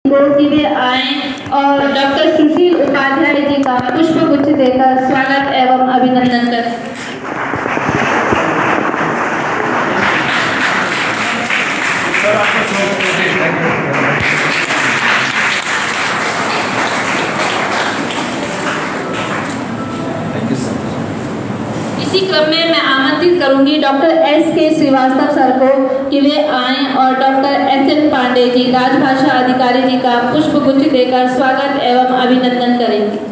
कि वे आए और डॉक्टर सुशील उपाध्याय जी का पुष्प गुच्छ देकर स्वागत एवं अभिनंदन करें। इसी क्रम में मैं आमंत्रित करूंगी डॉक्टर S.K. श्रीवास्तव सर को कि वे आएं और डॉक्टर S.N. पांडे जी राजभाषा अधिकारी जी का पुष्प गुच्छ देकर स्वागत एवं अभिनंदन करेंगे।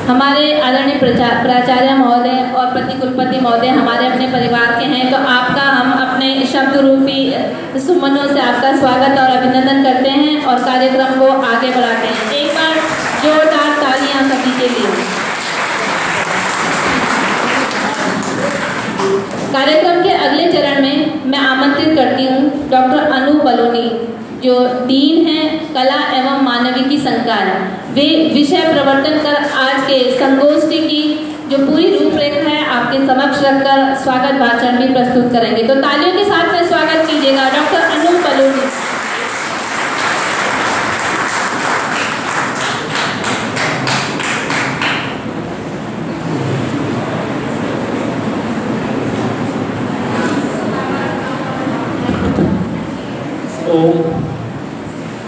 हमारे आदरणीय प्राचार्य महोदय और प्रतिकुलपति महोदय हमारे अपने परिवार के हैं, तो आपका हम अपने शब्द रूपी सुमनों से आपका स्वागत और अभिनंदन करते हैं और कार्यक्रम को आगे बढ़ाते हैं। एक बार जोरदार तालियां सभी के लिए। कार्यक्रम के अगले चरण में मैं आमंत्रित करती हूँ डॉक्टर अनूप बलूनी, जो डीन हैं कला एवं मानविकी संकाय। वे विषय प्रवर्तन कर आज के संगोष्ठी की जो पूरी रूपरेखा है आपके समक्ष रखकर स्वागत भाषण भी प्रस्तुत करेंगे। तो तालियों के साथ में स्वागत कीजिएगा डॉक्टर अनूप बलूनी।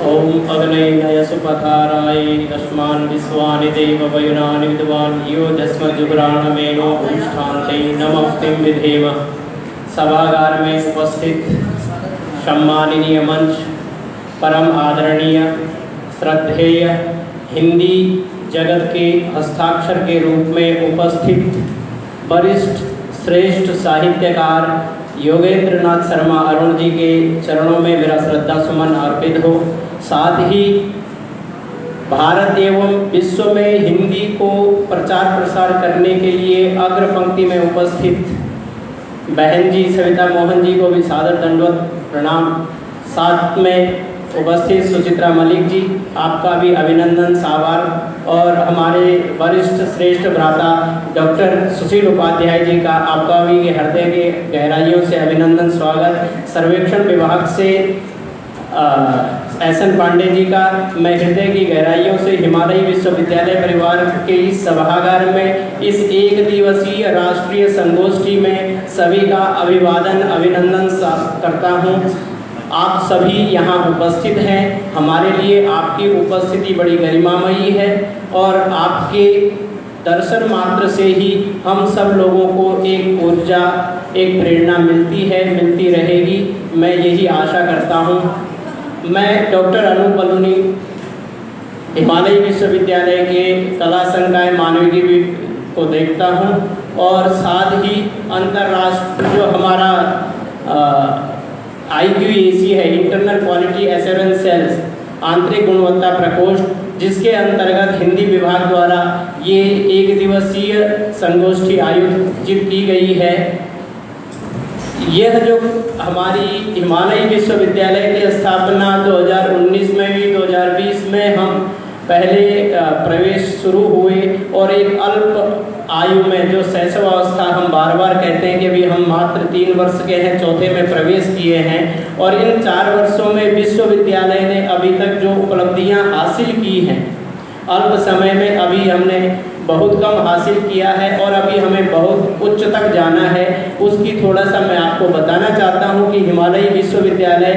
ओम अग्नये सुपथाराय अस्मान् विश्वानि देववयुनानि विद्वान् यो जस्मज्जुग्राणमेनो भूष्ठान्ते नमस्ते विधेम। सभागार में उपस्थित सम्माननीय मंच, परम आदरणीय श्रद्धेय हिंदी जगत के हस्ताक्षर के रूप में उपस्थित वरिष्ठ श्रेष्ठ साहित्यकार योगेंद्र नाथ शर्मा अरुण जी के चरणों में मेरा श्रद्धा सुमन अर्पित हो। साथ ही भारत एवं विश्व में हिंदी को प्रचार प्रसार करने के लिए अग्र पंक्ति में उपस्थित बहन जी सविता मोहन जी को भी सादर दंडवत प्रणाम। साथ में उपस्थित सुचित्रा मलिक जी, आपका भी अभिनंदन सावार। और हमारे वरिष्ठ श्रेष्ठ भ्राता डॉक्टर सुशील उपाध्याय जी का आपका भी हृदय के गहराइयों से अभिनंदन स्वागत। सर्वेक्षण विभाग से S.N. पांडे जी का मैं हृदय की गहराइयों से हिमालयी विश्वविद्यालय परिवार के इस सभागार में इस एक दिवसीय राष्ट्रीय संगोष्ठी में सभी का अभिवादन अभिनंदन करता हूँ। आप सभी यहाँ उपस्थित हैं, हमारे लिए आपकी उपस्थिति बड़ी गरिमामयी है और आपके दर्शन मात्र से ही हम सब लोगों को एक ऊर्जा एक प्रेरणा मिलती है, मिलती रहेगी, मैं यही आशा करता हूँ। मैं डॉक्टर अनूप बलूनी हिमालयी विश्वविद्यालय के कला संकाय मानविकी को देखता हूँ और साथ ही अंतर्राष्ट्रीय जो हमारा IQAC है, इंटरनल क्वालिटी एश्योरेंस सेल्स, आंतरिक गुणवत्ता प्रकोष्ठ, जिसके अंतर्गत हिंदी विभाग द्वारा ये एक दिवसीय संगोष्ठी आयोजित की गई है। यह जो हमारी हिमालयी विश्वविद्यालय की स्थापना 2019 में भी 2020 में हम पहले प्रवेश शुरू हुए और एक अल्प आयु में जो शैशव अवस्था हम बार बार कहते हैं कि भी हम मात्र 3 वर्ष के हैं, चौथे में प्रवेश किए हैं और इन 4 वर्षों में विश्वविद्यालय ने अभी तक जो उपलब्धियां हासिल की हैं, अल्प समय में अभी हमने बहुत कम हासिल किया है और अभी हमें बहुत उच्च तक जाना है। उसकी थोड़ा सा मैं आपको बताना चाहता हूँ कि हिमालयी विश्वविद्यालय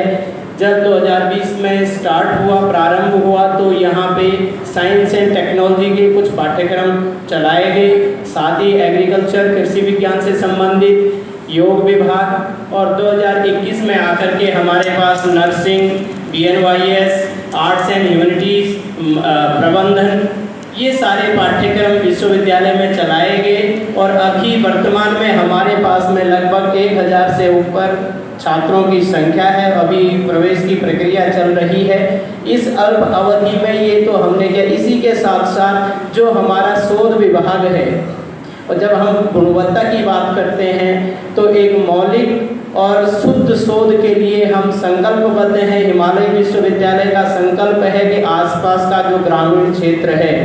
जब 2020 में स्टार्ट हुआ, प्रारंभ हुआ, तो यहाँ पे साइंस एंड टेक्नोलॉजी के कुछ पाठ्यक्रम चलाए गए, साथ ही एग्रीकल्चर कृषि विज्ञान से संबंधित योग विभाग और 2021 में आकर के हमारे पास nursing, BNYS, arts and humanities, प्रबंधन, ये सारे पाठ्यक्रम विश्वविद्यालय में चलाए गए और अभी वर्तमान में हमारे पास में लगभग 1000 से ऊपर छात्रों की संख्या है। अभी प्रवेश की प्रक्रिया चल रही है। इस अल्प अवधि में ये तो हमने किया, इसी के साथ साथ जो हमारा शोध विभाग है, और जब हम गुणवत्ता की बात करते हैं तो एक मौलिक और शुद्ध शोध के लिए हम संकल्पबद्ध हैं। हिमालय विश्वविद्यालय का संकल्प है कि आसपास का जो ग्रामीण क्षेत्र है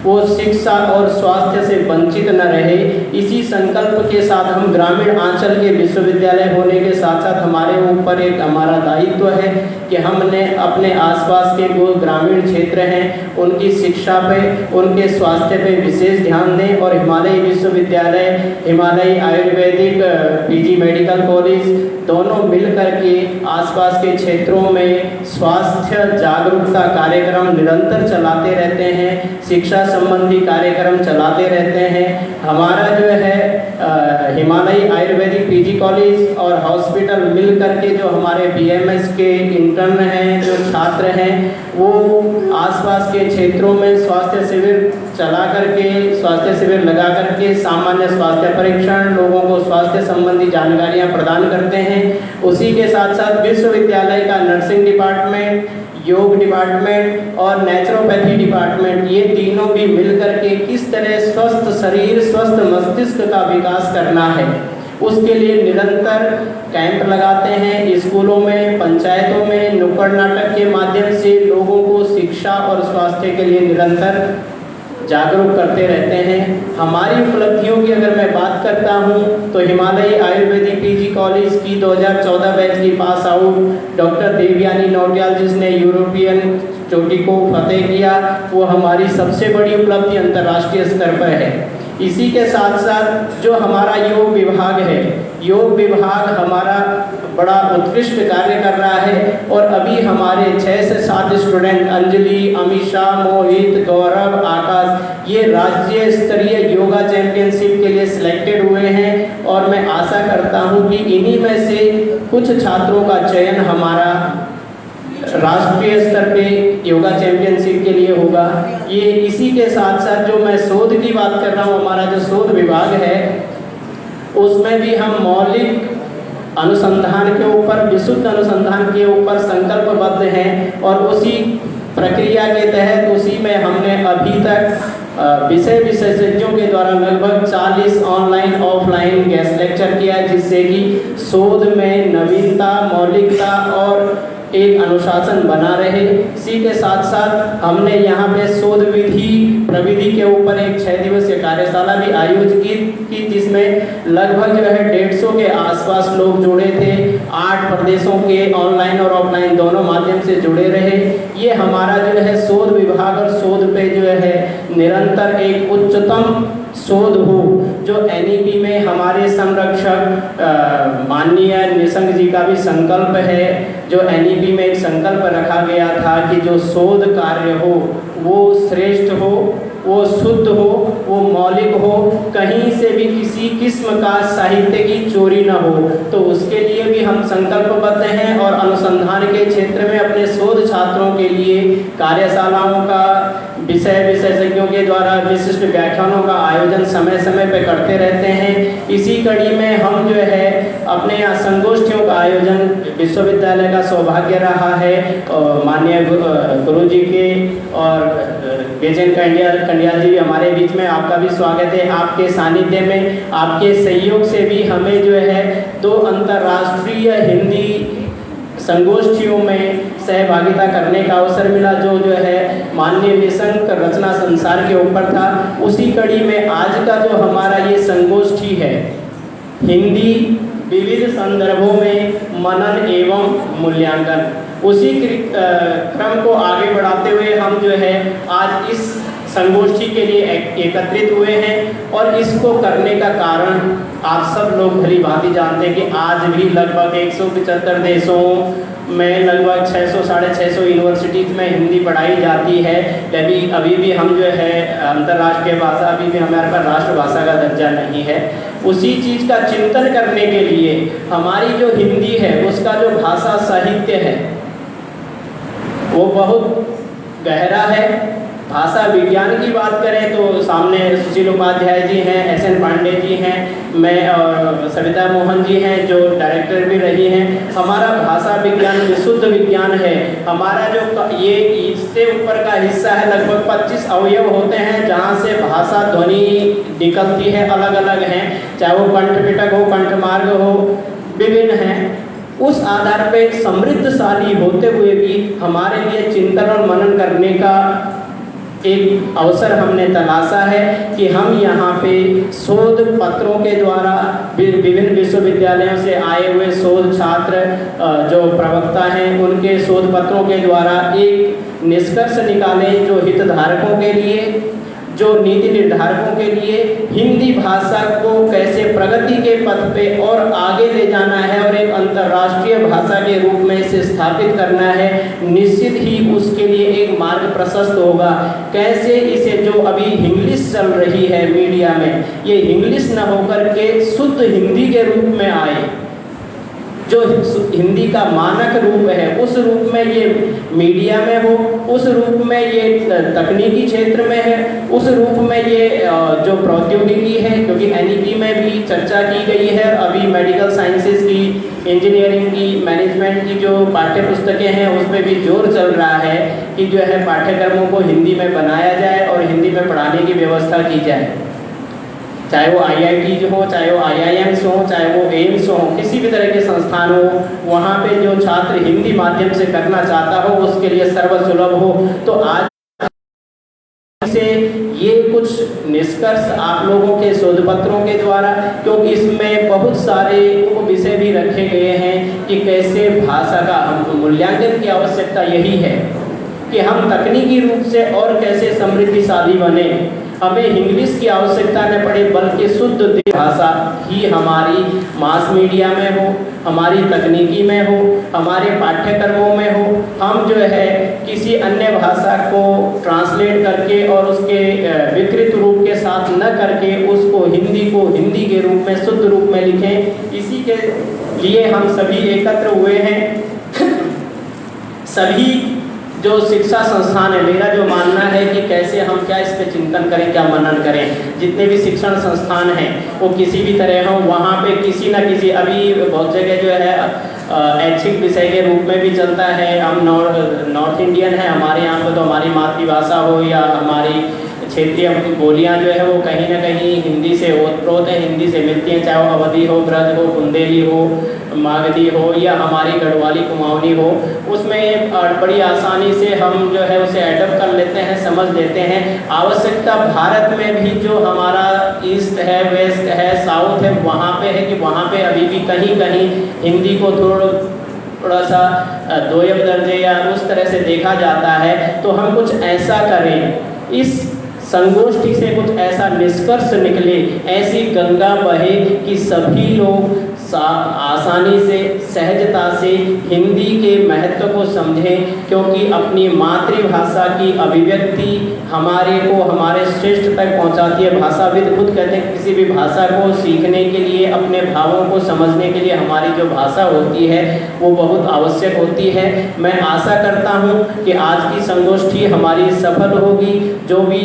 वो शिक्षा और स्वास्थ्य से वंचित न रहे। इसी संकल्प के साथ हम ग्रामीण आंचल के विश्वविद्यालय होने के साथ साथ हमारे ऊपर एक हमारा दायित्व है कि हमने अपने आसपास के जो ग्रामीण क्षेत्र हैं उनकी शिक्षा पे, उनके स्वास्थ्य पे विशेष ध्यान दें। और हिमालय विश्वविद्यालय, Himalaya Ayurvedic PG medical college दोनों मिलकर के आसपास के क्षेत्रों में स्वास्थ्य जागरूकता कार्यक्रम निरंतर चलाते रहते हैं, शिक्षा संबंधी कार्यक्रम चलाते रहते हैं। हमारा जो है हिमालय आयुर्वेदिक पीजी कॉलेज और हॉस्पिटल मिल करके जो हमारे बीएमएस के इंटर्न हैं, जो छात्र हैं, वो आसपास के क्षेत्रों में स्वास्थ्य शिविर चला करके, स्वास्थ्य शिविर लगा करके सामान्य स्वास्थ्य परीक्षण, लोगों को स्वास्थ्य संबंधी जानकारियां प्रदान करते हैं। उसी के साथ साथ विश्वविद्यालय का नर्सिंग डिपार्टमेंट, योग डिपार्टमेंट और नेचुरोपैथी डिपार्टमेंट, ये तीनों भी मिलकर के किस तरह स्वस्थ शरीर, स्वस्थ मस्तिष्क का विकास करना है, उसके लिए निरंतर कैंप लगाते हैं। स्कूलों में, पंचायतों में नुक्कड़ नाटक के माध्यम से लोगों को शिक्षा और स्वास्थ्य के लिए निरंतर जागरूक करते रहते हैं। हमारी उपलब्धियों की अगर मैं बात करता हूं तो हिमालय आयुर्वेदिक पीजी कॉलेज की 2014 बैच की pass out doctor Devyani Nautiyal, जिसने यूरोपियन चोटी को फतेह किया, वो हमारी सबसे बड़ी उपलब्धि अंतर्राष्ट्रीय स्तर पर है। इसी के साथ साथ जो हमारा योग विभाग है, योग विभाग हमारा बड़ा उत्कृष्ट कार्य कर रहा है और अभी हमारे 6 से 7 स्टूडेंट, अंजलि, अमीषा, मोहित, गौरव, आकाश, ये राज्य स्तरीय योगा चैंपियनशिप के लिए सिलेक्टेड हुए हैं। और मैं आशा करता हूँ कि इन्हीं में से कुछ छात्रों का चयन हमारा राष्ट्रीय स्तर पे योगा चैंपियनशिप के लिए होगा। ये इसी के साथ साथ जो मैं शोध की बात कर रहा हूँ, हमारा जो शोध विभाग है उसमें भी हम मौलिक अनुसंधान के ऊपर, विशुद्ध अनुसंधान के ऊपर संकल्पबद्ध हैं। और उसी प्रक्रिया के तहत उसी में हमने अभी तक विषय विशेषज्ञों के द्वारा लगभग 40 ऑनलाइन ऑफलाइन गेस्ट लेक्चर किया है, जिससे कि शोध में नवीनता, मौलिकता और एक अनुशासन बना रहे। इसी के साथ साथ हमने यहाँ पे शोध विधि प्रविधि के ऊपर एक 6 दिवसीय कार्यशाला भी आयोजित की, जिसमें लगभग जो है 150 के आसपास लोग जुड़े थे। 8 प्रदेशों के ऑनलाइन और ऑफलाइन दोनों माध्यम से जुड़े रहे। ये हमारा जो है शोध विभाग और शोध पे जो है निरंतर एक उच्चतम शोध हो, जो एनईपी में हमारे संरक्षक माननीय निशंक जी का भी संकल्प है। जो एनईपी में एक संकल्प रखा गया था कि जो शोध कार्य हो वो श्रेष्ठ हो, वो शुद्ध हो, वो मौलिक हो, कहीं से भी किसी किस्म का साहित्य की चोरी न हो। तो उसके लिए भी हम संकल्पबद्ध हैं और अनुसंधान के क्षेत्र में अपने शोध छात्रों के लिए कार्यशालाओं का, विषय विशेषज्ञों के द्वारा विशिष्ट व्याख्यानों का आयोजन समय समय पर करते रहते हैं। इसी कड़ी में हम जो है अपने यहाँ संगोष्ठियों का आयोजन, विश्वविद्यालय का सौभाग्य रहा है माननीय गुरु जी के और गेजेन कंडियाल जी भी हमारे बीच में, आपका भी स्वागत है। आपके सानिध्य में, आपके सहयोग से भी हमें जो है 2 अंतर्राष्ट्रीय हिंदी संगोष्ठियों में सहभागिता करने का अवसर मिला, जो है माननीय निशंक रचना संसार के ऊपर था। उसी कड़ी में आज का जो हमारा ये संगोष्ठी है, हिंदी विविध संदर्भों में मनन एवं मूल्यांकन, उसी क्रम को आगे बढ़ाते हुए हम जो है आज इस संगोष्ठी के लिए एकत्रित हुए हैं। और इसको करने का कारण आप सब लोग भली भांति जानते हैं कि आज भी लगभग 175 देशों में लगभग 600 साढ़े 600 यूनिवर्सिटीज़ में हिंदी पढ़ाई जाती है। अभी भी हम जो है अंतर्राष्ट्रीय भाषा, अभी भी हमारे पास राष्ट्रभाषा का दर्जा नहीं है। उसी चीज़ का चिंतन करने के लिए हमारी जो हिंदी है उसका जो भाषा साहित्य है वो बहुत गहरा है। भाषा विज्ञान की बात करें तो सामने सुशील उपाध्याय जी हैं, एस.एन. पांडे जी हैं, मैं और सविता मोहन जी हैं जो डायरेक्टर भी रही हैं। हमारा भाषा विज्ञान विशुद्ध विज्ञान है। हमारा जो ये इससे ऊपर का हिस्सा है, लगभग 25 अवयव होते हैं जहाँ से भाषा ध्वनि निकलती है, अलग अलग हैं, चाहे वो कंठ पिटक हो, कंठ मार्ग हो, विभिन्न हैं, उस आधार पे समृद्धशाली होते हुए भी हमारे लिए चिंतन और मनन करने का एक अवसर हमने तलाशा है कि हम यहाँ पे शोध पत्रों के द्वारा विभिन्न विश्वविद्यालयों से आए हुए शोध छात्र जो प्रवक्ता हैं उनके शोध पत्रों के द्वारा एक निष्कर्ष निकालें जो हितधारकों के लिए, जो नीति निर्धारकों के लिए हिंदी भाषा को कैसे प्रगति के पथ पे और आगे ले जाना है और एक अंतर्राष्ट्रीय भाषा के रूप में इसे स्थापित करना है। निश्चित ही उसके लिए एक मार्ग प्रशस्त होगा। कैसे इसे जो अभी इंग्लिश चल रही है मीडिया में, ये इंग्लिश न होकर के शुद्ध हिंदी के रूप में आए, जो हिंदी का मानक रूप है उस रूप में ये मीडिया में हो, उस रूप में ये तकनीकी क्षेत्र में है, उस रूप में ये जो प्रौद्योगिकी है, क्योंकि एनईपी में भी चर्चा की गई है, अभी मेडिकल साइंसेज की, इंजीनियरिंग की, मैनेजमेंट की जो पाठ्य पुस्तकें हैं उसमें भी जोर चल रहा है कि जो है पाठ्यक्रमों को हिंदी में बनाया जाए और हिंदी में पढ़ाने की व्यवस्था की जाए। चाहे वो IIT हो, चाहे वो IIMs हो, चाहे वो एम्स हो, किसी भी तरह के संस्थान हो, वहाँ पे जो छात्र हिंदी माध्यम से करना चाहता हो उसके लिए सर्वसुलभ हो। तो आज से ये कुछ निष्कर्ष आप लोगों के शोध पत्रों के द्वारा, क्योंकि इसमें बहुत सारे विषय भी रखे गए हैं कि कैसे भाषा का मूल्यांकन की आवश्यकता यही है कि हम तकनीकी रूप से और कैसे समृद्धिशाली बने। हमें इंग्लिश की आवश्यकता न पड़े बल्कि शुद्ध भाषा ही हमारी मास मीडिया में हो, हमारी तकनीकी में हो, हमारे पाठ्यक्रमों में हो। हम जो है किसी अन्य भाषा को ट्रांसलेट करके और उसके विकृत रूप के साथ न करके उसको हिंदी के रूप में शुद्ध रूप में लिखें। इसी के लिए हम सभी एकत्र हुए हैं। सभी जो शिक्षा संस्थान है, मेरा जो मानना है कि कैसे हम क्या इस पे चिंतन करें, क्या मनन करें। जितने भी शिक्षण संस्थान हैं वो किसी भी तरह हो, वहाँ पे किसी न किसी, अभी बहुत जगह जो है ऐच्छिक विषय के रूप में भी चलता है। हम नॉर्थ इंडियन है, हमारे यहाँ पे तो हमारी मातृभाषा हो या हमारी क्षेत्रीय बोलियाँ जो है वो कहीं ना कहीं हिंदी से ओतप्रोत है, हिंदी से मिलती हैं, चाहे वो अवधी हो, ब्रज हो, बुंदेली हो, मागधी हो या हमारी गढ़वाली कुमाऊनी हो। उसमें बड़ी आसानी से हम जो है उसे एडप्ट कर लेते हैं, समझ लेते हैं। आवश्यकता भारत में भी जो हमारा ईस्ट है, वेस्ट है, साउथ है, वहाँ पे है कि वहाँ पे अभी भी कहीं कहीं हिंदी को थोड़ा सा दोयम दर्जे या उस तरह से देखा जाता है। तो हम कुछ ऐसा करें, इस संगोष्ठी से कुछ ऐसा निष्कर्ष निकले, ऐसी गंगा बहे कि सभी लोग आसानी से, सहजता से हिंदी के महत्व को समझें। क्योंकि अपनी मातृभाषा की अभिव्यक्ति हमारे को हमारे श्रेष्ठ तक पहुंचाती है। भाषाविद खुद कहते हैं किसी भी भाषा को सीखने के लिए, अपने भावों को समझने के लिए हमारी जो भाषा होती है वो बहुत आवश्यक होती है। मैं आशा करता हूँ कि आज की संगोष्ठी हमारी सफल होगी। जो भी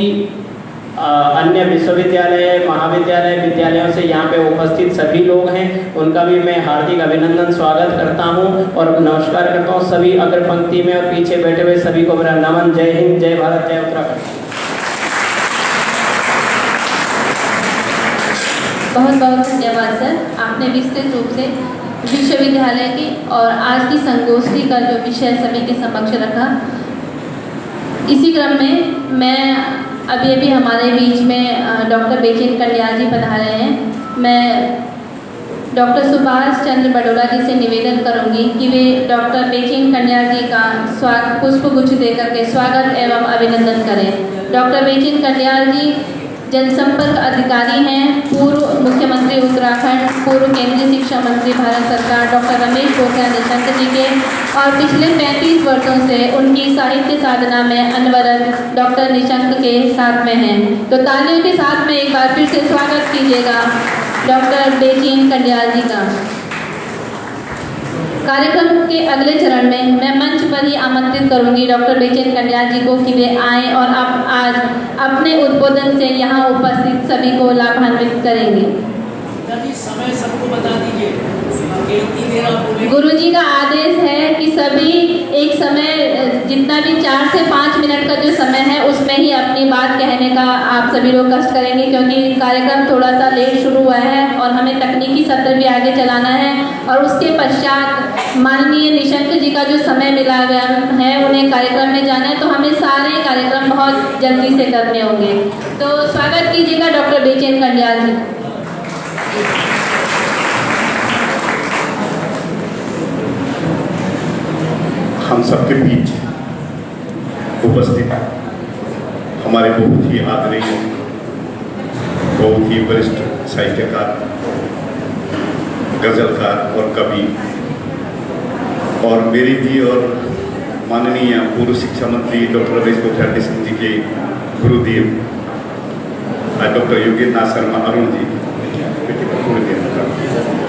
अन्य विश्वविद्यालय, महाविद्यालय, विद्यालयों से यहाँ पे उपस्थित सभी लोग हैं, उनका भी मैं हार्दिक अभिनंदन, स्वागत करता हूँ और नमस्कार करता हूँ। सभी अग्र पंक्ति में और पीछे बैठे हुए सभी को मेरा नमन। जय हिंद, जय भारत, जय उत्तराखंड। बहुत बहुत धन्यवाद सर, आपने विस्तृत रूप से विश्वविद्यालय की और आज की संगोष्ठी का जो विषय सभी के समक्ष रखा। इसी क्रम में मैं अभी हमारे बीच में डॉक्टर बेचैन कन्याल जी पधारे हैं। मैं डॉक्टर सुभाष चंद्र बडोला जी से निवेदन करूंगी कि वे डॉक्टर बेचैन कन्याल जी का पुष्प गुच्छ देकर के स्वागत एवं अभिनंदन करें। डॉक्टर बेचैन कन्याल जी जनसंपर्क अधिकारी हैं, पूर्व मुख्यमंत्री उत्तराखंड, पूर्व केंद्रीय शिक्षा मंत्री भारत सरकार डॉक्टर रमेश पोखरियाल निशंक जी के, और पिछले 35 वर्षों से उनकी साहित्य साधना में अनवरत डॉक्टर निशंक के साथ में हैं। तो तालियों के साथ में एक बार फिर से स्वागत कीजिएगा डॉक्टर बेचैन कन्याल जी का। कार्यक्रम के अगले चरण में मैं मंच पर ही आमंत्रित करूंगी डॉक्टर बेचैन कन्याल जी को कि वे आएँ और आज अपने उद्बोधन से यहाँ उपस्थित सभी को लाभान्वित करेंगे। पिताजी समय सबको बता दीजिए कि इतनी देर आप बोलेंगे। गुरुजी का आदेश है कि सभी एक समय जितना भी 4 से 5 मिनट का जो समय है उसमें ही अपनी बात कहने का आप सभी लोग कष्ट करेंगे, क्योंकि कार्यक्रम थोड़ा सा लेट शुरू हुआ है और हमें तकनीकी सत्र भी आगे चलाना है और उसके पश्चात माननीय निशंक जी का जो समय मिला गया है उन्हें कार्यक्रम में जाना है, तो हमें सारे कार्यक्रम बहुत जल्दी से करने होंगे। तो स्वागत कीजिएगा डॉक्टर बेचैन कंडियाल जी। हम सबके बीच उपस्थित हमारे बहुत ही आदरणीय, बहुत ही वरिष्ठ साहित्यकार, गजलकार और कवि और मेरी भी और माननीय पूर्व शिक्षा मंत्री डॉक्टर रमेश पोखरियाल निशंक जी के गुरुदेव डॉक्टर योगेंद्र नाथ शर्मा अरुण जी,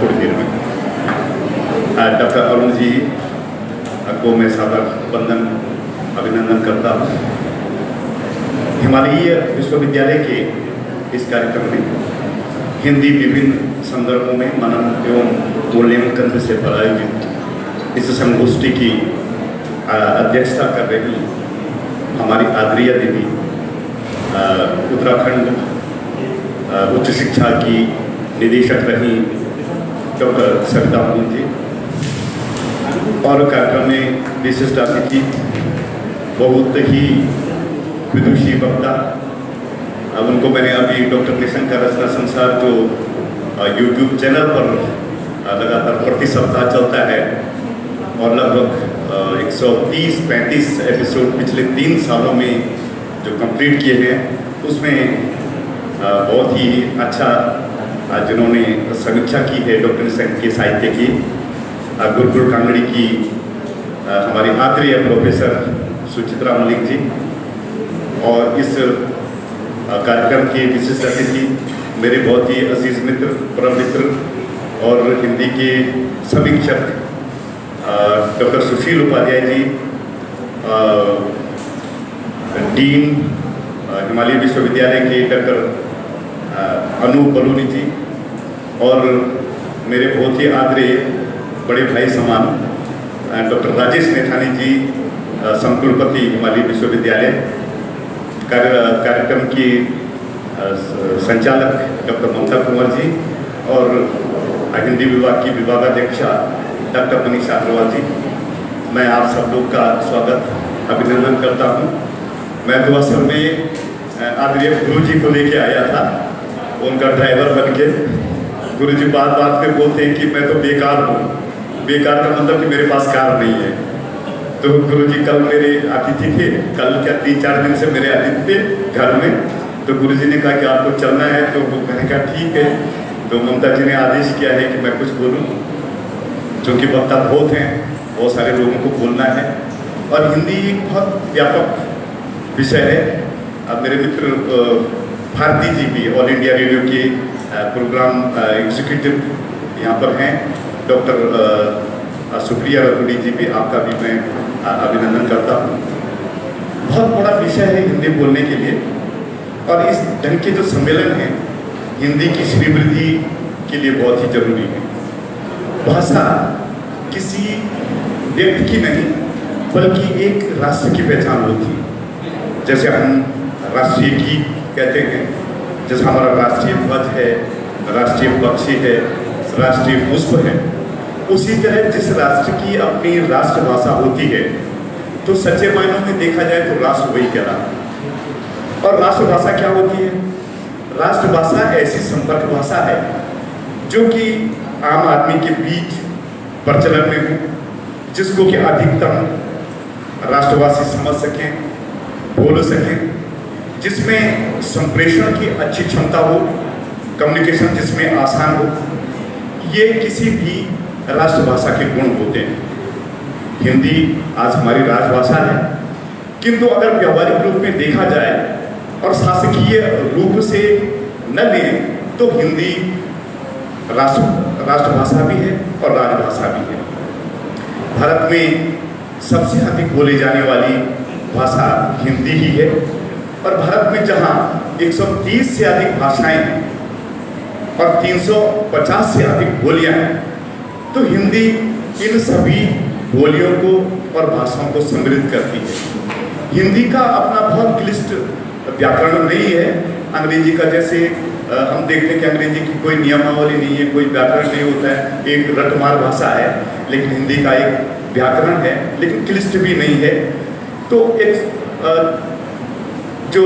थोड़ी देर में डॉक्टर अरुण जी को मैं सादर वंदन अभिनंदन करता हूँ। हिमालयी विश्वविद्यालय के इस कार्यक्रम में हिंदी विभिन्न संदर्भों में मनन एवं मूल्यांकन से आयोजित इस संगोष्ठी की अध्यक्षता कर रही हमारी आदरणीय दीदी उत्तराखंड उच्च शिक्षा की निदेशक रही डॉक्टर सविता मोहन जी और कार्यक्रम में विशिष्ट अतिथि बहुत ही विदुषी वक्ता, उनको मैंने अभी डॉक्टर निशंक का रचना संसार जो यूट्यूब चैनल पर लगातार प्रति सप्ताह चलता है और लगभग 130-135 एपिसोड पिछले 3 सालों में जो कंप्लीट किए हैं उसमें बहुत ही अच्छा जिन्होंने समीक्षा की है डॉक्टर निशंक के साहित्य की, गुरुकुल कांगड़ी की हमारी आदरणीय प्रोफेसर सुचित्रा मलिक जी और इस कार्यक्रम के विशिष्ट अतिथि मेरे बहुत ही अजीज मित्र, परम मित्र और हिंदी के समीक्षक डॉक्टर सुशील उपाध्याय जी, डीन हिमालय विश्वविद्यालय के डॉक्टर अनूप बलूनी जी और मेरे बहुत ही आदरणीय बड़े भाई समान डॉक्टर राजेश नेथानी जी, संकुलपति हिमालय विश्वविद्यालय, कार्यक्रम की संचालक डॉक्टर ममता कुंवर जी और हिंदी विभाग की विभागाध्यक्षा डॉक्टर मनीषा अग्रवाल जी, मैं आप सब लोग का स्वागत अभिनंदन करता हूँ। मैं तो असल में आदरणीय गुरु जी को लेके आया था, उनका ड्राइवर बन के। गुरु जी बात बात में बोलते हैं कि मैं तो बेकार हूँ, बेकार का मतलब कि मेरे पास कार नहीं है। तो गुरु जी कल मेरे अतिथि थे, कल क्या 3-4 दिन से मेरे अतिथि थे घर में, तो गुरु जी ने कहा कि आपको चलना है, तो मैंने कहा ठीक है। तो ममता जी ने आदेश किया है कि मैं कुछ बोलूँ, क्योंकि वक्ता बहुत हैं, बहुत सारे लोगों को बोलना है और हिंदी एक बहुत व्यापक विषय है। अब मेरे मित्र भारती जी भी ऑल इंडिया रेडियो के प्रोग्राम एग्जीक्यूटिव यहाँ पर हैं, डॉक्टर सुप्रिया रतुड़ी जी भी, आपका भी मैं अभिनंदन करता हूँ। बहुत बड़ा विषय है हिंदी बोलने के लिए और इस ढंग के जो सम्मेलन हैं हिंदी की श्रीवृद्धि के लिए बहुत ही जरूरी है। भाषा किसी व्यक्ति की नहीं बल्कि एक राष्ट्र की पहचान होती है। जैसे हम राष्ट्रीय गीत कहते हैं, जैसे हमारा राष्ट्रीय ध्वज है, राष्ट्रीय पक्षी है, राष्ट्रीय पुष्प है, उसी तरह जिस राष्ट्र की अपनी राष्ट्रभाषा होती है तो सच्चे मायनों में देखा जाए तो राष्ट्र वही कहलाता। और राष्ट्रभाषा क्या होती है? राष्ट्रभाषा ऐसी संपर्क भाषा है जो कि आम आदमी के बीच प्रचलन में हो, जिसको कि अधिकतम राष्ट्रवासी समझ सकें, बोल सकें, जिसमें संप्रेषण की अच्छी क्षमता हो, कम्युनिकेशन जिसमें आसान हो। ये किसी भी राष्ट्रभाषा के गुण होते हैं। हिंदी आज हमारी राजभाषा है, किंतु अगर व्यावहारिक रूप में देखा जाए और शासकीय रूप से न लें तो हिंदी राष्ट्रभाषा भी है और राजभाषा भी है। भारत में सबसे अधिक बोली जाने वाली भाषा हिंदी ही है और भारत में जहाँ 130 से अधिक भाषाएं हैं और 350 से अधिक बोलियां हैं। तो हिंदी इन सभी बोलियों को और भाषाओं को समृद्ध करती है। हिंदी का अपना बहुत क्लिष्ट व्याकरण नहीं है। अंग्रेजी का जैसे हम देखते हैं कि अंग्रेजी की कोई नियमावली नहीं है, कोई व्याकरण नहीं होता है, एक रटमार भाषा है। लेकिन हिंदी का एक व्याकरण है, लेकिन क्लिष्ट भी नहीं है। तो एक जो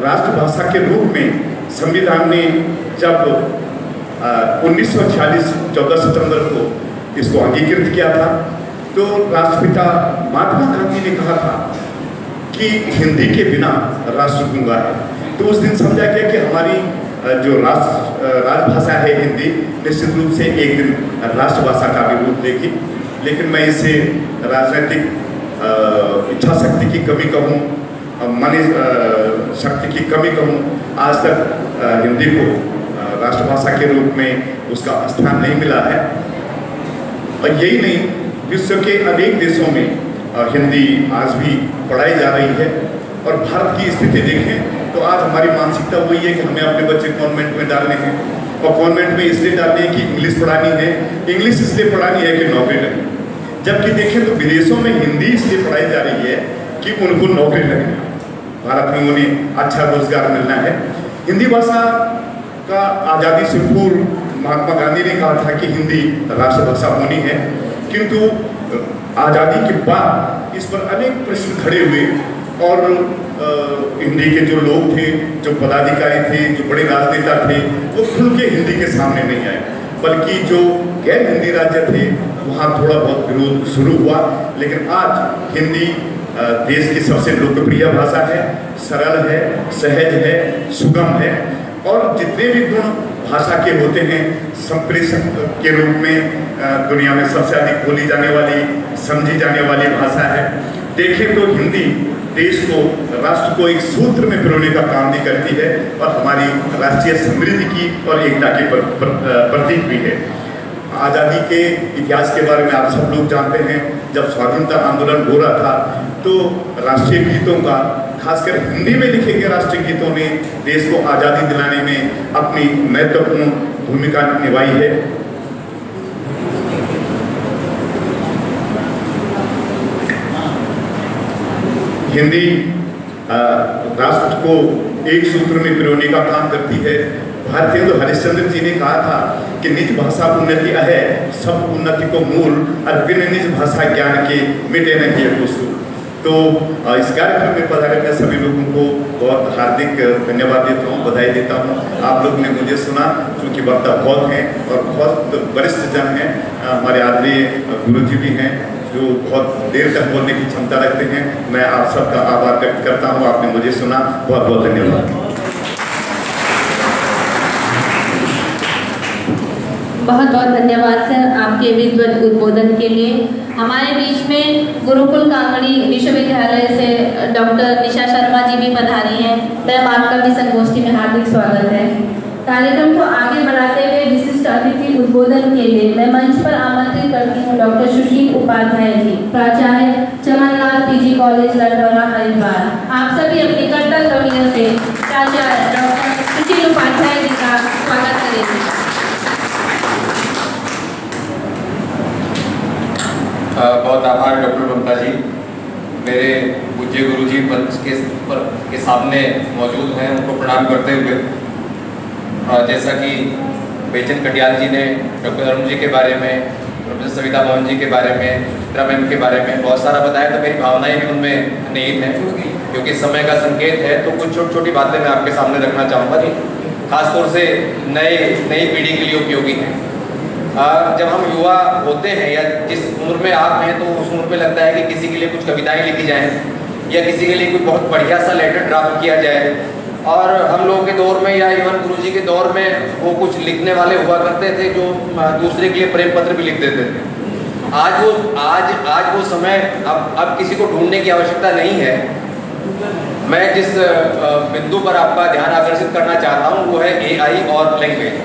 राष्ट्रभाषा के रूप में संविधान ने जब 1946 14 सितंबर को इसको अंगीकृत किया था, तो राष्ट्रपिता महात्मा गांधी ने कहा था कि हिंदी के बिना राष्ट्र गूंगा है। तो उस दिन समझा गया कि हमारी जो राजभाषा है हिंदी, निश्चित रूप से एक दिन राष्ट्रभाषा का भी रूप लेगी। लेकिन मैं इसे राजनीतिक इच्छा शक्ति की कमी कहूँ, मन शक्ति की कमी कहूँ, आज तक हिंदी को राष्ट्रभाषा के रूप में उसका स्थान नहीं मिला है। और यही नहीं, विश्व के अनेक देशों में हिंदी आज भी पढ़ाई जा रही है। और भारत की स्थिति देखें तो आज हमारी मानसिकता वही है कि हमें अपने बच्चे कॉन्वेंट में डालने हैं, और कॉन्वेंट में इसलिए डालने हैं कि इंग्लिश पढ़ानी है, इंग्लिश इसलिए पढ़ानी है कि नौकरी लगे। जबकि देखें तो विदेशों में हिंदी इसलिए पढ़ाई जा रही है कि उनको नौकरी लगे, भारत में उन्हें अच्छा रोजगार मिलना है। हिंदी भाषा का आज़ादी से पूर्व महात्मा गांधी ने कहा था कि हिंदी राष्ट्रभाषा होनी है, किंतु आज़ादी के बाद इस पर अनेक प्रश्न खड़े हुए और हिंदी के जो लोग थे, जो पदाधिकारी थे, जो बड़े राजनेता थे, वो खुल के हिंदी के सामने नहीं आए। बल्कि जो गैर हिंदी राज्य थे वहाँ थोड़ा बहुत विरोध शुरू हुआ। लेकिन आज हिंदी देश की सबसे लोकप्रिय भाषा है, सरल है, सहज है, सुगम है, और जितने भी गुण भाषा के होते हैं, संप्रेषक के रूप में दुनिया में सबसे अधिक बोली जाने वाली, समझी जाने वाली भाषा है। देखें तो हिंदी देश को, राष्ट्र को एक सूत्र में पिरोने का काम भी करती है, और हमारी राष्ट्रीय समृद्धि की और एकता की प्रतीक भी है। आज़ादी के इतिहास के बारे में आप सब लोग जानते हैं। जब स्वाधीनता आंदोलन हो रहा था तो राष्ट्रीय गीतों का, खासकर हिंदी में लिखे गए राष्ट्रीय गीतों ने देश को आज़ादी दिलाने में अपनी महत्वपूर्ण भूमिका निभाई है। हिंदी राष्ट्र को एक सूत्र में पिरोने का काम करती है। भारतीय तो हरिश्चंद्र जी ने कहा था कि निज भाषा उन्नति है, सब उन्नति को मूल, और बिन निज भाषा ज्ञान के मिटे नहीं है कुछ। तो इस कार्यक्रम में पधारे मैं सभी लोगों को बहुत हार्दिक धन्यवाद देता हूँ, बधाई देता हूँ। आप लोग ने मुझे सुना, क्योंकि वक्ता बहुत हैं और बहुत वरिष्ठ जन हैं, हमारे आदरणीय गुरु जी भी हैं जो बहुत देर तक बोलने की क्षमता रखते हैं। मैं आप सबका आभार व्यक्त करता हूँ, आपने मुझे सुना, बहुत बहुत धन्यवाद। बहुत बहुत धन्यवाद सर आपके विद्वत उद्बोधन के लिए। हमारे बीच में गुरुकुल कांगड़ी विश्वविद्यालय से डॉक्टर निशा शर्मा जी भी पधारी हैं। मैम आपका भी संगोष्ठी में हार्दिक स्वागत है। कार्यक्रम को आगे बढ़ाते हुए विशिष्ट अतिथि उद्बोधन के लिए मैं मंच पर आमंत्रित करती हूँ डॉक्टर सुशील उपाध्याय जी, प्राचार्य चमनलाल पीजी कॉलेज लंढौरा हरिद्वार। आप सभी अपनी करतल ध्वनियों से प्राचार्य डॉक्टर सुशील उपाध्याय जी का स्वागत करेंगे। बहुत आभार डॉक्टर ममता जी, मेरे पूज्य गुरु जी मंच के सामने मौजूद हैं, उनको प्रणाम करते हुए। जैसा कि बेचन कटियाल जी ने डॉक्टर अरुण जी के बारे में, प्रोफेसर सविता मोहन जी के बारे में, चित्रा मैम के बारे में बहुत सारा बताया, तो मेरी भावनाएं भी उनमें निहित हैं। क्योंकि समय का संकेत है तो कुछ छोटी छोटी बातें मैं आपके सामने रखना चाहूँगा, खासतौर से नई पीढ़ी के लिए उपयोगी हैं। जब हम युवा होते हैं या जिस उम्र में आप हैं, तो उस उम्र में लगता है कि किसी के लिए कुछ कविताएं लिखी जाएं या किसी के लिए कोई बहुत बढ़िया सा लेटर ड्राफ्ट किया जाए। और हम लोगों के दौर में या इवन गुरुजी के दौर में वो कुछ लिखने वाले हुआ करते थे जो दूसरे के लिए प्रेम पत्र भी लिख देते थे। आज वो समय अब किसी को ढूंढने की आवश्यकता नहीं है। मैं जिस बिंदु पर आपका ध्यान आकर्षित करना चाहता हूँ वो है AI और लैंग्वेज,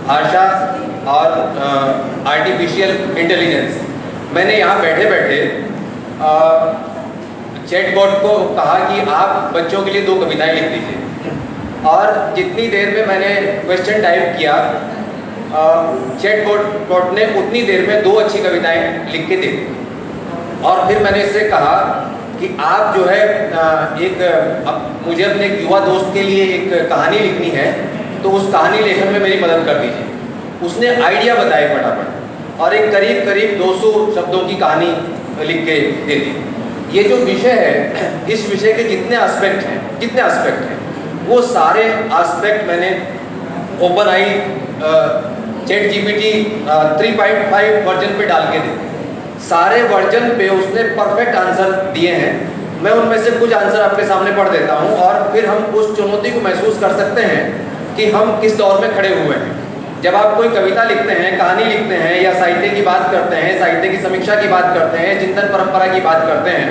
भाषा और आर्टिफिशियल इंटेलिजेंस। मैंने यहाँ बैठे बैठे चैटबॉट को कहा कि आप बच्चों के लिए 2 कविताएं लिख दीजिए। और जितनी देर में मैंने क्वेश्चन टाइप किया चैट बॉट ने उतनी देर में 2 अच्छी कविताएं लिख के दे दी। और फिर मैंने इससे कहा कि आप जो है मुझे अपने एक युवा दोस्त के लिए एक कहानी लिखनी है, तो उस कहानी लेखन में मेरी मदद कर दीजिए। उसने आइडिया बताए फटाफट और एक करीब 200 शब्दों की कहानी लिख के दे दी। ये जो विषय है, इस विषय के जितने एस्पेक्ट हैं वो सारे एस्पेक्ट मैंने OpenAI ChatGPT 3.5 वर्जन पे डाल के दे। सारे वर्जन पे उसने परफेक्ट आंसर दिए हैं। मैं उनमें से कुछ आंसर आपके सामने पढ़ देता हूँ और फिर हम उस चुनौती को महसूस कर सकते हैं कि हम किस दौर में खड़े हुए हैं। जब आप कोई कविता लिखते हैं, कहानी लिखते हैं या साहित्य की बात करते हैं, साहित्य की समीक्षा की बात करते हैं, चिंतन परंपरा की बात करते हैं,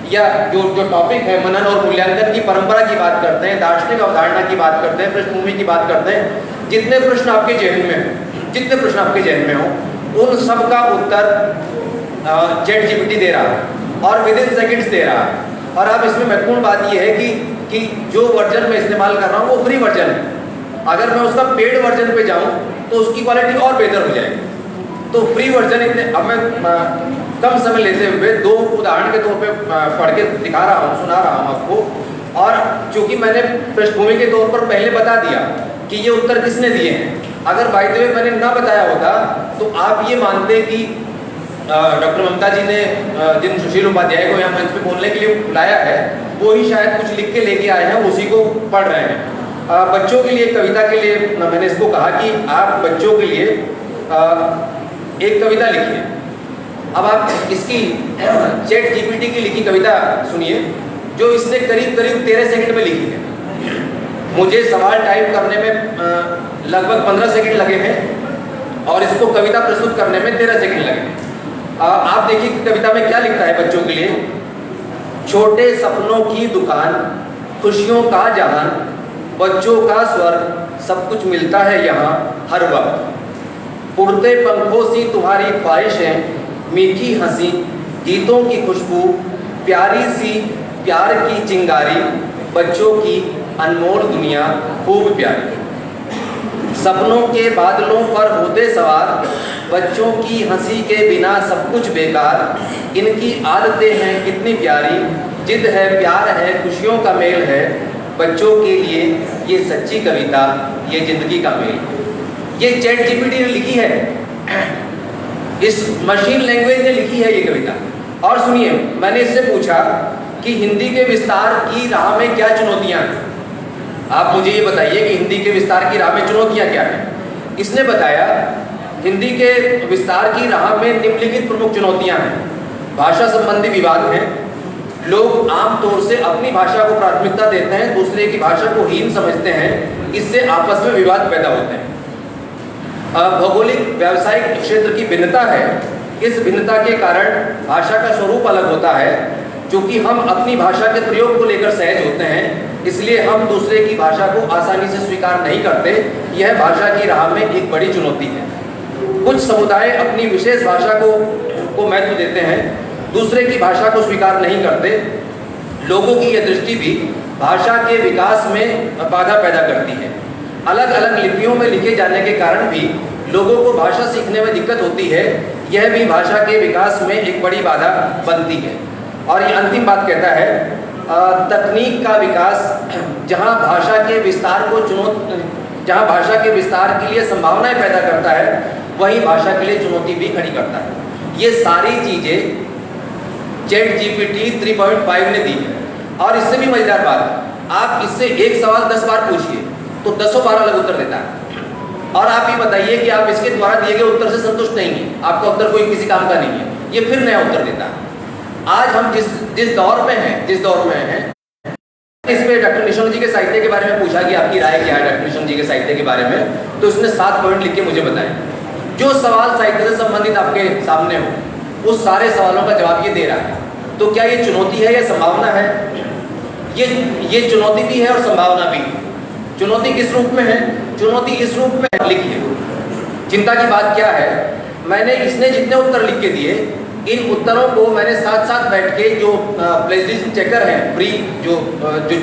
या जो टॉपिक है मनन और मूल्यांकन की परंपरा की बात करते हैं, दार्शनिक अवधारणा की बात करते हैं, पृष्ठभूमि की बात करते हैं, जितने प्रश्न आपके जहन में हो उन सब का उत्तर ChatGPT दे रहा है और विदिन सेकंड्स दे रहा है। और अब इसमें महत्वपूर्ण बात यह है कि जो वर्जन मैं इस्तेमाल कर रहा हूँ वो फ्री वर्जन है। अगर मैं उसका पेड वर्जन पे जाऊँ तो उसकी क्वालिटी और बेहतर हो जाएगी। तो फ्री वर्जन अब मैं कम समय लेते हुए 2 उदाहरण के तौर पे पढ़ के सुना रहा हूँ आपको। और चूंकि मैंने पृष्ठभूमि के तौर पर पहले बता दिया कि ये उत्तर किसने दिए हैं, अगर बाय द वे मैंने ना बताया होता तो आप ये मानते कि डॉक्टर ममता जी ने जिन सुशील उपाध्याय को यहाँ मंच पे बोलने के लिए बुलाया है वो ही शायद कुछ लिख के लेके आए हैं, उसी को पढ़ रहे हैं। बच्चों के लिए कविता के लिए मैंने इसको कहा कि आप बच्चों के लिए एक कविता लिखिए। अब आप इसकी ChatGPT की लिखी कविता सुनिए जो इसने करीब 13 सेकंड में लिखी है। मुझे सवाल टाइप करने में लगभग 15 सेकंड लगे हैं और इसको कविता प्रस्तुत करने में 13 सेकंड लगे हैं। आप देखिए कि कविता में क्या लिखता है बच्चों के लिए। छोटे सपनों की दुकान, खुशियों का जहान, बच्चों का स्वर्ग, सब कुछ मिलता है यहाँ हर वक्त। उड़ते पंखों सी तुम्हारी ख्वाहिशें, मीठी हंसी, गीतों की खुशबू, प्यारी सी प्यार की चिंगारी, बच्चों की अनमोल दुनिया खूब प्यारी। सपनों के बादलों पर होते सवार, बच्चों की हंसी के बिना सब कुछ बेकार। इनकी आदतें हैं कितनी प्यारी, जिद है प्यार है खुशियों का मेल है, बच्चों के लिए ये सच्ची कविता, ये जिंदगी का मेल। ये ChatGPT ने लिखी है, इस मशीन लैंग्वेज ने लिखी है ये कविता। और सुनिए, मैंने इससे पूछा कि हिंदी के विस्तार की राह में क्या चुनौतियां हैं। आप मुझे ये बताइए कि हिंदी के विस्तार की राह में चुनौतियां क्या हैं। इसने बताया हिंदी के विस्तार की राह में निम्नलिखित प्रमुख चुनौतियां हैं। भाषा संबंधी विवाद हैं, लोग आमतौर से अपनी भाषा को प्राथमिकता देते हैं, दूसरे की भाषा को हीन समझते हैं, इससे आपस में विवाद पैदा होते हैं। भौगोलिक व्यावसायिक क्षेत्र की भिन्नता है, इस भिन्नता के कारण भाषा का स्वरूप अलग होता है। चूंकि हम अपनी भाषा के प्रयोग को लेकर सहज होते हैं, इसलिए हम दूसरे की भाषा को आसानी से स्वीकार नहीं करते। यह भाषा की राह में एक बड़ी चुनौती है। कुछ समुदाय अपनी विशेष भाषा को महत्व देते हैं, दूसरे की भाषा को स्वीकार नहीं करते। लोगों की यह दृष्टि भी भाषा के विकास में बाधा पैदा करती है। अलग अलग लिपियों में लिखे जाने के कारण भी लोगों को भाषा सीखने में दिक्कत होती है, यह भी भाषा के विकास में एक बड़ी बाधा बनती है। और ये अंतिम बात कहता है, तकनीक का विकास जहाँ भाषा के विस्तार के लिए संभावनाएं पैदा करता है, वहीं भाषा के लिए चुनौती भी खड़ी करता है। ये सारी चीजें ChatGPT 3.5 ने दी है। और इससे भी मजेदार बात, आप इससे एक सवाल 10 बार पूछिए तो 10-12 अलग उत्तर देता है। और आप ये बताइए कि आप इसके द्वारा दिए गए उत्तर से संतुष्ट नहीं है, आपका उत्तर कोई किसी काम का नहीं है, ये फिर नया उत्तर देता है। आज हम जिस दौर में हैं, इस पे डॉक्टर निशंक जी के साहित्य के बारे में पूछा कि आपकी राय क्या है डॉक्टर निशंक जी के साहित्य के बारे में, तो उसने 7 पॉइंट लिख के मुझे बताए। जो सवाल साहित्य से संबंधित आपके सामने हो, उस सारे सवालों का जवाब ये दे रहा है। तो क्या ये चुनौती है या संभावना है? ये चुनौती भी है और संभावना भी है। चुनौती किस रूप में है? चुनौती इस रूप में लिखिए। चिंता की बात क्या है, मैंने इसने जितने उत्तर लिख के दिए, इन उत्तरों को मैंने साथ साथ बैठ के जो प्लेजरिज्म चेकर हैं, फ्री जो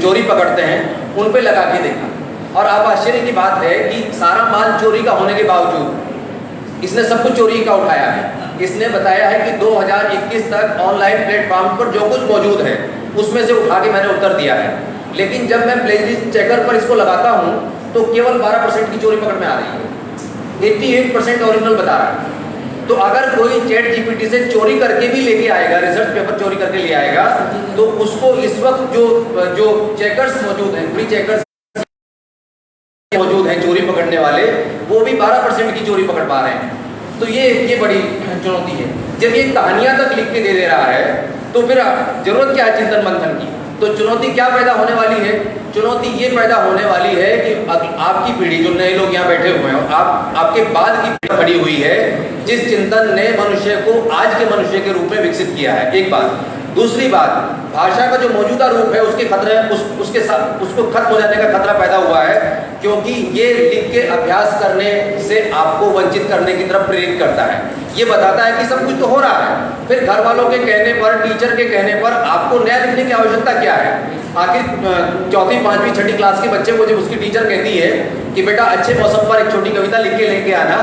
चोरी पकड़ते हैं, उन पे लगा के देखा। और अब आश्चर्य की बात है कि सारा माल चोरी का होने के बावजूद इसने सब कुछ चोरी का उठाया है। इसने बताया है कि 2021 तक ऑनलाइन प्लेटफॉर्म पर जो कुछ मौजूद है उसमें से उठा के मैंने उत्तर दिया है, लेकिन जब मैं प्लेजिस्ट चेकर पर इसको लगाता हूं तो केवल 12% की चोरी पकड़ में आ रही है, 88% ओरिजिनल बता रहा है। तो अगर कोई चैट जीपीटी से चोरी करके भी लेके आएगा, रिसर्च पेपर चोरी करके ले आएगा, तो उसको इस वक्त जो चेकर्स मौजूद हैं, फ्री चेकर्स मौजूद हैं चोरी पकड़ने वाले, वो भी 12% की चोरी पकड़ पा रहे हैं। तो ये बड़ी चुनौती है। जब ये कहानियां तक लिख के दे रहा है तो फिर जरूरत क्या है चिंतन मंथन की? तो चुनौती क्या पैदा होने वाली है? चुनौती ये पैदा होने वाली है कि आपकी पीढ़ी, जो नए लोग यहाँ बैठे हुए हैं, आपके बाद की पीढ़ी खड़ी हुई है जिस चिंतन ने मनुष्य को आज के मनुष्य के रूप में विकसित किया है, एक बात। दूसरी बात, भाषा का जो मौजूदा रूप है उसके खतरे उसके साथ उसको खत्म हो जाने का खतरा पैदा हुआ है, क्योंकि ये लिख के अभ्यास करने से आपको वंचित करने की तरफ प्रेरित करता है। ये बताता है कि सब कुछ तो हो रहा है, फिर घर वालों के कहने पर, टीचर के कहने पर आपको नया लिखने की आवश्यकता क्या है? आखिर चौथी, पांचवी, छठी क्लास के बच्चे को जब उसकी टीचर कहती है कि बेटा अच्छे मौसम पर एक छोटी कविता लिख के लेके आना,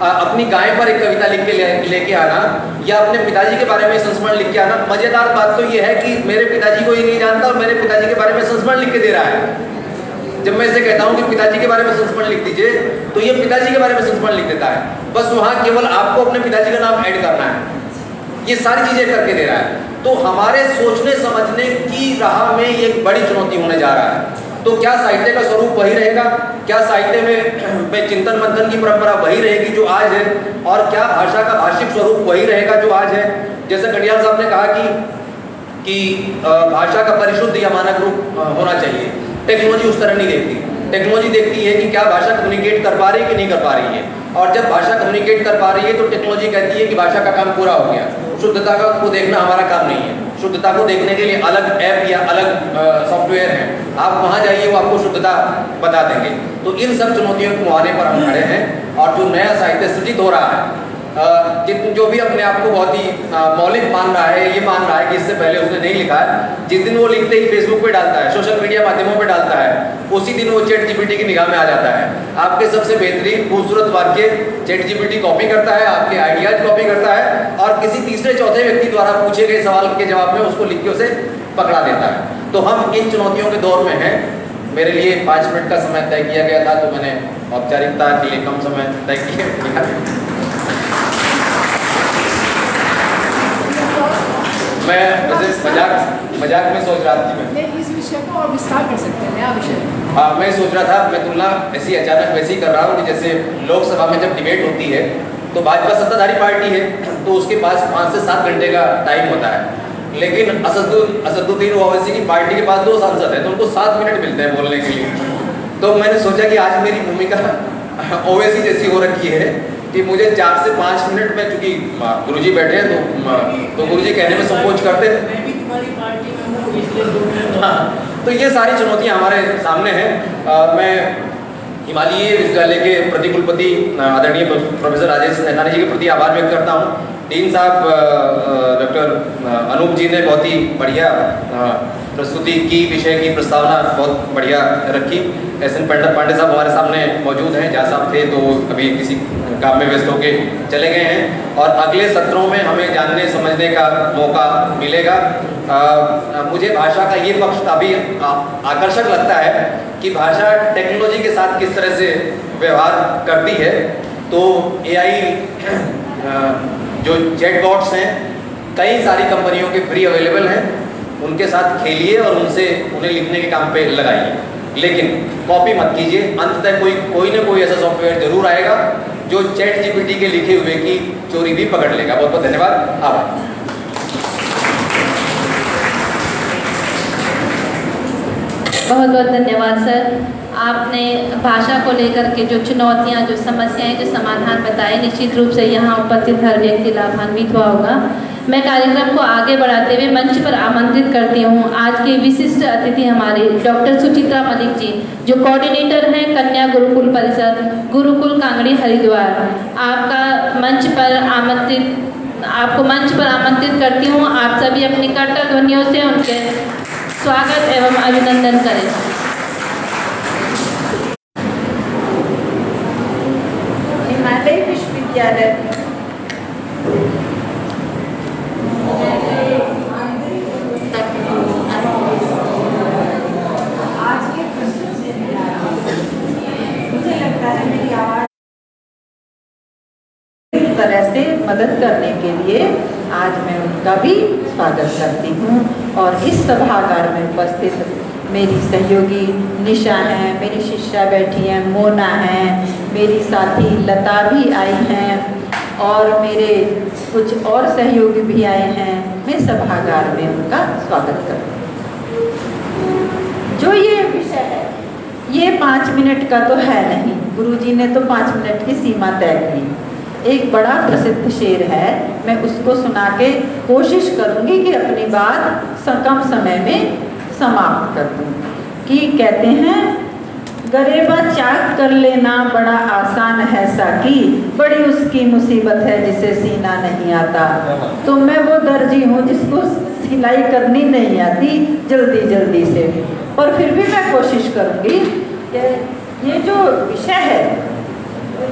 अपनी गाय पर एक कविता लिख के लेके आना, या अपने पिताजी के बारे में संस्मरण लिख के आना। मजेदार बात तो ये है कि मेरे पिताजी को ये नहीं जानता और मेरे पिताजी के बारे में संस्मरण लिख के दे रहा है। जब मैं इसे कहता हूं कि पिताजी के बारे में संस्मरण लिख दीजिए, तो ये पिताजी के बारे में संस्मरण लिख देता है। बस वहां केवल आपको अपने पिताजी का नाम ऐड करना है। ये सारी चीजें करके दे रहा है। तो हमारे सोचने समझने की राह में ये एक बड़ी चुनौती होने जा रहा है। तो क्या साहित्य का स्वरूप वही रहेगा? क्या साहित्य में चिंतन मंथन की परंपरा वही रहेगी जो आज है? और क्या भाषा का भाषिक स्वरूप वही रहेगा जो आज है? जैसे कटियार साहब ने कहा कि भाषा का परिशुद्ध या मानक रूप होना चाहिए। टेक्नोलॉजी उस तरह नहीं देखती। टेक्नोलॉजी देखती है कि क्या भाषा कम्युनिकेट कर पा रही है कि नहीं कर पा रही है। और जब भाषा कम्युनिकेट कर पा रही है तो टेक्नोलॉजी कहती है कि भाषा का काम पूरा हो गया। शुद्धता को देखना हमारा काम नहीं है। शुद्धता को देखने के लिए अलग ऐप या अलग सॉफ्टवेयर है, आप वहां जाइए, वो आपको शुद्धता बता देंगे। तो इन सब चुनौतियों को मुहाने पर हम खड़े हैं। और जो नया साहित्य सृजित हो रहा है, जो भी अपने आप को बहुत ही मौलिक मान रहा है, ये मान रहा है कि इससे पहले उसने नहीं लिखा है, जिस दिन वो लिखते ही फेसबुक पे डालता है, सोशल मीडिया माध्यमों पे डालता है, उसी दिन वो चैट जीपीटी की निगाह में आ जाता है। आपके सबसे बेहतरीन खूबसूरत वाक्य चैट जीपीटी कॉपी करता है, आपके आइडियाज कॉपी करता है और किसी तीसरे चौथे व्यक्ति द्वारा पूछे गए सवाल के जवाब में उसको लिख के उसे पकड़ा देता है। तो हम इन चुनौतियों के दौर में हैं। मेरे लिए 5 मिनट का समय तय किया गया था, तो मैंने औपचारिकता के लिए कम समय तय किया। मैं वैसे मजाक में सोच रहा था मैं इस विषय को और विस्तार कर सकते हैं, नया विषय। मैं सोच रहा था, मैं तुलना ऐसी अचानक वैसी कर रहा हूँ कि जैसे लोकसभा में जब डिबेट होती है तो भाजपा सत्ताधारी पार्टी है तो उसके पास 5 से 7 घंटे का टाइम होता है, लेकिन असदुद्दीन ओवैसी की पार्टी के पास 2 सांसद हैं तो उनको 7 मिनट मिलते हैं बोलने के लिए। तो मैंने सोचा कि आज मेरी भूमिका ओवैसी जैसी हो रखी है कि मुझे 4 से 5 मिनट में, चूंकि गुरुजी बैठे हैं तो गुरुजी कहने में संकोच करते हैं। मैं भी तुम्हारी पार्टी में हूँ, इसलिए 2 मिनट। हाँ, तो ये सारी चुनौतियां हमारे सामने हैं। मैं हिमालय विश्वविद्यालय के प्रतिकुलपति आदरणीय प्रोफेसर राजेश नैथानी जी के प्रति आभार व्यक्त करता हूँ। डीन साहब डॉक्टर अनूप जी ने बहुत ही बढ़िया प्रस्तुति की, विषय की प्रस्तावना बहुत बढ़िया रखी। एस.एन. पांडे साहब हमारे सामने मौजूद हैं, जहाँ साहब थे तो अभी किसी काम में व्यस्त होकर चले गए हैं और अगले सत्रों में हमें जानने समझने का मौका मिलेगा। मुझे भाषा का ये पक्ष काफ़ी आकर्षक लगता है कि भाषा टेक्नोलॉजी के साथ किस तरह से व्यवहार करती है। तो AI जो चैटबॉट्स हैं कई सारी कंपनियों के फ्री अवेलेबल हैं, उनके साथ खेलिए और उन्हें लिखने के काम पे लगाइए, लेकिन कॉपी मत कीजिए। अंततः कोई ना कोई ऐसा सॉफ्टवेयर जरूर आएगा जो चैट जीपीटी के लिखे हुए की चोरी भी पकड़ लेगा। बहुत बहुत धन्यवाद, आभार। बहुत बहुत धन्यवाद सर। आपने भाषा को लेकर के जो चुनौतियां, जो समस्याएं, जो समाधान बताए, निश्चित रूप से यहाँ उपस्थित हर व्यक्ति लाभान्वित हुआ होगा। मैं कार्यक्रम को आगे बढ़ाते हुए मंच पर आमंत्रित करती हूँ आज के विशिष्ट अतिथि हमारे डॉक्टर सुचित्रा मलिक जी, जो कोऑर्डिनेटर हैं कन्या गुरुकुल परिषद, गुरुकुल कांगड़ी हरिद्वार। आपको मंच पर आमंत्रित करती हूँ। आप सभी अपनी कर्तव्य ध्वनियों से उनके स्वागत एवं अभिनंदन करें। तरह से मदद करने के लिए आज मैं उनका भी स्वागत करती हूँ। और इस सभागार में उपस्थित मेरी सहयोगी निशा हैं, मेरी शिष्या बैठी हैं, मोना हैं, मेरी साथी लता भी आई हैं और मेरे कुछ और सहयोगी भी आए हैं। मैं सभागार में उनका स्वागत करती हूँ। जो ये विषय है ये 5 मिनट का तो है नहीं, गुरुजी ने तो 5 मिनट की सीमा तय की। एक बड़ा प्रसिद्ध शेर है, मैं उसको सुना के कोशिश करूँगी कि अपनी बात कम समय में समाप्त कर दूँ। कि कहते हैं, गरेबा चाक कर लेना बड़ा आसान है साकी, बड़ी उसकी मुसीबत है जिसे सीना नहीं आता। तो मैं वो दर्जी हूँ जिसको सिलाई करनी नहीं आती जल्दी जल्दी से, और फिर भी मैं कोशिश करूँगी कि ये जो विषय है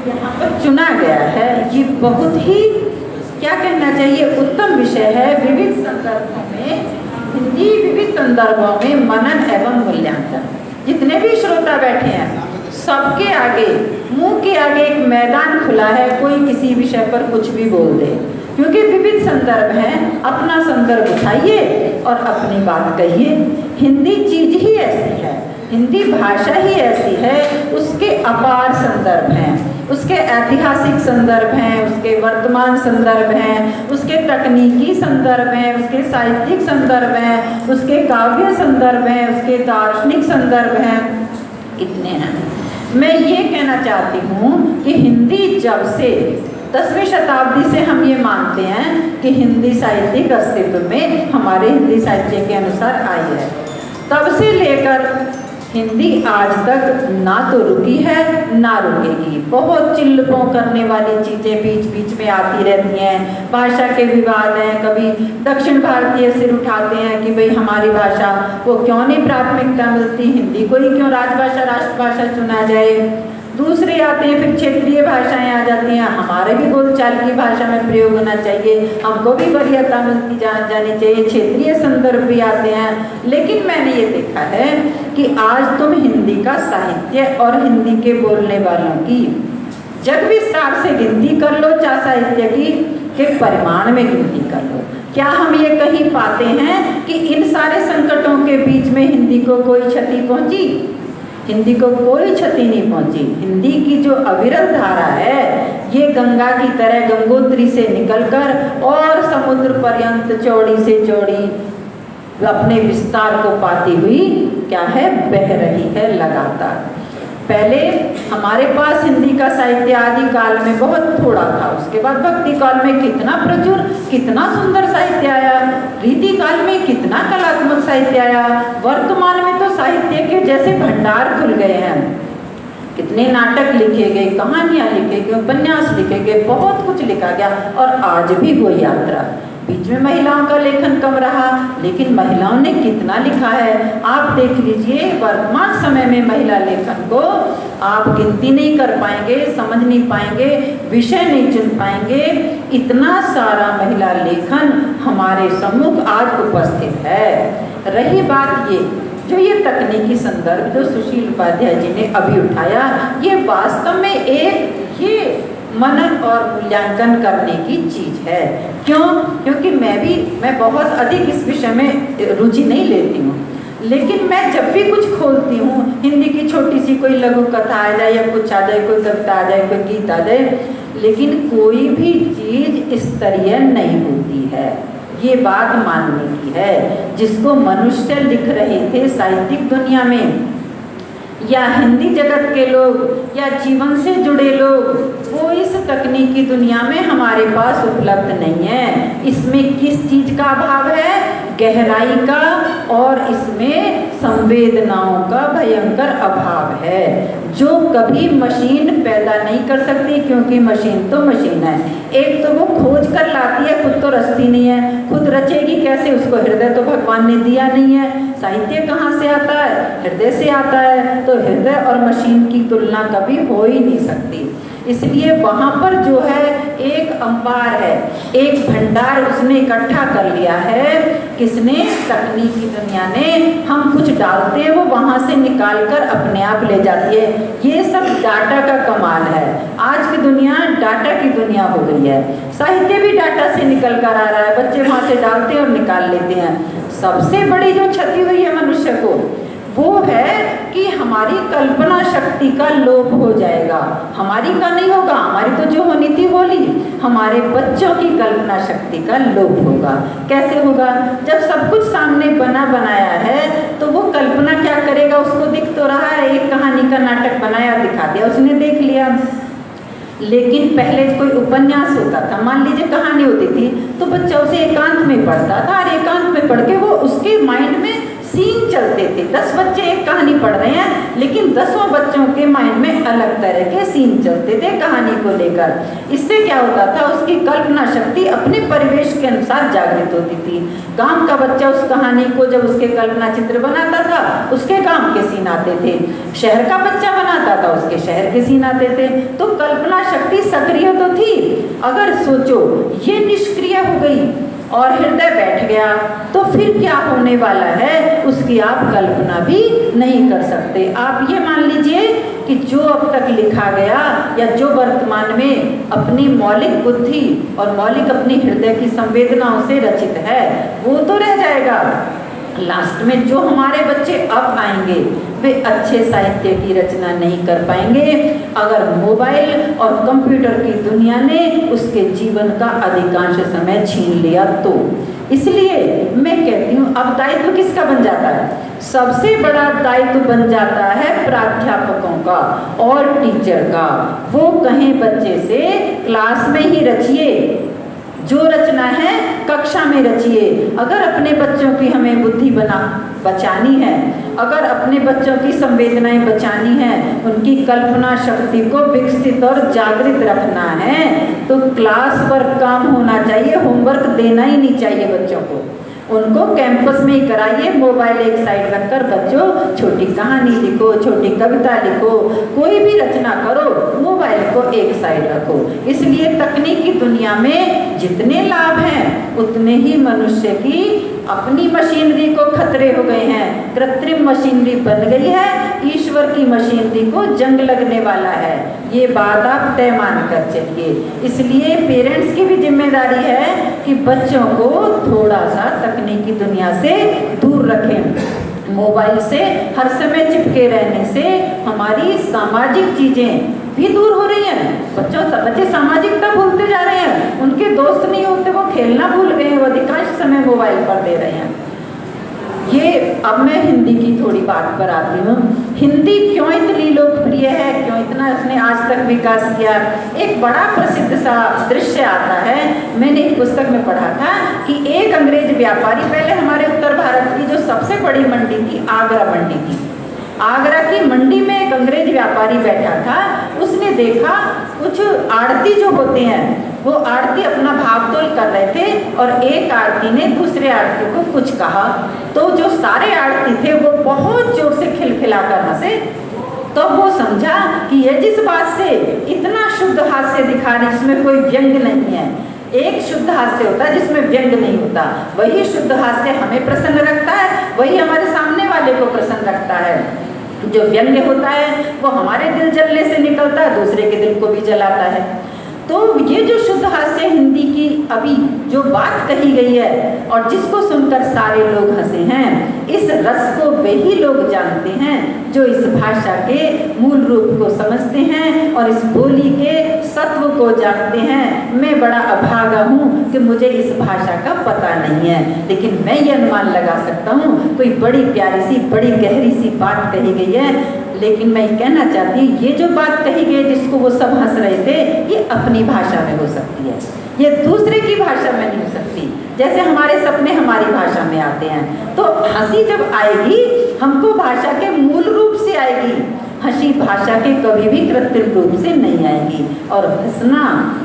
यहाँ पर चुना गया है ये बहुत ही क्या कहना चाहिए उत्तम विषय है। विविध संदर्भों में हिंदी, विविध संदर्भों में मनन एवं मूल्यांकन। जितने भी श्रोता बैठे हैं सबके आगे, मुंह के आगे एक मैदान खुला है, कोई किसी विषय पर कुछ भी बोल दे, क्योंकि विविध संदर्भ हैं। अपना संदर्भ उठाइए और अपनी बात कहिए। हिंदी चीज ही ऐसी है, हिंदी भाषा ही ऐसी है, उसके अपार संदर्भ हैं, उसके ऐतिहासिक संदर्भ हैं, उसके वर्तमान संदर्भ हैं, उसके तकनीकी संदर्भ हैं, उसके साहित्यिक संदर्भ हैं, उसके काव्य संदर्भ हैं, उसके दार्शनिक संदर्भ हैं, कितने हैं। मैं ये कहना चाहती हूँ कि हिंदी जब से 10वीं शताब्दी से हम ये मानते हैं कि हिंदी साहित्यिक अस्तित्व में हमारे हिंदी साहित्य के अनुसार आई है, तब से लेकर हिंदी आज तक ना तो रुकी है ना रुकेगी। बहुत चिल्लपों करने वाली चीज़ें बीच बीच में आती रहती हैं, भाषा के विवाद हैं, कभी दक्षिण भारतीय सिर उठाते हैं कि भाई हमारी भाषा को क्यों नहीं प्राथमिकता मिलती, हिंदी को ही क्यों राजभाषा राष्ट्रभाषा चुना जाए। दूसरे आते हैं फिर क्षेत्रीय भाषाएं आ जाती हैं, हमारे भी बोलचाल की भाषा में प्रयोग होना चाहिए, हमको भी वरीयता मिलती जानी चाहिए, क्षेत्रीय संदर्भ भी आते हैं। लेकिन मैंने ये देखा है कि आज तुम हिंदी का साहित्य और हिंदी के बोलने वालों की जग विस्तार से गिनती कर लो, चाहे साहित्य की के परिमाण में गिनती कर लो, क्या हम ये कहीं पाते हैं कि इन सारे संकटों के बीच में हिंदी को कोई क्षति पहुंची? हिंदी को कोई क्षति नहीं पहुंची। हिंदी की जो अविरल धारा है ये गंगा की तरह गंगोत्री से निकलकर और समुद्र पर्यंत चौड़ी से चौड़ी अपने विस्तार को पाती हुई क्या है, बह रही है लगातार। पहले हमारे पास हिंदी का साहित्य आदि काल में बहुत थोड़ा था, उसके बाद भक्ति काल में कितना प्रचुर, कितना सुंदर साहित्य आया, रीति काल में कितना कलात्मक साहित्य आया, वर्तमान में तो साहित्य के जैसे भंडार खुल गए हैं। कितने नाटक लिखे गए, कहानियाँ लिखे गए, उपन्यास लिखे गए, बहुत कुछ लिखा गया। और आज भी वो यात्रा, बीच में महिलाओं का लेखन कम रहा, लेकिन महिलाओं ने कितना लिखा है आप देख लीजिए। वर्तमान समय में महिला लेखन को आप गिनती नहीं कर पाएंगे, समझ नहीं पाएंगे, विषय नहीं चुन पाएंगे। इतना सारा महिला लेखन हमारे सम्मुख आज उपस्थित है। रही बात ये जो ये तकनीकी संदर्भ जो सुशील उपाध्याय जी ने अभी उठाया, ये वास्तव में एक ये मनन और मूल्यांकन करने की चीज है। क्यों? क्योंकि मैं बहुत अधिक इस विषय में रुचि नहीं लेती हूँ, लेकिन मैं जब भी कुछ खोलती हूँ, हिंदी की छोटी सी कोई लघु कथा आ जाए या कुछ आ जाए, कोई कविता आ जाए, कोई गीत आ जाए, लेकिन कोई भी चीज स्तरीय नहीं होती है। ये बात मानने की है। जिसको मनुष्य लिख रहे थे साहित्यिक दुनिया में, या हिंदी जगत के लोग, या जीवन से जुड़े लोग, वो इस तकनीकी दुनिया में हमारे पास उपलब्ध नहीं है। इसमें किस चीज का अभाव है? गहराई का, और इसमें संवेदनाओं का भयंकर अभाव है, जो कभी मशीन पैदा नहीं कर सकती, क्योंकि मशीन तो मशीन है। एक तो वो खोज कर लाती है, खुद तो रचती नहीं है, खुद रचेगी कैसे? उसको हृदय तो भगवान ने दिया नहीं है। साहित्य कहाँ से आता है? हृदय से आता है। तो हृदय और मशीन की तुलना कभी हो ही नहीं सकती। इसलिए वहाँ पर जो है एक अंबार है, एक भंडार उसने इकट्ठा कर लिया है। किसने? तकनीकी दुनिया ने। हम कुछ डालते हैं, वो वहाँ से निकाल कर अपने आप ले जाती है। ये सब डाटा का कमाल है। आज की दुनिया डाटा की दुनिया हो गई है। साहित्य भी डाटा से निकल कर आ रहा है, बच्चे वहाँ से डालते हैं और निकाल लेते हैं। सबसे बड़ी जो क्षति हुई है मनुष्य को वो है कि हमारी कल्पना शक्ति का लोप हो जाएगा। हमारी का नहीं होगा, हमारी तो जो होनी थी होली, हमारे बच्चों की कल्पना शक्ति का लोप होगा। कैसे होगा? जब सब कुछ सामने बना बनाया है तो वो कल्पना क्या करेगा? उसको दिख तो रहा है, एक कहानी का नाटक बनाया दिखा दिया, उसने देख लिया। लेकिन पहले कोई उपन्यास होता था, मान लीजिए कहानी होती थी, तो बच्चा उसे एकांत में पढ़ता था और एकांत में पढ़ के वो उसके माइंड में सीन चलते थे। 10 बच्चे एक कहानी पढ़ रहे हैं, लेकिन 10 बच्चों के माइंड में अलग तरह के सीन चलते थे कहानी को लेकर। इससे क्या होता था? उसकी कल्पना शक्ति अपने परिवेश के अनुसार जागृत होती थी। गांव का बच्चा उस कहानी को जब उसके कल्पना चित्र बनाता था, उसके गांव के सीन आते थे। शहर का बच्चा बनाता था, उसके शहर के सीन आते थे। तो कल्पना शक्ति सक्रिय तो थी। अगर सोचो ये निष्क्रिय हो गई और हृदय बैठ गया तो फिर क्या होने वाला है उसकी आप कल्पना भी नहीं कर सकते। आप ये मान लीजिए कि जो अब तक लिखा गया या जो वर्तमान में अपनी मौलिक बुद्धि और मौलिक अपनी हृदय की संवेदनाओं से रचित है वो तो रह जाएगा। लास्ट में जो हमारे बच्चे अब आएंगे वे अच्छे साहित्य की रचना नहीं कर पाएंगे अगर मोबाइल और कंप्यूटर की दुनिया ने उसके जीवन का अधिकांश समय छीन लिया तो। इसलिए मैं कहती हूँ अब दायित्व किसका बन जाता है? सबसे बड़ा दायित्व बन जाता है प्राध्यापकों का और टीचर का। वो कहें बच्चे से क्लास में ही रचिए, जो रचना है कक्षा में रचिए। अगर अपने बच्चों की हमें बुद्धि बचानी है, अगर अपने बच्चों की संवेदनाएं बचानी है, उनकी कल्पना शक्ति को विकसित और जागृत रखना है तो क्लास पर काम होना चाहिए। होमवर्क देना ही नहीं चाहिए बच्चों को। उनको कैंपस में ही कराइए, मोबाइल एक साइड रखकर बच्चों छोटी कहानी लिखो, छोटी कविता लिखो, कोई भी रचना करो, मोबाइल को एक साइड रखो। इसलिए तकनीकी दुनिया में जितने लाभ हैं उतने ही मनुष्य की अपनी मशीनरी को खतरे हो गए हैं। कृत्रिम मशीनरी बन गई है, ईश्वर की मशीनरी को जंग लगने वाला है। ये बात आप तय मान कर चलिए। इसलिए पेरेंट्स की भी जिम्मेदारी है कि बच्चों को थोड़ा सा तकनीकी दुनिया से दूर रखें। मोबाइल से हर समय चिपके रहने से हमारी सामाजिक चीजें भी दूर हो रही हैं। बच्चे सामाजिकता भूलते जा रहे हैं, उनके दोस्त नहीं होते, वो खेलना भूल गए, वो अधिकांश समय मोबाइल पर दे रहे हैं। ये अब मैं हिंदी की थोड़ी बात पर आती हूँ। हिंदी क्यों इतनी लोकप्रिय है, क्यों इतना उसने आज तक विकास किया? एक बड़ा प्रसिद्ध सा दृश्य आता है, मैंने एक पुस्तक में पढ़ा था कि एक अंग्रेज व्यापारी, पहले हमारे उत्तर भारत की जो सबसे बड़ी मंडी थी आगरा मंडी थी, आगरा की मंडी में एक अंग्रेज व्यापारी बैठा था। उसने देखा कुछ आड़ती जो होते हैं वो आड़ती अपना भाव तोल कर रहे थे और एक आड़ती ने दूसरे आड़ती को कुछ कहा तो जो सारे आड़ती थे वो बहुत जोर से खिलखिलाकर हंसे। तो वो समझा कि ये जिस बात से इतना शुद्ध हास्य दिखा रही जिसमें कोई व्यंग नहीं है, एक शुद्ध हास्य होता है जिसमें व्यंग नहीं होता, वही शुद्ध हास्य हमें प्रसन्न रखता है, वही हमारे सामने वाले को प्रसन्न रखता है। जो व्यंग्य होता है वो हमारे दिल जलने से निकलता है, दूसरे के दिल को भी जलाता है। तो ये जो शुद्ध हास्य हिंदी की अभी जो बात कही गई है और जिसको सुनकर सारे लोग हंसे हैं, इस रस को वही लोग जानते हैं जो इस भाषा के मूल रूप को समझते हैं और इस बोली के सत्व को जानते हैं। मैं बड़ा अभागा हूँ कि मुझे इस भाषा का पता नहीं है, लेकिन मैं ये अनुमान लगा सकता हूँ कोई बड़ी प्यारी सी बड़ी गहरी सी बात कही गई है। लेकिन मैं कहना चाहती हूँ ये जो बात कही गई जिसको वो सब हंस रहे थे, ये अपनी भाषा में हो सकती है, ये दूसरे की भाषा में नहीं हो सकती। जैसे हमारे सपने हमारी भाषा में आते हैं, तो हंसी जब आएगी हमको भाषा के मूल रूप से आएगी, हंसी भाषा के कभी भी कृत्रिम रूप से नहीं आएगी। और हंसना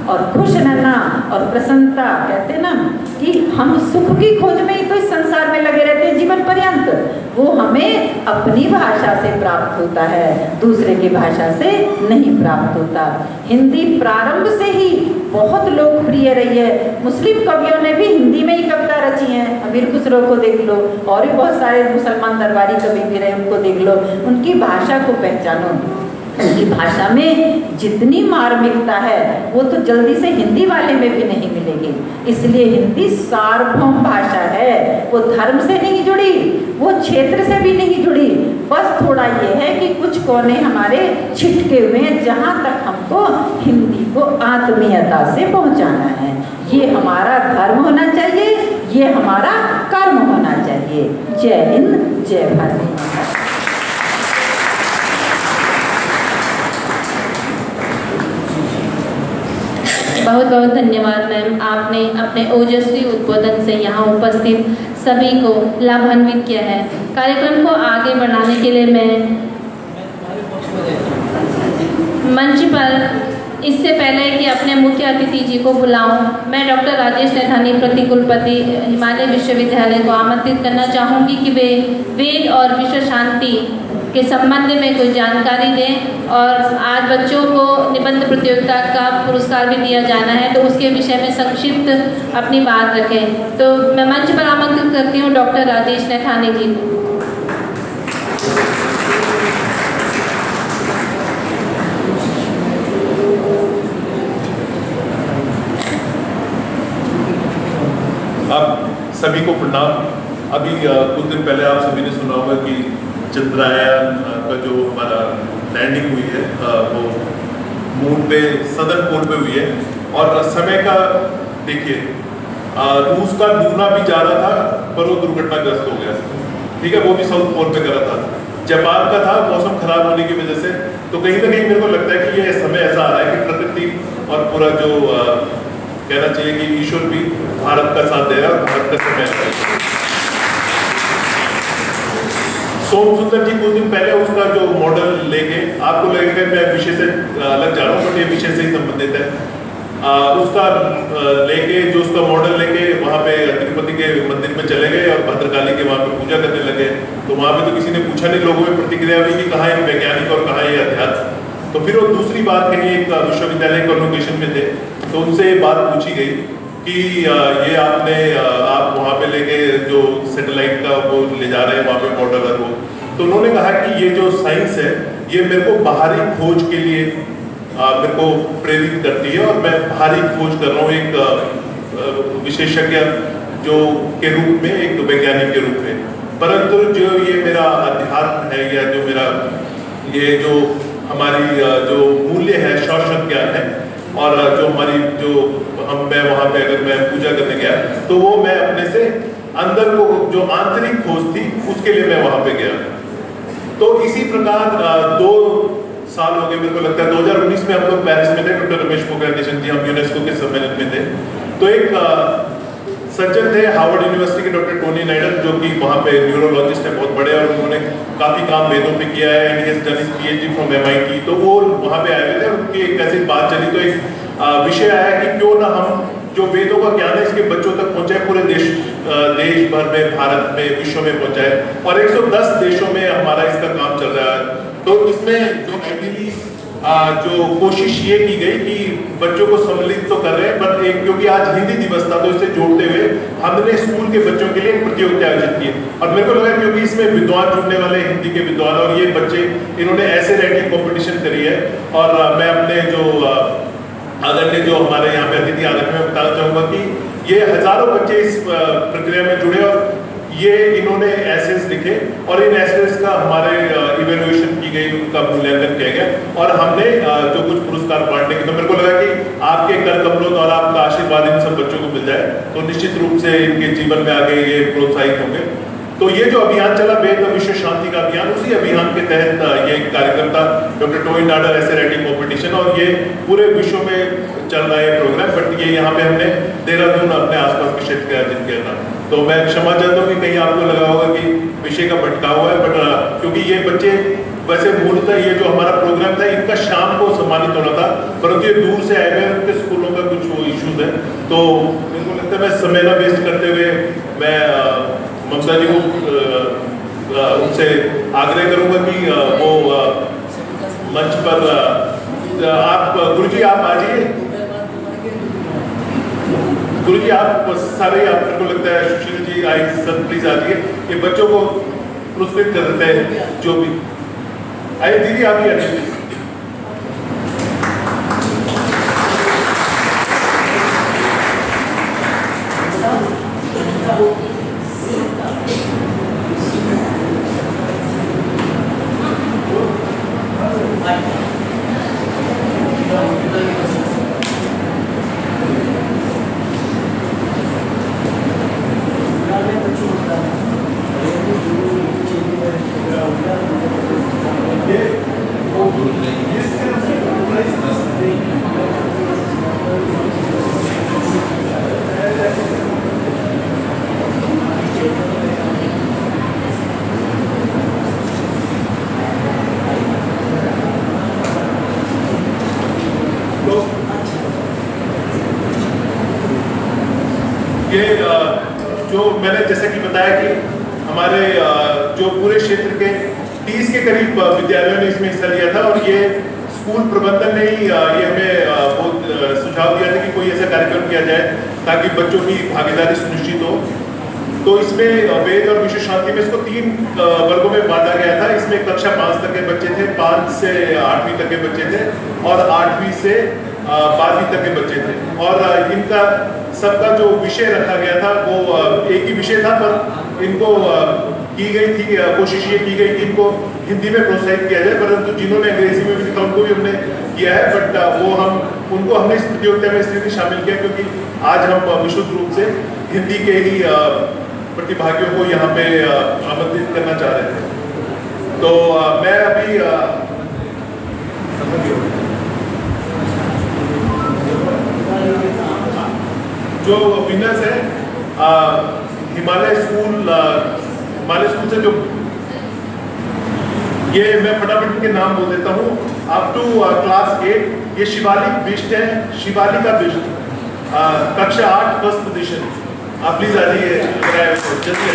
और खुश रहना और प्रसन्नता, कहते हैं ना कि हम सुख की खोज में ही तो इस संसार में लगे रहते हैं जीवन पर्यंत, वो हमें अपनी भाषा से प्राप्त होता है, दूसरे की भाषा से नहीं प्राप्त होता। हिंदी प्रारंभ से ही बहुत लोकप्रिय रही है। मुस्लिम कवियों ने भी हिंदी में ही कविता रची हैं, अमीर खुसरो को देख लो, और भी बहुत सारे मुसलमान दरबारी कवि भी रहे, उनको देख लो, उनकी भाषा को पहचानो। उनकी भाषा में जितनी मार्मिकता है वो तो जल्दी से हिंदी वाले में भी नहीं मिलेगी। इसलिए हिंदी सार्वभौम भाषा है, वो धर्म से नहीं जुड़ी, वो क्षेत्र से भी नहीं जुड़ी। बस थोड़ा ये है कि कुछ कोने हमारे छिटके हुए हैं जहाँ तक हमको हिंदी को आत्मीयता से पहुँचाना है। ये हमारा धर्म होना चाहिए, ये हमारा कर्म होना चाहिए। जय हिंद, जय भारत। बहुत बहुत धन्यवाद मैम, आपने अपने ओजस्वी उद्बोधन से यहाँ उपस्थित सभी को लाभान्वित किया है। कार्यक्रम को आगे बढ़ाने के लिए मैं मंच पर इससे पहले कि अपने मुख्य अतिथि जी को बुलाऊं, मैं डॉक्टर राजेश नैथानी प्रतिकुलपति हिमालय विश्वविद्यालय को आमंत्रित करना चाहूँगी कि वे वेद और विश्व शांति के संबंध में कुछ जानकारी दें। और आज बच्चों को निबंध प्रतियोगिता का पुरस्कार भी दिया जाना है, तो उसके विषय में संक्षिप्त अपनी बात रखें। तो मैं मंच पर आमंत्रित करती हूँ डॉक्टर राजेश नैथानी जी को। आप सभी को प्रणाम। अभी कुछ दिन पहले आप सभी ने सुना होगा कि चंद्रयान का जो हमारा लैंडिंग हुई है वो मून पे सदर्न पोल पे हुई है। और समय का देखिए, रूस का डूबना भी जा रहा था पर वो दुर्घटनाग्रस्त हो गया, ठीक है, वो भी साउथ पोल पे करा था। जापान का था मौसम खराब होने की वजह से। तो कहीं ना कहीं मेरे को लगता है कि ये समय ऐसा आ रहा है कि प्रकृति और पूरा जो कहना चाहिए कि ईश्वर भी भारत का साथ दे रहा है और भारत का समय। सोम सुंदर जी कुछ दिन पहले उसका जो मॉडल लेके, आपको लगेगा मैं विषय से अलग जा रहा हूँ बट ये विषय से ही संबंधित है। उसका लेके जो उसका मॉडल लेके वहाँ पे तिरुपति के मंदिर में चले गए और भद्रकाली के वहाँ पे पूजा करने लगे। तो वहाँ पे तो किसी ने पूछा नहीं, लोगों में प्रतिक्रिया हुई कि कहाँ ये वैज्ञानिक और कहाँ ये अध्यात्म। तो फिर वो दूसरी बार कहीं एक विश्वविद्यालय कॉन्वोकेशन में थे तो उनसे ये बात पूछी गई कि ये आप वहाँ पे लेके जो सैटेलाइट का वो ले जा रहे हैं वहाँ पे मॉडल और वो। तो उन्होंने कहा कि ये जो साइंस है ये मेरे को बाहरी खोज के लिए मेरे को प्रेरित करती है और मैं बाहरी खोज कर रहा हूँ एक विशेषज्ञ जो के रूप में, एक वैज्ञानिक के रूप में। परंतु जो ये मेरा अध्यात्म है या जो मेरा ये जो हमारी जो मूल्य है, शाश्वत ज्ञान है और जो हमारी जो मैं वहाँ पे अगर मैं पूजा करने गया तो वो मैं अपने से अंदर को जो आंतरिक खोज थी उसके लिए मैं वहाँ पे गया। तो इसी प्रकार 2 साल हो गए, मेरे को लगता है 2019 में हम लोग पेरिस में थे, डॉक्टर रमेश पोखरियाल जी, हम यूनेस्को के सम्मेलन में थे। तो एक सज्जन थे हार्वर्ड यूनिवर्सिटी के डॉक्टर टोनी नाइडर जो कि वहाँ पे न्यूरोलॉजिस्ट है बहुत बड़े और उन्होंने काफ़ी काम वेदों पे किया है and he has done his PhD from MIT। तो वो वहाँ पे आए हुए थे, उनकी एक ऐसी बात चली तो एक विषय आया कि क्यों ना हम जो वेदों का ज्ञान है इसके बच्चों तक पहुँचाए, पूरे देश भर में, भारत में, विश्व में पहुँचाए। और 110 देशों में हमारा इसका काम चल रहा है। तो इसमें जो आइडियली जो कोशिश ये की गई कि बच्चों को सम्मिलित तो कर रहे हैं बट एक क्योंकि आज हिंदी दिवस था तो इसे जोड़ते हुए हमने स्कूल के बच्चों के लिए एक प्रतियोगिता आयोजित की। और मेरे को लगा क्योंकि इसमें विद्वान जुड़ने वाले हिंदी के विद्वान और ये बच्चे इन्होंने ऐसे राइटिंग कॉम्पिटिशन करी है। और मैं अपने जो आदरणीय जो हमारे यहाँ पे अतिथि आदरणीय में बताना चाहूँगा कि ये हजारों बच्चे इस प्रक्रिया में जुड़े और ये इन्होंने एसेस लिखे और इन एसेस का हमारे इवेल्युएशन की गई, उनका मूल्यांकन किया गया और हमने जो कुछ पुरस्कार बांटने के, तो मेरे को लगा कि आपके कर कमलों द्वारा आपका आशीर्वाद इन सब बच्चों को मिल जाए तो निश्चित रूप से इनके जीवन में आगे ये प्रोत्साहित होंगे। तो ये जो अभियान चला वेद और विश्व शांति का अभियान, उसी अभियान के तहत ये कार्यक्रम था डॉक्टर टोनी नाइडर ऐसे राइटिंग कॉम्पिटिशन और ये पूरे विश्व में चल रहा है प्रोग्राम बट ये यहाँ पे हमने देहरादून अपने आसपास के क्षेत्र में आयोजित किया था। तो मैं क्षमा चाहता हूँ कि कहीं आपको लगा होगा कि विषय का भटकाव हुआ है बट क्योंकि ये बच्चे वैसे मूलतः ये जो हमारा प्रोग्राम था इनका शाम को सम्मानित होना था परंतु ये दूर से आए हुए उनके स्कूलों का कुछ इश्यूज है। तो मेरे को लगता है मैं समय ना वेस्ट करते हुए मैं ममता जी को उनसे आग्रह करूंगा कि वो मंच पर आप गुरुजी आप आ जाइए। गुरुजी आप सारे आप मेरे को लगता है सुशील जी आई सर प्लीज आ जाइए, ये बच्चों को पुरस्कृत कर देते हैं जो भी आइए। दीदी आप ही आइए। ये जो मैंने जैसे कि बताया कि हमारे जो पूरे क्षेत्र के 30 के करीब विद्यालयों ने इसमें हिस्सा लिया था और ये स्कूल प्रबंधन ने ही ये हमें बहुत सुझाव दिया था कि कोई ऐसा कार्यक्रम किया जाए ताकि बच्चों की भागीदारी सुनिश्चित हो। तो इसमें वेद और विश्व शांति में इसको 3 वर्गों में बांटा गया था। इसमें कक्षा 5 तक के बच्चे थे, 5 से 8वीं तक के बच्चे थे और 8वीं से 12वीं तक के बच्चे थे। और इनका सबका जो विषय रखा गया था वो एक ही विषय था, पर इनको की गई थी कोशिश ये की गई कि इनको हिंदी में प्रोत्साहित किया जाए, परंतु जिन्होंने अंग्रेजी में भी लिखा उनको भी हमने किया है। बट उनको हमने इस प्रतियोगिता में इसलिए शामिल किया क्योंकि आज हम विशुद्ध रूप से हिंदी के ही प्रतिभागियों को यहाँ पे आमंत्रित करना चाह रहे थे। तो मैं अभी जो विनर्स है हिमालय स्कूल से जो ये मैं फटाफट इनके नाम बोल देता हूँ। अप टू क्लास 8 ये शिवालिक बिष्ट है, शिवालिका बिष्ट, कक्षा 8 फर्स्ट पोजीशन। आप प्लीज आ जाइए जल्दी।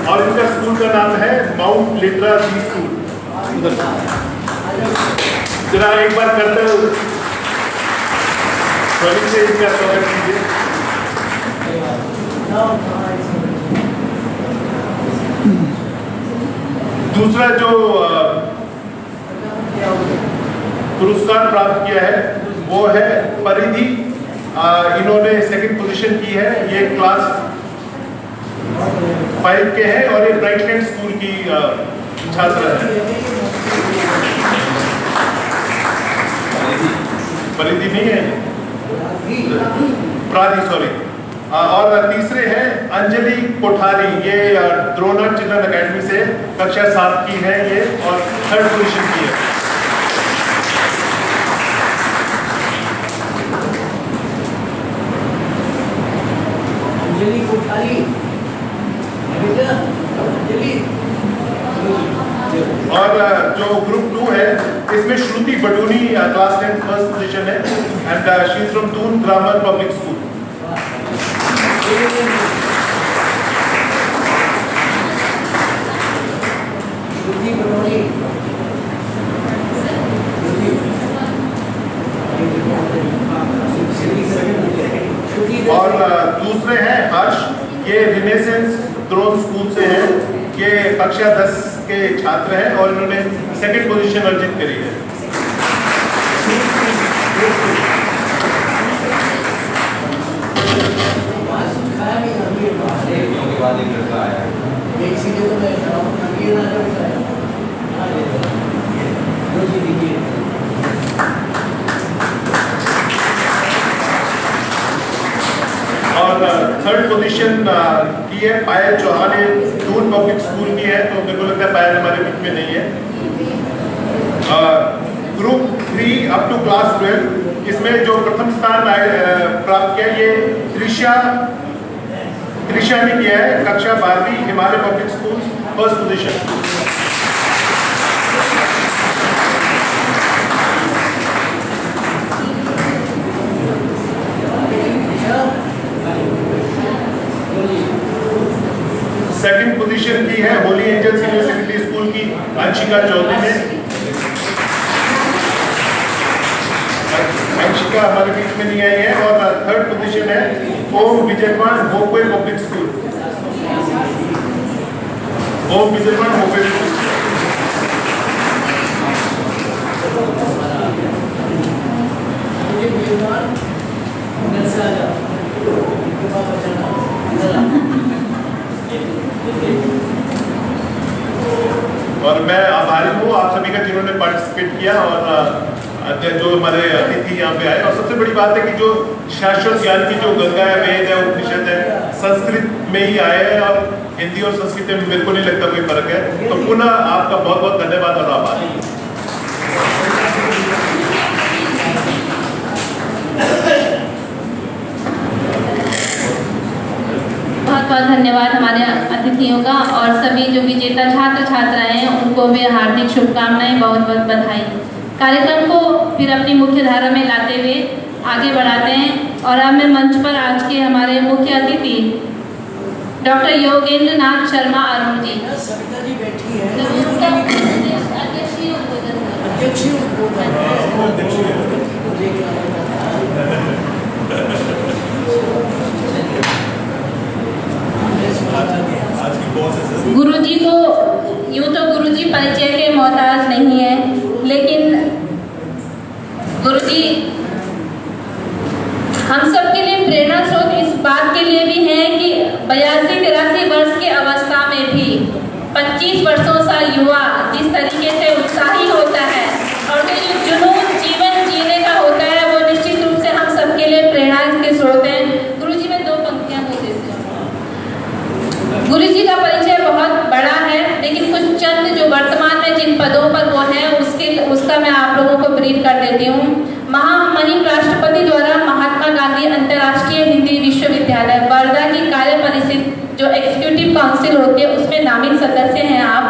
और इनका स्कूल का नाम है माउंट लिट्रा सी स्कूल। जरा एक बार करते हो से इनका स्वागत कीजिए। दूसरा जो पुरस्कार प्राप्त किया है वो है परिधि। इन्होंने 2nd पोजीशन की है। ये क्लास 5 के हैं और ये ब्राइटलैंड स्कूल की छात्रा है। परिधि नहीं है, प्राधि सॉरी। और तीसरे हैं अंजलि कोठारी, ये द्रोणाचार्य चिल्ड्रन अकेडमी से कक्षा 7 की है ये और 3rd पोजीशन की है। अंजलि कोठारी और जो ग्रुप 2 है इसमें श्रुति बडूनी क्लास 10 फर्स्ट पोजीशन है and she is from Doon grammar public school. और दूसरे हैं हर्ष, ये रिनेसेंस द्रोण स्कूल से हैं। ये कक्षा 10 के छात्र हैं और इन्होंने 2nd पोजीशन अर्जित करी है। और 3rd पोजीशन की है पायल चौहान, दून पब्लिक स्कूल की है। तो मेरे को लगता है पायल हमारे बीच में नहीं है। ग्रुप 3 अप टू क्लास 12 इसमें जो प्रथम स्थान प्राप्त किया ये त्रिशा ने किया है, कक्षा 12वीं Himalaya public school first position. Second position की है Holy Angels senior secondary school की अंशिका चौधरी ने। अंशिका हमारे बीच में नहीं आई है। और 3rd पोजीशन है ओम विजयमान होपवे पब्लिक स्कूल। ओम विजयमान होपवे और मैं आभारी हूँ आप सभी का जिन्होंने पार्टिसिपेट किया और जो हमारे अतिथि यहाँ पे आए। और सबसे बड़ी बात है कि जो शाश्वत ज्ञान की जो गंगा है, वेद है, उपनिषद है, संस्कृत में ही आए हैं और हिंदी और संस्कृत में मेरे को नहीं लगता कोई फर्क है। तो पुनः आपका बहुत बहुत धन्यवाद और आभार। बहुत बहुत धन्यवाद हमारे अतिथियों का, और सभी जो विजेता छात्र छात्राएं हैं उनको भी हार्दिक शुभकामनाएं, बहुत बहुत बधाई। कार्यक्रम को फिर अपनी मुख्य धारा में लाते हुए आगे बढ़ाते हैं, और अब मैं मंच पर आज के हमारे मुख्य अतिथि डॉक्टर योगेंद्र नाथ शर्मा अरुण जी। सविता जी बैठी है, गुरुजी को यूँ तो गुरुजी परिचय के मोहताज नहीं है, लेकिन गुरुजी हम सब के लिए प्रेरणा स्रोत इस बात के लिए भी है कि 82-83 वर्ष की अवस्था में भी 25 वर्षों सा युवा जिस तरीके से उत्साही होता है और जो जुनून जीवन जीने का होता है, वो निश्चित रूप से हम सबके लिए प्रेरणा के स्रोत हैं। गुरुजी में 2 पंक्तियां बोल देती हूँ। गुरुजी का परिचय बहुत बड़ा है, लेकिन कुछ चंद जो वर्तमान में जिन पदों पर वो है उसका मैं आप लोगों को ब्रीफ कर देती हूँ। महामहिम राष्ट्रपति द्वारा महात्मा गांधी अंतर्राष्ट्रीय हिंदी विश्वविद्यालय वर्धा की कार्य परिषद जो एग्जीक्यूटिव काउंसिल होती है उसमें नामित सदस्य हैं आप।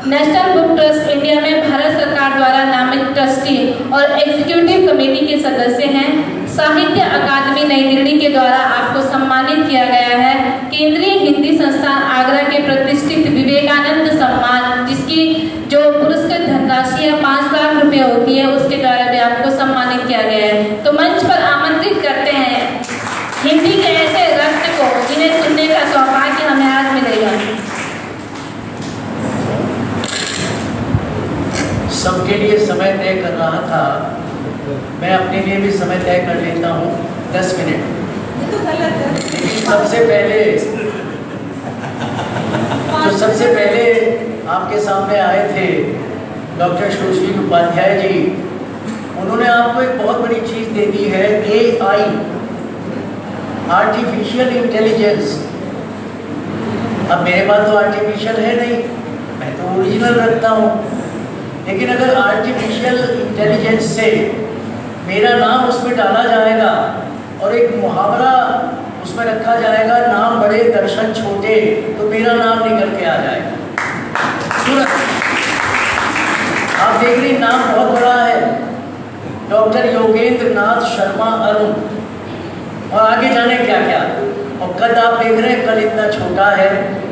नेशनल बुक ट्रस्ट इंडिया में भारत सरकार द्वारा नामित ट्रस्टी और एग्जीक्यूटिव कमेटी के सदस्य हैं। साहित्य अकादमी नई दिल्ली के द्वारा आपको सम्मानित किया गया है। केंद्रीय हिंदी संस्थान आगरा के प्रतिष्ठित विवेकानंद सम्मान, जिसकी जो पुरस्कृत धनराशि है 5 लाख रुपए होती है, उसके द्वारा भी आपको सम्मानित किया गया है। तो मंच पर आमंत्रित करते हैं हिंदी के ऐसे रत्न को जिन्हें सुनने का सौभाग्य हमें आज मिलेगा। सबके लिए समय तय कर रहा था, मैं अपने लिए भी समय तय कर लेता हूँ 10 मिनट। लेकिन सबसे पहले आपके सामने आए थे डॉक्टर सुश्री उपाध्याय जी। उन्होंने आपको एक बहुत बड़ी चीज़ दे दी है, AI, आर्टिफिशियल इंटेलिजेंस। अब मेरे पास तो आर्टिफिशियल है नहीं, मैं तो ओरिजिनल रखता हूँ। लेकिन अगर आर्टिफिशियल इंटेलिजेंस से मेरा नाम उसमें डाला जाएगा और एक मुहावरा उसमें रखा जाएगा, नाम बड़े दर्शन छोटे, तो मेरा नाम निकल के आ जाएगा तुरंत। आप देख रही नाम बहुत बड़ा है, डॉक्टर योगेंद्र नाथ शर्मा अरुण, और आगे जाने क्या क्या। और कद आप देख रहे हैं, कल इतना छोटा है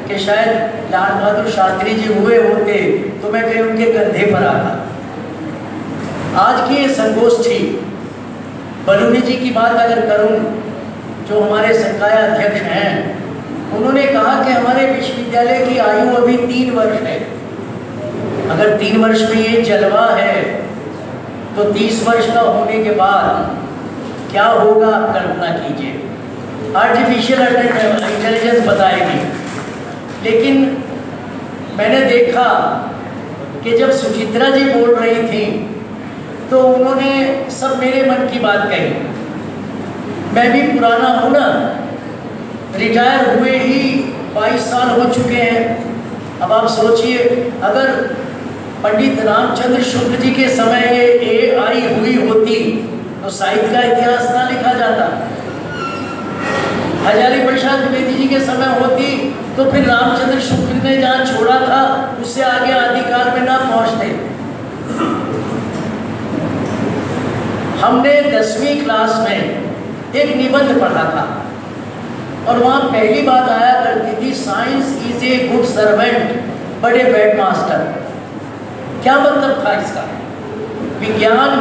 कि शायद लाल बहादुर शास्त्री जी हुए होते तो मैं कहीं उनके कंधे पर आता। आज की ये संगोष्ठी, बलूनी जी की बात अगर करूं, जो हमारे संकाय अध्यक्ष हैं, उन्होंने कहा कि हमारे विश्वविद्यालय की आयु अभी 3 वर्ष है। अगर 3 वर्ष में ये जलवा है तो 30 वर्ष का होने के बाद क्या होगा, आप कल्पना कीजिए। आर्टिफिशियल इंटेलिजेंस बताएगी। लेकिन मैंने देखा कि जब सुचित्रा जी बोल रही थी तो उन्होंने सब मेरे मन की बात कही। मैं भी पुराना हूँ ना, रिटायर हुए ही 22 साल हो चुके हैं। अब आप सोचिए, अगर पंडित रामचंद्र शुक्ल जी के समय ये AI हुई होती तो साहित्य का इतिहास ना लिखा जाता। हजारी प्रसाद द्विवेदी जी के समय होती तो फिर रामचंद्र शुक्ल ने जहाँ छोड़ा था उससे आगे आदिकाल में ना पहुँचते। हमने 10वीं क्लास में एक निबंध पढ़ा था और वहाँ पहली बात आया करती थी, science is a good servant but a bad master. क्या मतलब था इसका? विज्ञान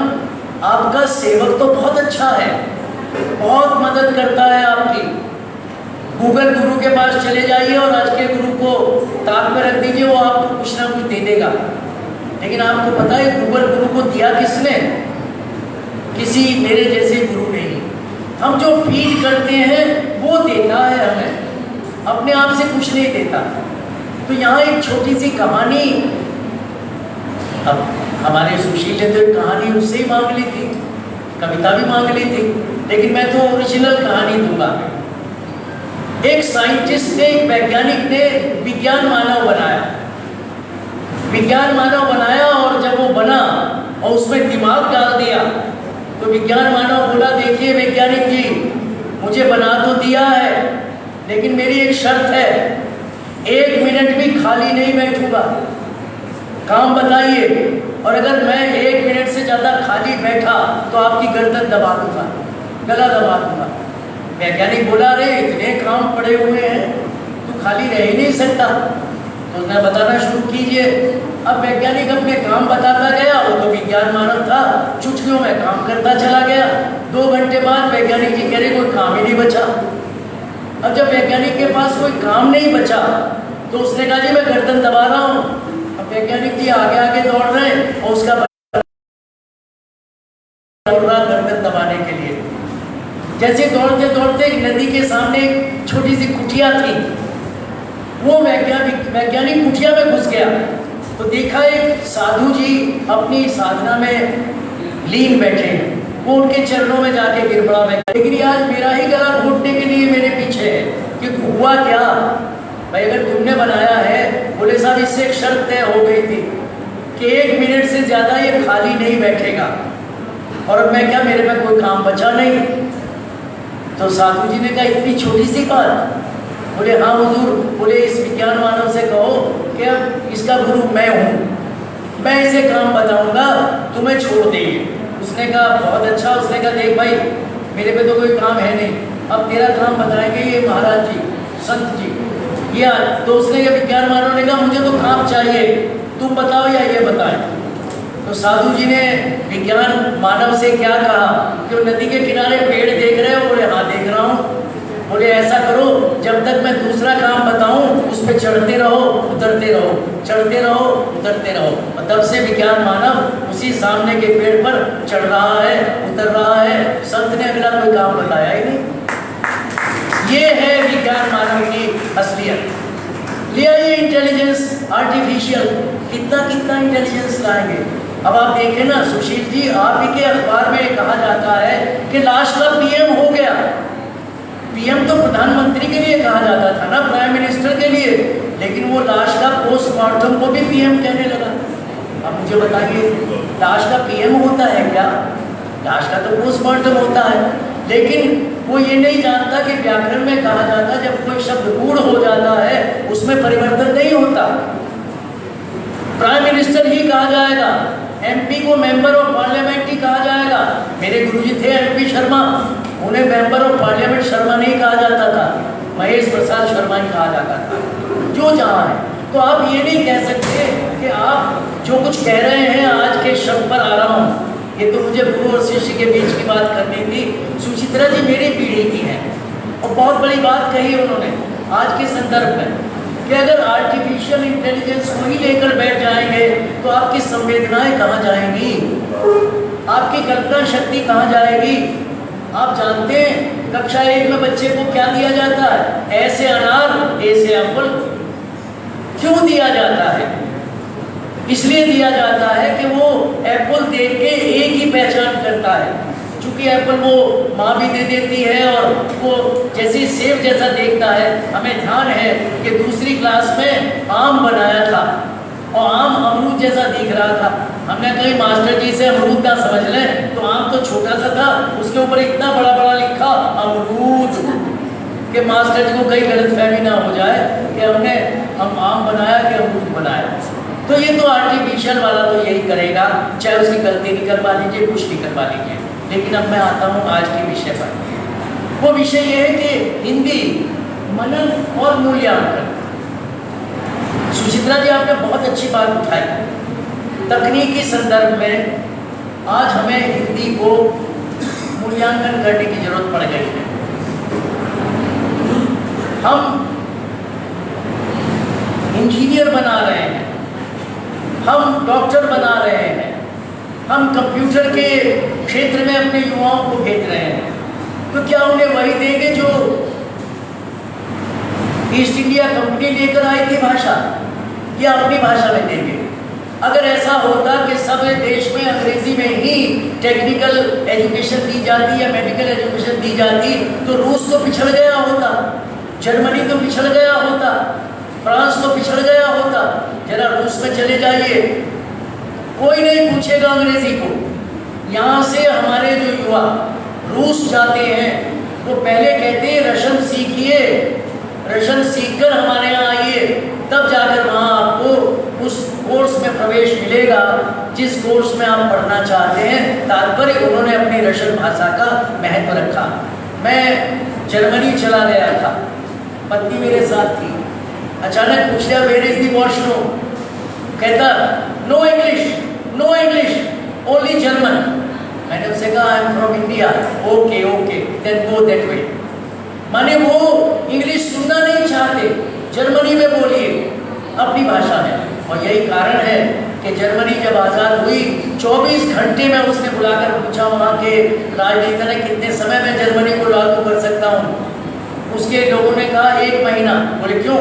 आपका सेवक तो बहुत अच्छा है, बहुत मदद करता है आपकी। गूगल गुरु के पास चले जाइए और आज के गुरु को ताक में रख दीजिए, वो आपको कुछ ना कुछ दे देगा। लेकिन आपको पता है गूगल गुरु को दिया किसने? किसी मेरे जैसे गुरु ने ही। हम जो फील करते हैं वो देता है हमें, अपने आप से कुछ नहीं देता। तो यहाँ एक छोटी सी कहानी, अब हमारे सुशील ने तो एक कहानी उससे ही मांग ली थी, कविता भी मांग ली थी, लेकिन मैं तो ओरिजिनल कहानी दूंगा। एक साइंटिस्ट ने, एक वैज्ञानिक ने विज्ञान मानव बनाया। विज्ञान मानव बनाया और जब वो बना और उसमें दिमाग डाल दिया तो विज्ञान मानव बोला, देखिए वैज्ञानिक जी, मुझे बना तो दिया है लेकिन मेरी एक शर्त है, 1 मिनट भी खाली नहीं बैठूंगा, काम बताइए, और अगर मैं 1 मिनट से ज़्यादा खाली बैठा तो आपकी गर्दन दबा दूंगा, गला दबा दूंगा। वैज्ञानिक बोला, अरे इतने काम पड़े हुए हैं, तू खाली रह ही नहीं सकता, तो उसने बताना शुरू कीजिए। अब वैज्ञानिक अपने काम बताता गया, वो तो विज्ञान मानव था, चुटकियों में काम करता चला गया। 2 घंटे बाद वैज्ञानिक जी कह रहे कोई काम ही नहीं बचा। अब जब वैज्ञानिक के पास कोई काम नहीं बचा तो उसने कहा, जी मैं गर्दन दबा रहा हूँ। अब वैज्ञानिक जी आगे आगे दौड़ रहे हैं और उसका दौड़ रहा गर्दन दबाने के लिए। जैसे दौड़ते दौड़ते एक नदी के सामने एक छोटी सी कुटिया थी, वो वैज्ञानिक कुटिया में घुस गया तो देखा एक साधु जी अपनी साधना में लीन बैठे हैं। वो उनके चरणों में जाके गिर पड़ा वैज्ञानिक, लेकिन आज मेरा ही गला घोटने के लिए मेरे पीछे है कि हुआ क्या भाई, अगर तुमने बनाया है, बोले साहब इससे एक शर्त तय हो गई थी कि 1 मिनट से ज़्यादा ये खाली नहीं बैठेगा, और अब मैं क्या, मेरे में कोई काम बचा नहीं। तो साधु जी ने कहा, इतनी छोटी सी बात? बोले हाँ हुजूर। बोले इस विज्ञान मानव से कहो कि अब इसका गुरु मैं हूँ, मैं इसे काम बताऊंगा, तुम्हें छोड़ देंगे। उसने कहा बहुत अच्छा। उसने कहा देख भाई, मेरे पे तो कोई काम है नहीं, अब तेरा काम बताएंगे ये महाराज जी, संत जी। या तो उसने ये विज्ञान मानव ने कहा मुझे तो काम चाहिए, तुम बताओ या ये बताएं। तो साधु जी ने विज्ञान मानव से क्या कहा कि वो नदी के किनारे पेड़ देख रहे हो? बोले हाँ देख रहा हूँ। बोले ऐसा करो, जब तक मैं दूसरा काम बताऊं उस पर चढ़ते रहो उतरते रहो, चढ़ते रहो उतरते रहो। और तब से विज्ञान मानव उसी सामने के पेड़ पर चढ़ रहा है, उतर रहा है। संत ने अगला कोई काम बताया ही नहीं। ये है विज्ञान मानव की असलियत। ले आइए इंटेलिजेंस आर्टिफिशियल, कितना कितना इंटेलिजेंस लाएंगे। अब आप देखें ना सुशील जी, आप ही के अखबार में कहा जाता है कि लाश का पीएम हो गया। पीएम तो प्रधानमंत्री के लिए कहा जाता था ना, प्राइम मिनिस्टर के लिए, लेकिन वो लाश का पोस्टमार्टम को भी पीएम कहने लगा। अब मुझे बताइए, लाश का पीएम होता है क्या? लाश का तो पोस्टमार्टम होता है। लेकिन वो ये नहीं जानता कि व्याकरण में कहा जाता है जब कोई शब्द गूढ़ हो जाता है उसमें परिवर्तन नहीं होता। प्राइम मिनिस्टर ही कहा जाएगा, एमपी को मेंबर ऑफ पार्लियामेंट ही कहा जाएगा। मेरे गुरुजी थे एमपी शर्मा, उन्हें मेंबर ऑफ पार्लियामेंट शर्मा नहीं कहा जाता था, महेश प्रसाद शर्मा ही कहा जाता था, जो जहाँ है। तो आप ये नहीं कह सकते कि आप जो कुछ कह रहे हैं आज के शब्द पर आ रहा हूँ, ये तो मुझे गुरु और शिष्य के बीच की बात करनी थी। सुचित्रा जी मेरी पीढ़ी की है और बहुत बड़ी बात कही उन्होंने आज के संदर्भ में कि अगर आर्टिफिशियल इंटेलिजेंस को ही लेकर बैठ जाएंगे तो आपकी संवेदनाएं कहाँ जाएंगी, आपकी कल्पना शक्ति कहाँ जाएगी। आप जानते हैं कक्षा 1 में बच्चे को क्या दिया जाता है? ऐसे अनार ऐसे एप्पल। क्यों दिया जाता है? इसलिए दिया जाता है कि वो एप्पल देख के एक ही पहचान करता है। चूंकि एप्पल वो माँ भी दे देती है और वो जैसे सेब जैसा देखता है। हमें ध्यान है कि दूसरी क्लास में आम बनाया था और आम अमरूद जैसा दिख रहा था। हमने कही मास्टर जी से अमरूद ना समझ लें, तो आम तो छोटा सा था, उसके ऊपर इतना बड़ा बड़ा लिखा अमरूद कि मास्टर जी को कहीं गलतफहमी ना हो जाए कि हम आम बनाया कि अमरूद बनाया। तो ये तो आर्टिफिशियल वाला तो यही करेगा, चाहे उसकी गलती निकलवा लीजिए, कुछ निकलवा लीजिए। लेकिन अब मैं आता हूँ आज के विषय पर। वो विषय ये है कि हिंदी मनन और मूल्यांकन। सुचित्रा जी आपने बहुत अच्छी बात उठाई। तकनीकी संदर्भ में आज हमें हिंदी को मूल्यांकन करने की जरूरत पड़ गई है। हम इंजीनियर बना रहे हैं, हम डॉक्टर बना रहे हैं, हम कंप्यूटर के क्षेत्र में अपने युवाओं को भेज रहे हैं, तो क्या उन्हें वही देंगे जो ईस्ट इंडिया कंपनी लेकर आई थी भाषा, या अपनी भाषा में देंगे? अगर ऐसा होता कि सब देश में अंग्रेजी में ही टेक्निकल एजुकेशन दी जाती या मेडिकल एजुकेशन दी जाती तो रूस तो पिछड़ गया होता। जर्मनी तो पिछड़ गया होता, फ्रांस तो पिछड़ गया होता, जरा रूस में चले जाइए, कोई नहीं पूछेगा अंग्रेजी को। यहाँ से हमारे जो युवा रूस जाते हैं वो पहले कहते हैं रशियन सीखिए, रशियन सीखकर हमारे यहाँ आइए, तब जाकर वहाँ आपको उस कोर्स में प्रवेश मिलेगा जिस कोर्स में आप पढ़ना चाहते हैं। तात्पर्य उन्होंने अपनी रशियन भाषा का महत्व रखा। मैं जर्मनी चला गया था, पत्नी मेरे साथ थी, अचानक पूछ लिया वेयर इज द वॉशरूम, कहता no English, no English, only German. मैंने उससे कहा I am from India, okay okay then go that way. माने वो इंग्लिश सुनना नहीं चाहते, जर्मनी में बोलिए अपनी भाषा में। और यही कारण है कि जर्मनी जब आज़ाद हुई 24 घंटे में उसने बुलाकर पूछा वहाँ के राजनेता ने कितने समय में जर्मनी को लागू कर सकता हूँ। उसके लोगों ने कहा 1 महीना। बोले क्यों,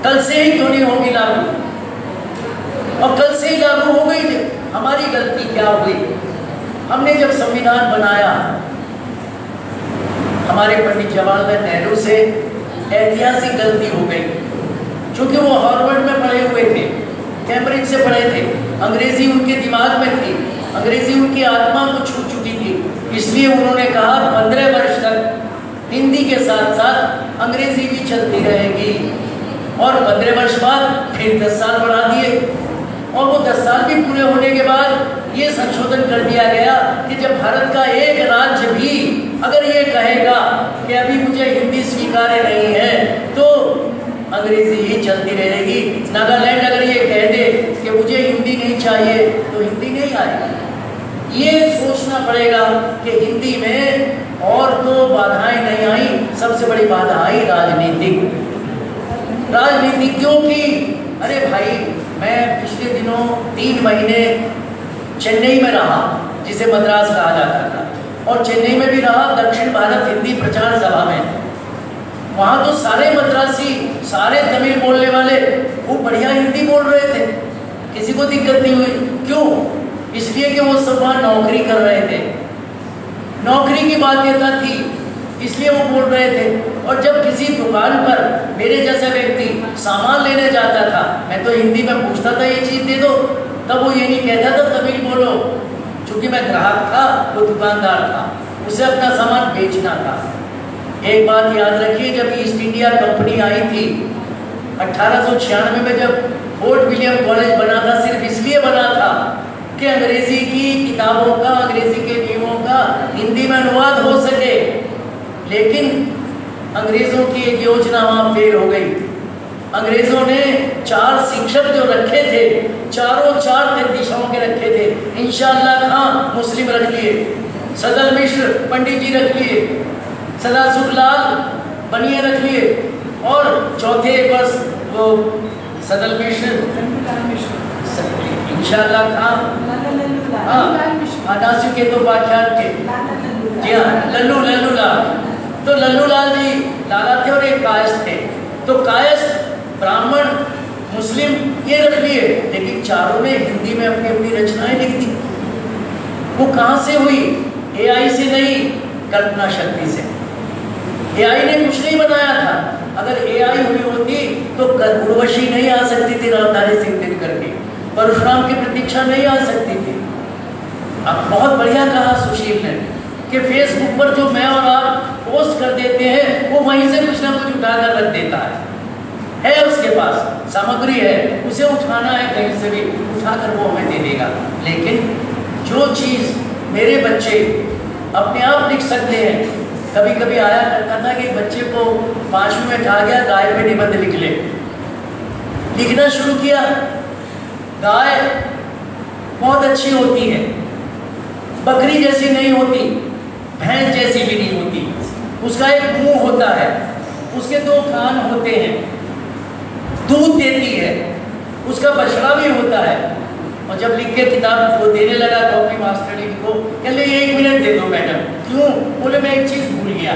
कल से ही क्यों नहीं होगी लागू? और कल से ही लागू हो गई। हमारी गलती क्या हुई? हमने जब संविधान बनाया, हमारे पंडित जवाहरलाल नेहरू से ऐतिहासिक गलती हो गई, क्योंकि वो हार्वर्ड में पढ़े हुए थे, कैम्ब्रिज से पढ़े थे, अंग्रेजी उनके दिमाग में थी, अंग्रेजी उनकी आत्मा को छू चुकी थी। इसलिए उन्होंने कहा 15 वर्ष तक हिंदी के साथ साथ अंग्रेजी भी चलती रहेगी। और 15 वर्ष बाद फिर 10 साल बढ़ा दिए, और वो 10 साल भी पूरे होने के बाद ये संशोधन कर दिया गया कि जब भारत का एक राज्य भी अगर ये कहेगा कि अभी मुझे हिंदी स्वीकार्य नहीं है तो अंग्रेजी ही चलती रहेगी। नागालैंड अगर ये कह दे कि मुझे हिंदी नहीं चाहिए तो हिंदी नहीं आएगी। ये सोचना पड़ेगा कि हिंदी में और तो बाधाएं नहीं आई, सबसे बड़ी बाधा आई राजनीतिज्ञों की। अरे भाई, मैं पिछले दिनों 3 महीने चेन्नई में रहा, जिसे मद्रास कहा जाता था, और चेन्नई में भी रहा दक्षिण भारत हिंदी प्रचार सभा में। वहाँ तो सारे मद्रासी, सारे तमिल बोलने वाले वो बढ़िया हिंदी बोल रहे थे, किसी को दिक्कत नहीं हुई। क्यों? इसलिए कि वो सब वहाँ नौकरी कर रहे थे, नौकरी की बाध्यता थी, इसलिए वो बोल रहे थे। और जब किसी दुकान पर मेरे जैसा व्यक्ति सामान लेने जाता था, मैं तो हिंदी में पूछता था ये चीज़ दे दो, तब वो ये नहीं कहता था तमिल बोलो, चूँकि मैं ग्राहक था, वो दुकानदार था, उसे अपना सामान बेचना था। एक बात याद रखिए, जब ईस्ट इंडिया कंपनी आई थी 1896 में, जब फोर्ट विलियम कॉलेज बना था, सिर्फ इसलिए बना था कि अंग्रेजी की किताबों का, अंग्रेजी के नियमों का हिंदी में अनुवाद हो सके। लेकिन अंग्रेज़ों की एक योजना वहाँ फेल हो गई। अंग्रेज़ों ने 4 शिक्षक जो रखे थे, चारों 4 दिशाओं के रखे थे। इंशाअल्लाह खां मुस्लिम रख लिए, सदल मिश्र पंडित जी रख लिए, सदासुखलाल बनिए रख लिए, और चौथे वर्ष वो सदल मिश्र इंशाअल्लाह खां, नासिर के तो बादशाह थे, जी हाँ, लल्लू लाल। तो लल्लू लाल जी लाला थे और एक कायस्थ थे। तो कायस्थ, ब्राह्मण, मुस्लिम ये रख लिए, लेकिन चारों ने हिंदी में अपनी अपनी रचनाएं लिख दी। वो कहाँ से हुई? एआई से नहीं, कल्पना शक्ति से। एआई ने कुछ नहीं बनाया था। अगर एआई हुई होती तो उर्वशी नहीं आ सकती थी रामधारी सिंह दिनकर की, परशुराम की प्रतीक्षा नहीं आ सकती थी। अब बहुत बढ़िया कहा सुशील ने कि फेसबुक पर जो मैं और आप पोस्ट कर देते हैं वो वहीं से कुछ ना कुछ उठाकर रख देता है उसके पास सामग्री है, उसे उठाना है कहीं से भी उठाकर वो हमें दे देगा। लेकिन जो चीज़ मेरे बच्चे अपने आप लिख सकते हैं, कभी कभी आया करता था कि बच्चे को 5वीं में कहा गया गाय पे निबंध लिख ले, लिखना शुरू किया। गाय बहुत अच्छी होती है, बकरी जैसी नहीं होती, भैंस जैसी भी नहीं होती। उसका एक मुंह होता है, उसके 2 कान होते हैं, दूध देती है, उसका बछड़ा भी होता है। और जब लिख के किताब को देने लगा तो अपनी मास्टरनी को कहले 1 मिनट दे दो मैडम। क्यों? बोले मैं एक चीज़ भूल गया।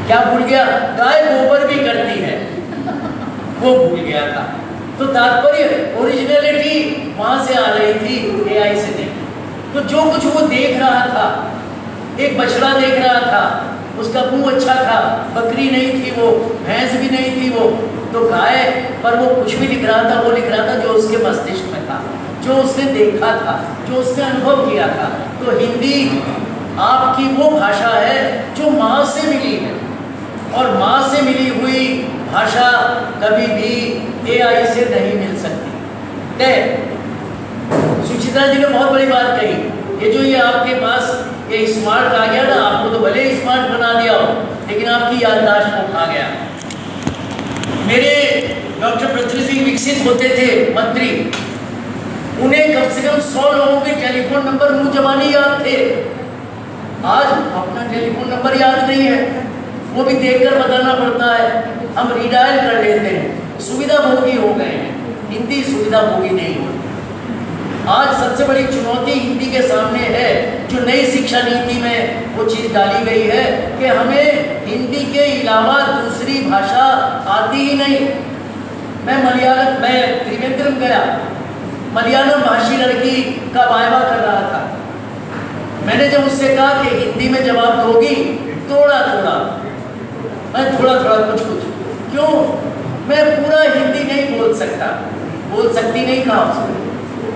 क्या भूल गया? गाय गोबर भी करती है, वो भूल गया था। तो तात्पर्य ओरिजिनलिटी वहाँ से आ रही थी, एआई से नहीं। तो जो कुछ वो देख रहा था, एक बछड़ा देख रहा था, उसका मुंह अच्छा था, बकरी नहीं थी वो, भैंस भी नहीं थी वो, तो गाय पर वो कुछ भी लिख रहा था, वो लिख रहा था जो उसके मस्तिष्क में था, जो उसने देखा था, जो उसने अनुभव किया था। तो हिंदी आपकी वो भाषा है जो माँ से मिली है, और माँ से मिली हुई भाषा कभी भी AI से नहीं मिल सकती। सुचित्रा जी ने बहुत बड़ी बात कही, ये जो ये आपके पास ये स्मार्ट आ गया ना, आपको तो भले स्मार्ट बना दिया हो, लेकिन आपकी याददाश्त को खा गया। मेरे डॉक्टर पृथ्वी सिंह विकसित होते थे मंत्री, उन्हें कम से कम 100 लोगों के टेलीफोन नंबर मुंह जबानी याद थे। आज अपना टेलीफोन नंबर याद नहीं है, वो भी देखकर बताना पड़ता है, हम रिडायल कर लेते हैं, सुविधा भोगी हो गए हैं। हिंदी सुविधा भोगी नहीं हो। आज सबसे बड़ी चुनौती हिंदी के सामने है, जो नई शिक्षा नीति में वो चीज़ डाली गई है कि हमें हिंदी के अलावा दूसरी भाषा आती ही नहीं। मैं त्रिवेंद्रम गया, मलयालम भाषी लड़की का वाइवा कर रहा था। मैंने जब उससे कहा कि हिंदी में जवाब दोगी, थोड़ा थोड़ा, मैं थोड़ा थोड़ा कुछ कुछ, क्यों, मैं पूरा हिंदी नहीं बोल सकता, बोल सकती नहीं कहा उसने।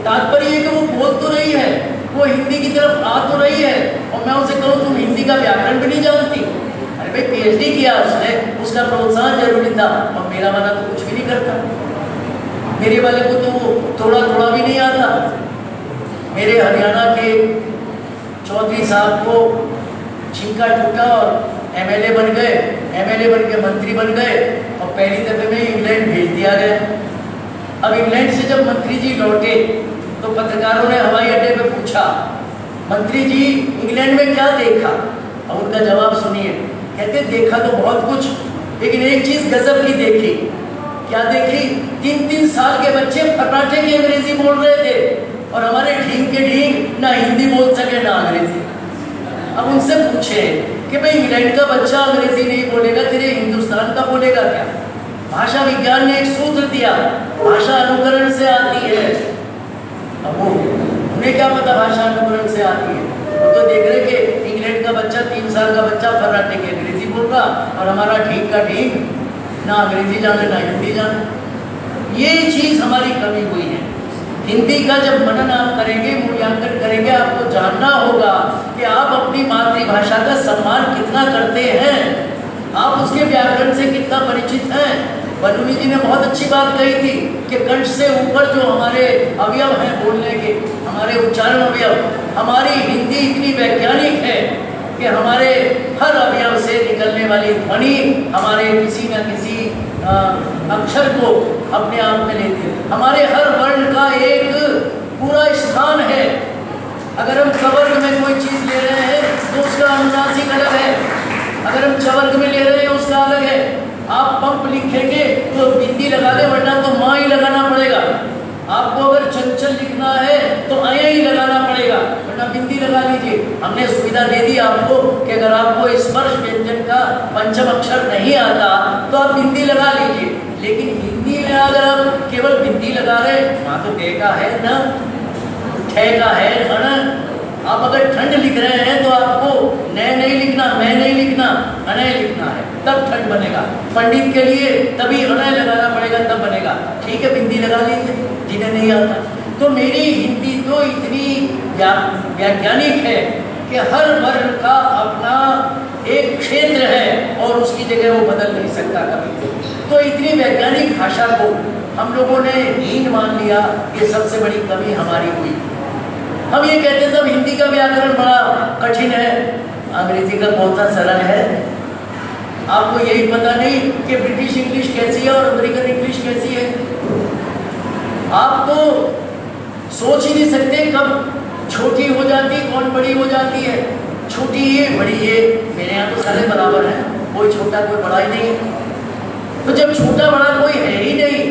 तात्पर्य ये कि वो बोल तो रही है, वो हिंदी की तरफ आ तो रही है, और मैं उसे कहूँ तुम हिंदी का व्याकरण भी नहीं जानती। अरे भाई PhD किया उसने, उसका प्रोत्साहन जरूरी था, और मेरा वाला तो कुछ भी नहीं करता। मेरे वाले को तो वो थोड़ा थोड़ा भी नहीं आता। मेरे हरियाणा के चौधरी साहब को छिंका टूटा और MLA बन गए, MLA बन के मंत्री बन गए, और पहली दफे में इंग्लैंड भेज दिया गया। अब इंग्लैंड से जब मंत्री जी लौटे तो पत्रकारों ने हवाई अड्डे पे पूछा, मंत्री जी इंग्लैंड में क्या देखा? अब उनका जवाब सुनिए, कहते देखा तो बहुत कुछ, लेकिन एक चीज गजब की देखी। क्या देखी? 3-3 साल के बच्चे फर्राटे की अंग्रेजी बोल रहे थे, और हमारे ढींग के ढींग ना हिंदी बोल सके ना अंग्रेजी। अब उनसे पूछे कि भाई इंग्लैंड का बच्चा अंग्रेजी नहीं बोलेगा, तेरे हिंदुस्तान का बोलेगा क्या? भाषा विज्ञान ने एक सूत्र दिया, भाषा अनुकरण से आती है। अब वो उन्हें क्या पता भाषा अनुकरण से आती है? वो तो देख रहे कि इंग्लैंड का बच्चा 3 साल का बच्चा फर्राटे की अंग्रेजी बोल रहा, और हमारा ढींग का ढींग ना अंग्रेजी जाने ना हिंदी जाने। ये चीज़ हमारी कमी हुई है। हिंदी का जब मनन आप करेंगे, मूल्यांकन करेंगे, आपको जानना होगा कि आप अपनी मातृभाषा का सम्मान कितना करते हैं, आप उसके व्याकरण से कितना परिचित हैं। बलूनी जी ने बहुत अच्छी बात कही थी कि कंठ से ऊपर जो हमारे अवयव हैं बोलने के, हमारे उच्चारण अवयव, हमारी हिंदी इतनी वैज्ञानिक है कि हमारे हर अवयव से निकलने वाली ध्वनि हमारे किसी न किसी अक्षर को अपने आप में लेती है। हमारे हर वर्ण का एक पूरा स्थान है। अगर हम कवर्ग में कोई चीज़ ले रहे हैं तो उसका अनुनासिक अलग है, अगर हम चवर्ग में ले रहे हैं उसका अलग है। आप पंप लिखेंगे तो बिंदी लगा दे, वरना तो माँ ही लगाना पड़ेगा। आपको अगर चंचल लिखना है तो अय ही लगाना पड़ेगा, वरना बिंदी लगा लीजिए। हमने सुविधा दे दी आपको कि अगर आपको स्पर्श व्यंजन का पंचम अक्षर नहीं आता तो आप बिंदी लगा लीजिए। लेकिन हिंदी में अगर आप केवल बिंदी लगा रहे, वहाँ तो टे का है न, ठे का है न। आप अगर ठंड लिख रहे हैं तो आपको न नहीं लिखना, मैं नहीं लिखना, अनय लिखना है, तब ठंड बनेगा। पंडित के लिए तभी अनय लगाना पड़ेगा, तब बनेगा। ठीक है, बिंदी लगा लीजिए जिन्हें नहीं आता। तो मेरी हिंदी तो इतनी वैज्ञानिक है कि हर वर्ण का अपना एक क्षेत्र है और उसकी जगह वो बदल नहीं सकता कभी। तो इतनी वैज्ञानिक भाषा को हम लोगों ने हीन मान लिया, ये सबसे बड़ी कमी हमारी हुई। हम ये कहते हैं सब हिंदी का व्याकरण बड़ा कठिन है, अंग्रेजी का बहुत सरल है। आपको यही पता नहीं कि ब्रिटिश इंग्लिश कैसी है और अमेरिकन इंग्लिश कैसी है। आप तो सोच ही नहीं सकते कब छोटी हो जाती, कौन बड़ी हो जाती है। छोटी ये बड़ी ये, मेरे यहाँ तो सारे बराबर हैं, कोई छोटा कोई बड़ा ही नहीं। तो जब छोटा बड़ा कोई है ही नहीं,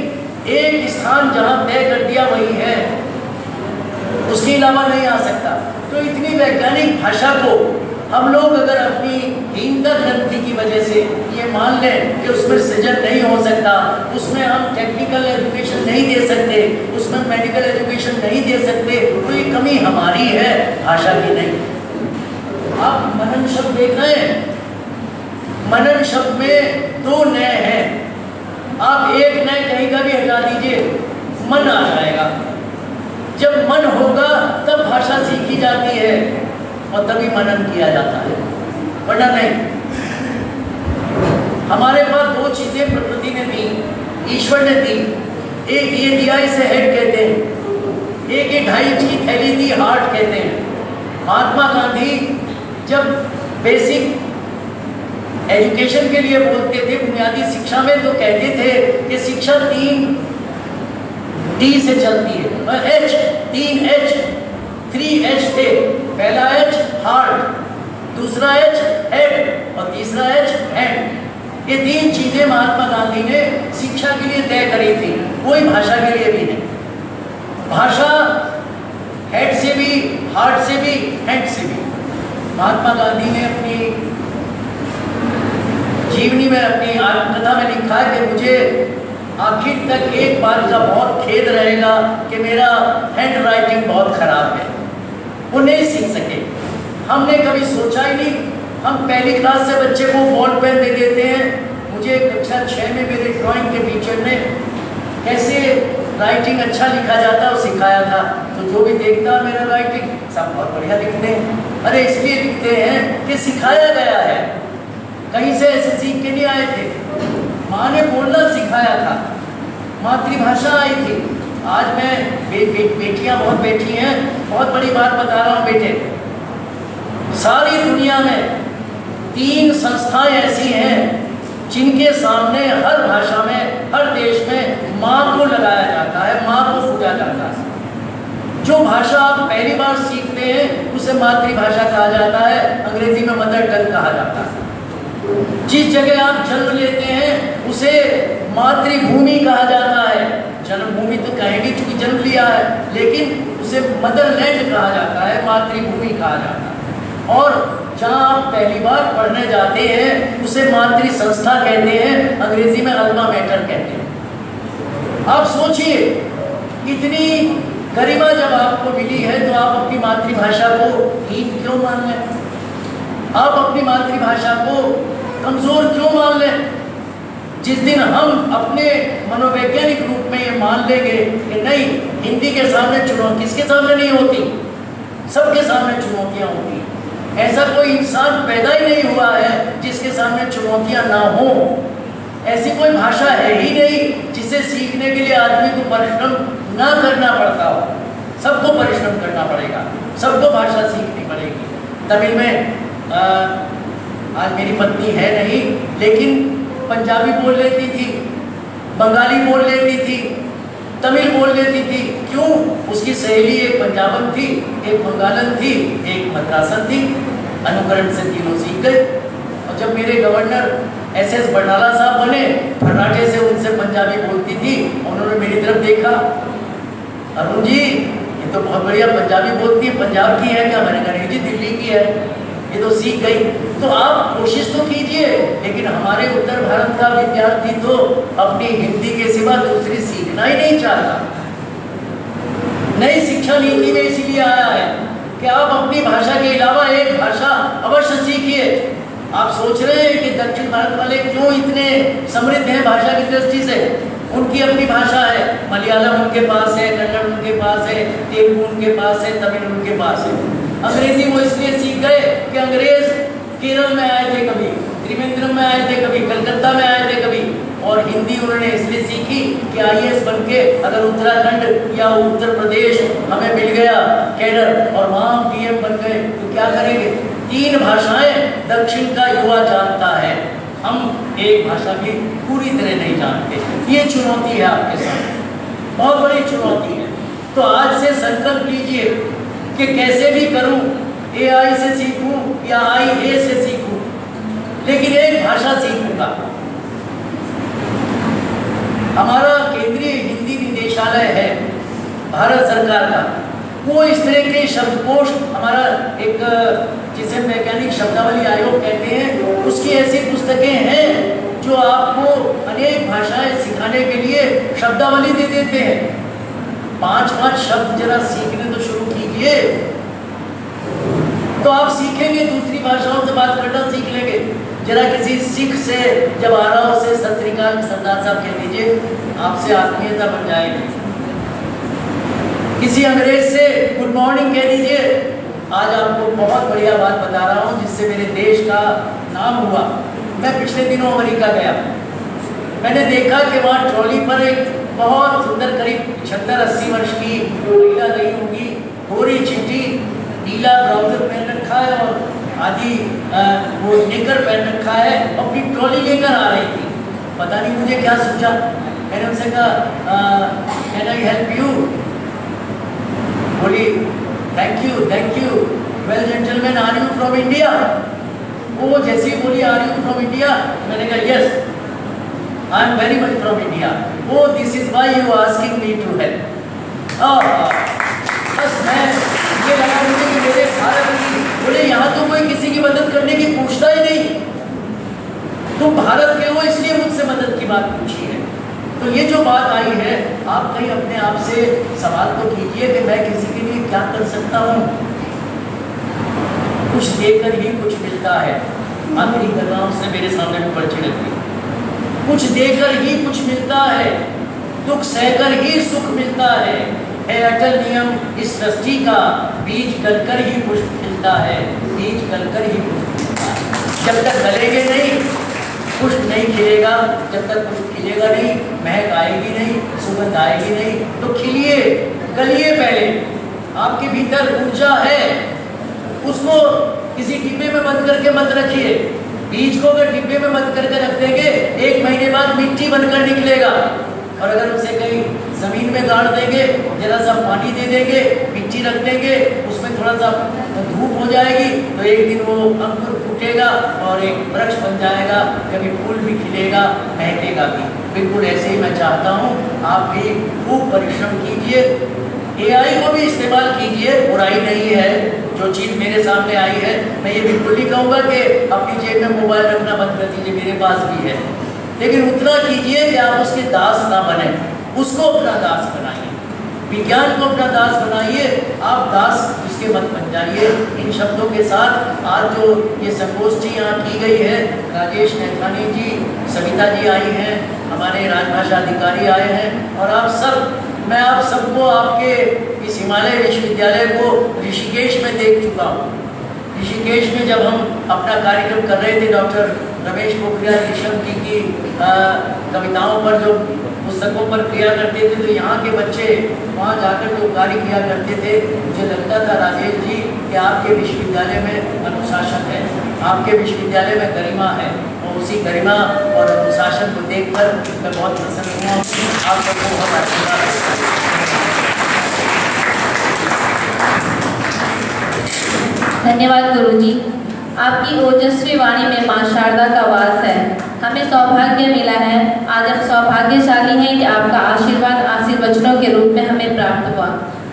एक स्थान जहाँ तय कर दिया वही है, उसके अलावा नहीं आ सकता। तो इतनी वैज्ञानिक भाषा को हम लोग अगर अपनी हीनता ग्रंथि की वजह से ये मान लें कि उसमें सृजन नहीं हो सकता, उसमें हम टेक्निकल एजुकेशन नहीं दे सकते, उसमें मेडिकल एजुकेशन नहीं दे सकते, तो ये कमी हमारी है, भाषा की नहीं। आप मनन शब्द देख रहे हैं, मनन शब्द में दो नए हैं। आप एक नए कहीं का भी हटा दीजिए, मन आ जाएगा। जब मन होगा तब भाषा सीखी जाती है और तभी मनन किया जाता है, वरना नहीं। हमारे पास दो चीजें प्रकृति ने दी, ईश्वर ने दी। एक ये दिया, इसे हेड कहते हैं। एक ये 2.5 इंच की थैली दी, हार्ट कहते हैं। महात्मा गांधी जब बेसिक एजुकेशन के लिए बोलते थे, बुनियादी शिक्षा में, तो कहते थे कि शिक्षा 3 D से चलती है। H, 3 H, 3 H थे। पहला H हार्ट, दूसरा H हेड और तीसरा H हैंड। ये 3 चीजें महात्मा गांधी ने शिक्षा के लिए तय करी थी, कोई भाषा के लिए भी नहीं। भाषा हेड से भी, हार्ट से भी, हैंड से भी। महात्मा गांधी ने अपनी जीवनी में, अपनी आत्मकथा में लिखा है कि मुझे आखिर तक एक बात का बहुत खेद रहेगा कि मेरा हैंड राइटिंग बहुत खराब है। वो नहीं सीख सके। हमने कभी सोचा ही नहीं। हम पहली क्लास से बच्चे को बॉल पेन दे देते हैं। मुझे कक्षा 6 में मेरे ड्राइंग के टीचर ने कैसे राइटिंग अच्छा लिखा जाता है वो सिखाया था। तो जो भी देखता मेरा राइटिंग, सब बहुत बढ़िया लिखते हैं। अरे इसलिए लिखते हैं कि सिखाया गया है, कहीं से ऐसे सीख के नहीं आए थे। माँ ने बोलना सिखाया था, मातृभाषा आई थी। आज मैं बेटियां बहुत बैठी हैं, बहुत बड़ी बात बता रहा हूँ बेटे। सारी दुनिया में 3 संस्थाएं ऐसी हैं जिनके सामने हर भाषा में, हर देश में माँ को लगाया जाता है, माँ को पूजा जाता है। जो भाषा आप पहली बार सीखते हैं उसे मातृभाषा कहा जाता है, अंग्रेजी में मदर टंग कहा जाता है। जिस जगह आप जन्म लेते हैं उसे मातृभूमि कहा जाता है। जन्मभूमि तो कहेंगे क्योंकि जन्म लिया है, लेकिन उसे मदरलैंड कहा जाता है, मातृभूमि कहा जाता है। और जहाँ आप पहली बार पढ़ने जाते हैं उसे मातृ संस्था कहते हैं, अंग्रेजी में अल्मा मैटर कहते हैं। आप सोचिए, इतनी गरिमा जब आपको मिली है तो आप अपनी मातृभाषा को हीन क्यों मान लें? आप अपनी मातृभाषा को कमजोर क्यों मान लें? जिस दिन हम अपने मनोवैज्ञानिक रूप में ये मान लेंगे कि नहीं, हिंदी के सामने चुनौती, किसके सामने नहीं होती, सबके सामने चुनौतियां होती। ऐसा कोई इंसान पैदा ही नहीं हुआ है जिसके सामने चुनौतियां ना हो। ऐसी कोई भाषा है ही नहीं जिसे सीखने के लिए आदमी को परिश्रम ना करना पड़ता हो। सबको परिश्रम करना पड़ेगा, सबको भाषा सीखनी पड़ेगी। तमिल में आज मेरी पत्नी है नहीं, लेकिन पंजाबी बोल लेती थी, बंगाली बोल लेती थी, तमिल बोल लेती थी। क्यों? उसकी सहेली एक पंजाबन थी, एक बंगालन थी, एक मद्रासन थी। अनुकरण से तीनों सीख गए। और जब मेरे गवर्नर SS बरनाला साहब बने, फर्नाटे से उनसे पंजाबी बोलती थी। उन्होंने मेरी तरफ देखा, अरुण जी ये तो बहुत बढ़िया पंजाबी बोलती है, पंजाब की है क्या? मैंने कहा नहीं जी, दिल्ली की है। ये तो सीख गई। तो आप कोशिश तो कीजिए, लेकिन हमारे उत्तर भारत का विद्यार्थी तो अपनी हिंदी के सिवा दूसरी सीखना ही नहीं चाहता। नई शिक्षा नीति में इसीलिए आया है कि आप अपनी भाषा के अलावा एक भाषा अवश्य सीखिए। आप सोच रहे हैं कि दक्षिण भारत वाले क्यों इतने समृद्ध हैं भाषा की दृष्टि से? उनकी अपनी भाषा है, मलयालम उनके पास है, कन्नड़ उनके पास है, तेलुगु उनके पास है, तमिल उनके पास है। अंग्रेजी वो इसलिए सीख गए कि अंग्रेज केरल में आए थे कभी, त्रिवेंद्रम में आए थे कभी, कलकत्ता में आए थे कभी। और हिंदी उन्होंने इसलिए सीखी कि IAS बन के अगर उत्तराखंड या उत्तर प्रदेश हमें मिल गया कैडर और वहाँ हम PM बन गए तो क्या करेंगे? 3 भाषाएं दक्षिण का युवा जानता है, हम एक भाषा भी पूरी तरह नहीं जानते। ये चुनौती है आपके सामने, बहुत बड़ी चुनौती है। तो आज से संकल्प लीजिए कि कैसे भी करूं, AI से सीखूं या IA से सीखूं, लेकिन एक भाषा सीखूंगा। हमारा केंद्रीय हिंदी निदेशालय है भारत सरकार का, वो इस तरह के शब्दकोश, हमारा एक जिसे वैज्ञानिक शब्दावली आयोग कहते हैं, उसकी ऐसी पुस्तकें हैं जो आपको अनेक भाषाएं सिखाने के लिए शब्दावली दे देते हैं। 5-5 शब्द जरा सीखने तो शुरू कीजिए, तो आप सीखेंगे, दूसरी भाषाओं से बात करना सीख लेंगे। जरा किसी सिख से जब आ रहा हो उसे सत श्री अकाल सरदार साहब कह दीजिए, आपसे आत्मीयता बन जाएगी। किसी अंग्रेज से गुड मॉर्निंग कह दीजिए। आज आपको बहुत बढ़िया बात बता रहा हूँ जिससे मेरे देश का नाम हुआ। मैं पिछले दिनों अमेरिका गया, मैंने देखा कि वहाँ ट्रॉली पर एक बहुत सुंदर करीब 75-80 वर्ष की महिला गई होगी, गोरी चिट्टी, नीला ब्राउजर पहन रखा है और आदि वो निकर पहन रखा है, अपनी ट्रॉली लेकर आ रही थी। पता नहीं मुझे क्या सोचा, मैंने उनसे कहा कैन आई हेल्प यू? बोली thank you well gentleman are you from India? वो जैसी बोली आर यू फ्रॉम इंडिया, मैंने कहा yes I am very much from India. Oh this is why you asking me to help. बस मैं ये लगा मुझे कि मेरे भारत की, बोले यहाँ तो कोई किसी की मदद करने की पूछता ही नहीं, तुम भारत के हो इसलिए मुझसे मदद की बात पूछी है। तो ये जो बात आई है, आप कहीं अपने आप से सवाल तो कीजिए कि मैं किसी के लिए क्या कर सकता हूँ। कुछ देकर ही कुछ मिलता है। आखिरी कर रहा हूँ, उसने मेरे सामने में पर्ची रखी। कुछ देकर ही कुछ मिलता है, दुख सहकर ही सुख मिलता है अटल नियम इस सृष्टि का, बीज गलकर ही पुष्प खिलता है, बीज गलकर ही पुष्प खिलता है। जब तक गलेंगे नहीं पुष्प नहीं खिलेगा, जब तक पुष्प खिलेगा नहीं, महक आएगी नहीं, सुगंध आएगी नहीं। तो खिलिए, गलिए पहले। आपके भीतर ऊर्जा है, उसको किसी डिब्बे में बंद करके मत रखिए। बीज को अगर डिब्बे में बंद करके रख देंगे, 1 महीने बाद मिट्टी बनकर निकलेगा। और अगर उसे कहीं जमीन में गाड़ देंगे, जरा सा पानी दे देंगे, मिट्टी रख देंगे, उसमें थोड़ा सा धूप हो जाएगी, तो एक दिन वो अंकुर फूटेगा और एक वृक्ष बन जाएगा, कभी फूल भी खिलेगा, महकेगा भी। बिल्कुल ऐसे ही मैं चाहता हूँ आप भी खूब परिश्रम कीजिए, AI को भी इस्तेमाल कीजिए, बुराई नहीं है। जो चीज़ मेरे सामने आई है, मैं ये बिल्कुल नहीं कहूँगा कि अपनी जेब में मोबाइल रखना बंद कर दीजिए, मेरे पास भी है, लेकिन उतना कीजिए कि आप उसके दास ना बने, उसको अपना दास बनाइए। विज्ञान को अपना दास बनाइए, आप दास उसके मत बन जाइए। इन शब्दों के साथ आज जो ये संगोष्ठी यहाँ की गई है, राजेश नैथानी जी, सविता जी आई हैं, हमारे राजभाषा अधिकारी आए हैं, और आप सब, मैं आप सबको आपके इस हिमालय विश्वविद्यालय को ऋषिकेश में देख चुका हूँ। ऋषिकेश में जब हम अपना कार्यक्रम कर रहे थे, डॉक्टर रमेश पोखरियाल निशंक जी की कविताओं पर, जो पुस्तकों पर किया करते थे, तो यहाँ के बच्चे वहाँ जाकर जो कार्य किया करते थे, मुझे लगता था राजेश जी कि आपके विश्वविद्यालय में अनुशासन है, आपके विश्वविद्यालय में गरिमा है, और उसी गरिमा और अनुशासन को देखकर मैं बहुत प्रसन्न हुआ। आप सबको बहुत आशीर्वाद। धन्यवाद गुरुजी। आपकी ओजस्वी वाणी में मां शारदा का वास है। हमें सौभाग्य मिला है, आज हम सौभाग्यशाली हैं कि आपका आशीर्वाद आशीर्वचनों के रूप में हमें प्राप्त हुआ।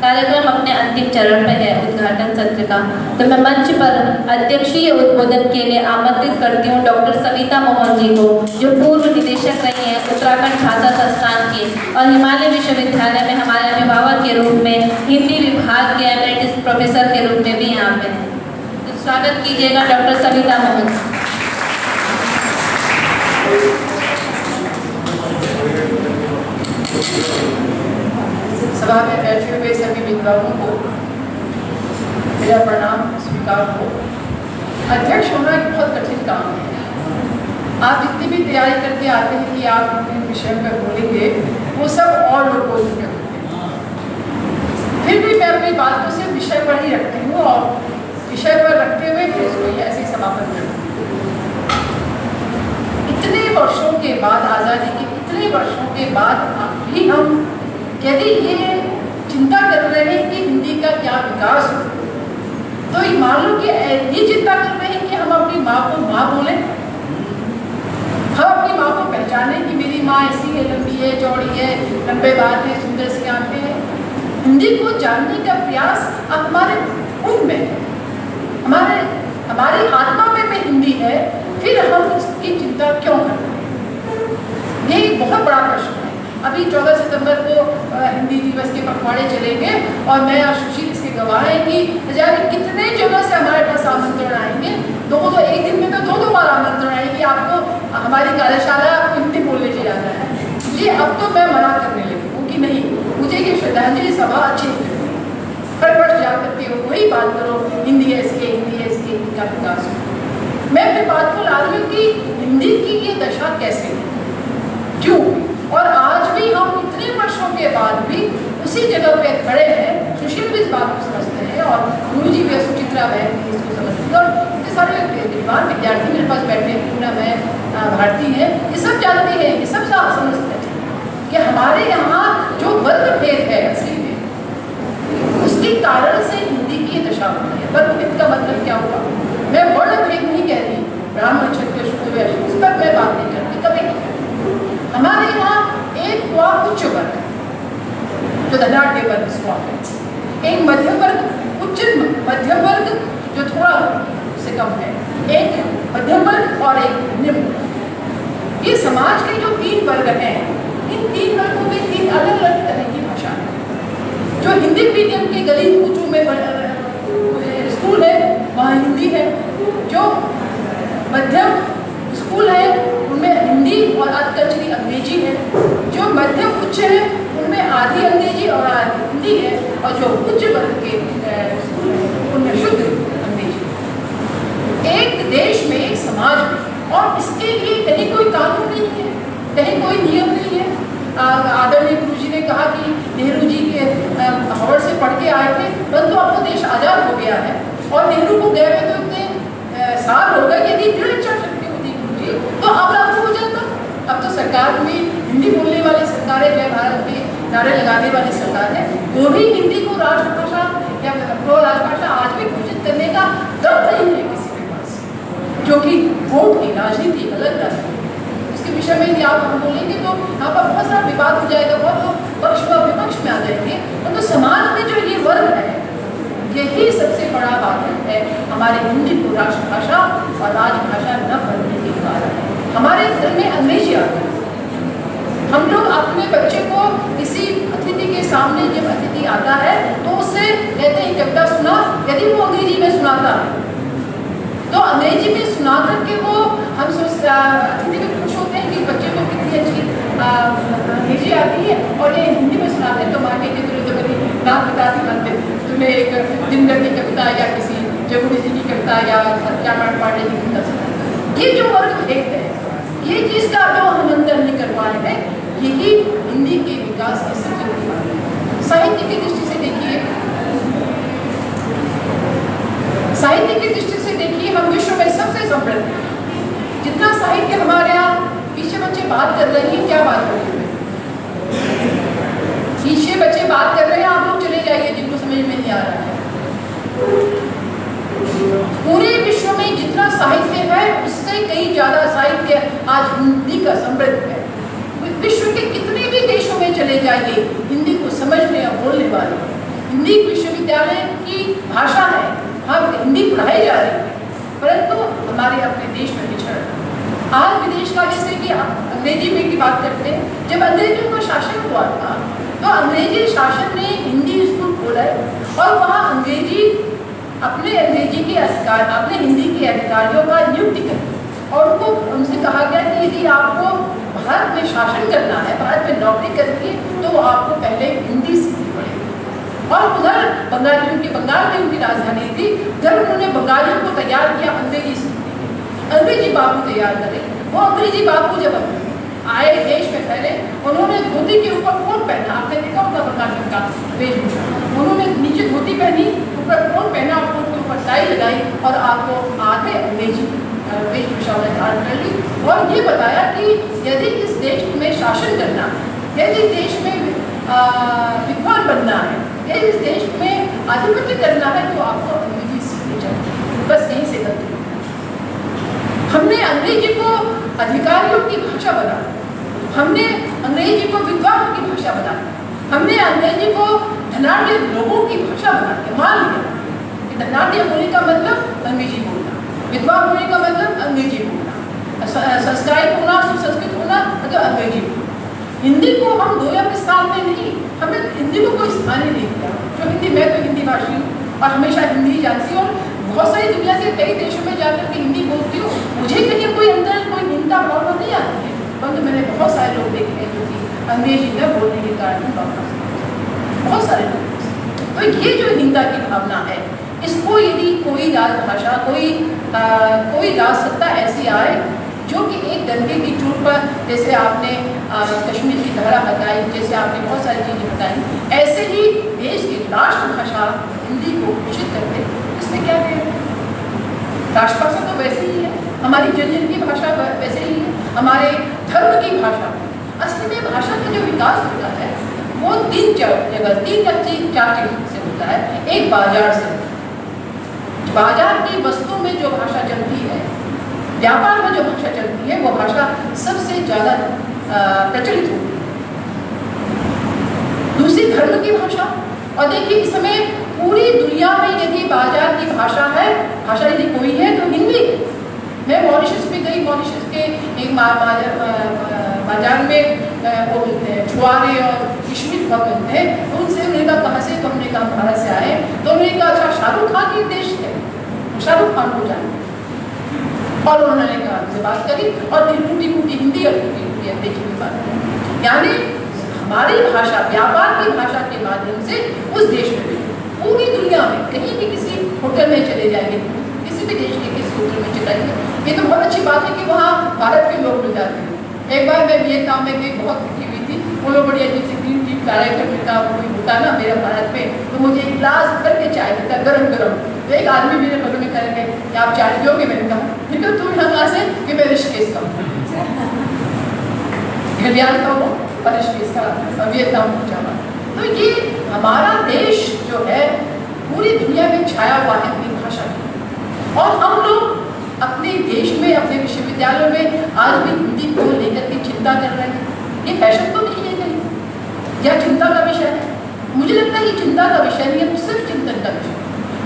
कार्यक्रम अपने अंतिम चरण में है, उद्घाटन सत्र का, तो मैं मंच पर अध्यक्षीय उद्बोधन के लिए आमंत्रित करती हूँ डॉक्टर सविता मोहन जी को, जो पूर्व निदेशक रही हैं उत्तराखंड भाषा संस्थान की और हिमालय विश्वविद्यालय में हमारे अभिभावक के रूप में, हिंदी विभाग के एमएरिटस प्रोफेसर के रूप में भी यहाँ पे हैं। तो स्वागत कीजिएगा डॉक्टर सविता मोहन। सभा में बैठे हुए सभी विद्वानों को मेरा प्रणाम स्वीकार हो। अध्यक्ष होना एक बहुत कठिन काम है। आप जितनी भी तैयारी करके आते हैं कि आप इन विषय पर बोलेंगे, वो सब और लोग बोल चुके होते हैं। फिर भी मैं अपनी बात को सिर्फ विषय पर ही रखती हूँ और विषय पर रखते हुए फिर इसको ऐसे ही समापन करती हूँ। इतने वर्षों के बाद, आज़ादी के इतने वर्षों के बाद भी हम यदि ये चिंता कर रहे हैं कि हिंदी का क्या विकास हो, तो मान लो कि ये चिंता कर रहे हैं कि हम अपनी माँ को माँ बोले, हम अपनी माँ को पहचाने कि मेरी माँ ऐसी है, लंबी है, चौड़ी है, लंबे बाल है, सुंदर सी आंखें हैं। हिंदी को जानने का प्रयास हमारे खून में है, हमारी आत्मा में भी हिंदी है, फिर हम इसकी चिंता क्यों करते हैं? ये एक बहुत बड़ा प्रश्न है। अभी 14 सितंबर को हिंदी दिवस के पखवाड़े चलेंगे और मैं और सुशील इसके गवाह हैं कि जाने कितने जगह से हमारे पास आमंत्रण आएंगे एक दिन में तो 2 बार आमंत्रण है कि आपको हमारी कार्यशाला आपको हिंदी बोलने के जाना है। जी अब तो मैं मना करने लगी हूँ कि नहीं, मुझे ये श्रद्धांजलि सभा अच्छी लगती है। हर वर्ष जा करके वही बात करो, हिंदी ऐसी है, हिंदी ऐसी है, हिंदी का विकास हो। मैं अपनी बात को ला रही हूँ कि हिंदी की ये दशा कैसे हुई, क्यों, और आज भी हम इतने वर्षों के बाद भी उसी जगह पे खड़े हैं। सुशील भी इस बात को समझते हैं और गुरु जी भी, सुचित्रा बहन भी इसको समझती है, और इतने सारे विद्वान विद्यार्थी मेरे पास बैठे हैं, पूना मैं भारती है, ये सब जानते हैं, ये सब समझते हैं कि हमारे यहाँ जो वर्ग भेद है असली में, उसके कारण से हिंदी की दशा होती है। वर्ग भेद का मतलब क्या हुआ? मैं वर्ण भेद नहीं कह रही, ब्राह्मण क्षत्रिय शूद्र वैश्य, उस पर मैं बात नहीं करती, कभी नहीं। हमारे यहाँ एक हुआ उच्च वर्ग, जो धनाढ़ वर्ग इसको आते हैं, एक मध्यम वर्ग, उच्च मध्यम वर्ग जो थोड़ा से कम है, एक मध्यम वर्ग और एक निम्न। ये समाज के जो 3 वर्ग हैं, इन 3 वर्गों में 3 अलग अलग तरह की भाषा है। जो हिंदी मीडियम के गली कूचों में स्कूल है वहाँ हिंदी है, जो मध्यम स्कूल है उनमें हिंदी और अधकचरी अंग्रेजी है, जो मध्यम उच्च है उनमें आधी अंग्रेजी और आधी हिंदी है, और जो उच्च वर्ग के स्कूल है उनमें शुद्ध अंग्रेजी। एक देश में, एक समाज में, और इसके लिए कहीं कोई कानून नहीं है, कहीं कोई नियम नहीं है। आदरणीय गुरु जी ने कहा कि नेहरू जी के हार्वर्ड से पढ़ के आए थे, परंतु अब तो देश आज़ाद हो गया है, और नेहरू को गए हुए तो इतने साल हो गए, यदि दृढ़ इच्छा शक्ति होती गुरु जी तो अब लागू हो जाता। अब तो सरकार भी हिंदी बोलने वाली सरकार है, जय भारत के नारे लगाने वाली सरकार है, वो भी हिंदी को राष्ट्रभाषा या राजभाषा आज भी घोषित करने का दम नहीं है किसी के पास, जो कि वोट की राजनीति अलग राजनीति। इसके विषय में यदि आप हम बोलेंगे तो यहाँ पर बहुत सारा विवाद हो जाएगा, बहुत लोग पक्ष व विपक्ष में आ जाएंगे, तो समाज में जो ये वर्ग है, यही सबसे बड़ा बात है हमारे हिंदी को राष्ट्रभाषा और राजभाषा न बनने के कारण। हमारे घर में अंग्रेजी आती है, हम लोग अपने बच्चे को किसी अतिथि के सामने जब अतिथि आता है तो उससे कहते हैं कविता सुना, यदि वो अंग्रेजी में सुनाता है तो अंग्रेजी में सुना करके वो हम अतिथि में खुश होते हैं कि बच्चे को कितनी अच्छी अंग्रेजी आती है, और ये हिंदी में सुनाते हैं तो माँ के तो कभी नाम बताती बनते तुम्हें एक दिनकर की कविता या किसी जगुड़ी जी की कविता या सत्यानारायण पांडे की कविता सुनाते। ये जो वर्ग भेद है, ये चीज का जो हम अंतर नहीं कर पा रहे हैं, यही हिंदी के विकास की सबसे बड़ी बात है। साहित्य की दृष्टि से देखिए, साहित्य की दृष्टि से देखिए, हम विश्व में सबसे समृद्ध हैं। जितना साहित्य हमारे यहाँ, पीछे बच्चे बात कर रहे हैं, क्या बात कर रहे हैं? पीछे बच्चे बात कर रहे हैं, आप लोग चले जाइए जिनको समझ में नहीं आ रहा है। पूरे विश्व में जितना साहित्य है उससे कई ज्यादा साहित्य आज हिंदी का समृद्ध है। विश्व के कितने भी देशों में चले जाइए, हिंदी को समझने और बोलने वाले, हिंदी विश्वविद्यालय की भाषा है, हम हिंदी पढ़ाई जा रही है, परंतु हमारे अपने देश में पिछड़। आज विदेश का, जैसे कि अंग्रेजी में की बात करते हैं, जब अंग्रेजों का शासन हुआ था तो अंग्रेजी शासन ने हिंदी स्कूल खोला और वहाँ अंग्रेजी अपने अंग्रेजी के अधिकार, अपने हिंदी के अधिकारियों का नियुक्ति कर, और उनको उनसे कहा गया कि यदि आपको भारत में शासन करना है, भारत में नौकरी करनी है, तो आपको पहले हिंदी सीखनी पड़ेगी। और उधर बंगालियों की, बंगाल में उनकी राजधानी थी, उधर उन्होंने बंगालियों को तैयार किया अंग्रेजी सीखने, अंग्रेजी बाबू तैयार करे। वो अंग्रेजी बाबू जब आए देश में पहले, उन्होंने धोती के ऊपर कोट पहना, आपने देखा होगा बंगालियों का वेशभूषा, उन्होंने नीचे धोती पहनी, ऊपर कोट पहना, कोट के ऊपर टाई लगाई और आपको आगे अंग्रेजी वेशभूषा धारण कर ली, और ये बताया कि यदि इस देश में शासन करना, यदि देश में विद्वान बनना है, यदि इस देश में आधिपत्य करना है, तो आपको अंग्रेजी सीखनी चाहिए। बस यहीं से गलती। हमने अंग्रेजी को अधिकारियों की भाषा बना, हमने अंग्रेजी को विद्वानों की भाषा बना, हमने अंग्रेजी को धनाढ़ लोगों की भाषा बना के मान लिया कि धनाढ़ बोलने का मतलब अंग्रेजी बोलना, विद्वान होने का मतलब अंग्रेजी बोलना, संस्कारी होना, सुसंस्कृत होना मतलब अंग्रेजी बोलना। हिंदी को हम 2 या 20 साल में नहीं, हमने हिंदी को कोई स्थान ही नहीं दिया। जो हिंदी, मैं तो हिंदी भाषी हूँ और हमेशा हिंदी ही जानती हूँ, बहुत सारी दुनिया के कई देशों में जाकर के हिंदी बोलती हूँ, मुझे कहीं कोई अंदर कोई हीनता भावना नहीं आती है, परंतु मैंने बहुत सारे लोग देखे हैं जो कि अंग्रेजी न बोलने के कारण बहुत सारे लोग। तो ये जो हीनता की भावना है, इसको यदि कोई राजभाषा कोई राज सत्ता ऐसी आए जो कि एक डंडे की चोट पर, जैसे आपने कश्मीर की धारा बताई, जैसे आपने बहुत सारी चीज़ें बताई, ऐसे ही देश की राष्ट्रभाषा हिंदी को घोषित करते, इसमें क्या है? राष्ट्रभाषा तो वैसे ही है, हमारी जनजन की भाषा वैसे ही है, हमारे धर्म की भाषा। असली में भाषा का जो विकास होता है वो तीन या चार चीज़ से होता है। एक बाजार से, बाजार की वस्तुओं में जो भाषा चलती है, व्यापार में जो भाषा चलती है, वो भाषा सबसे ज़्यादा प्रचलित होती है। दूसरी धर्म की भाषा, और देखिए इस समय पूरी दुनिया में यदि बाजार की भाषा यदि कोई है तो हिंदी है। मैं मॉरिशस में गई, मॉरिशस के एक बाजार में वो मिलते हैं छुआरे और कश्मीर बहुत मिलते हैं, तो उनसे उन्होंने कहा कहाँ से, तो हमने कहा भारत से आए, तो उन्होंने कहा अच्छा शाहरुख खान की देश है, शाहरुख खान को जाने, और उन्होंने कहा हमसे बात करी और फिर टूटी फूटी हिंदी और टूटी फूटी अंग्रेजी में बात करी। यानी हमारी भाषा, व्यापार की भाषा के माध्यम से उस देश में भी, पूरी दुनिया में कहीं भी किसी होटल में चले जाएंगे, किसी भी देश के किसी होटल में चले जाएंगे, ये तो बहुत अच्छी बात है कि वहाँ भारत के लोग मिल जाते हैं। एक बार मैं वियतनाम में गई, बहुत दुखी हुई थी, वो लोग बड़ी अजीब से ग्रीन टी कैरेक्टर का कोई होता ना मेरा भारत में, तो मुझे एक गिलास भर के चाय देता गरम गरम। तो एक आदमी मेरे बगल में करेंगे कि आप चाय पियोगे? मैंने कहा निकल तुम यहाँ कहाँ से, कि मैं ऋषिकेश का हूँ, गलियान का हूँ और ऋषिकेश का वियतनाम पहुँचा हुआ। तो ये हमारा देश जो है पूरी दुनिया में छाया हुआ है अपनी भाषा की, और हम लोग अपने देश में, अपने विश्वविद्यालयों में आज भी हिंदी को लेकर के चिंता कर रहे हैं। ये फैशन तो नहीं है कहीं, या चिंता का विषय है? मुझे लगता है ये चिंता का विषय नहीं है, सिर्फ चिंतन का विषय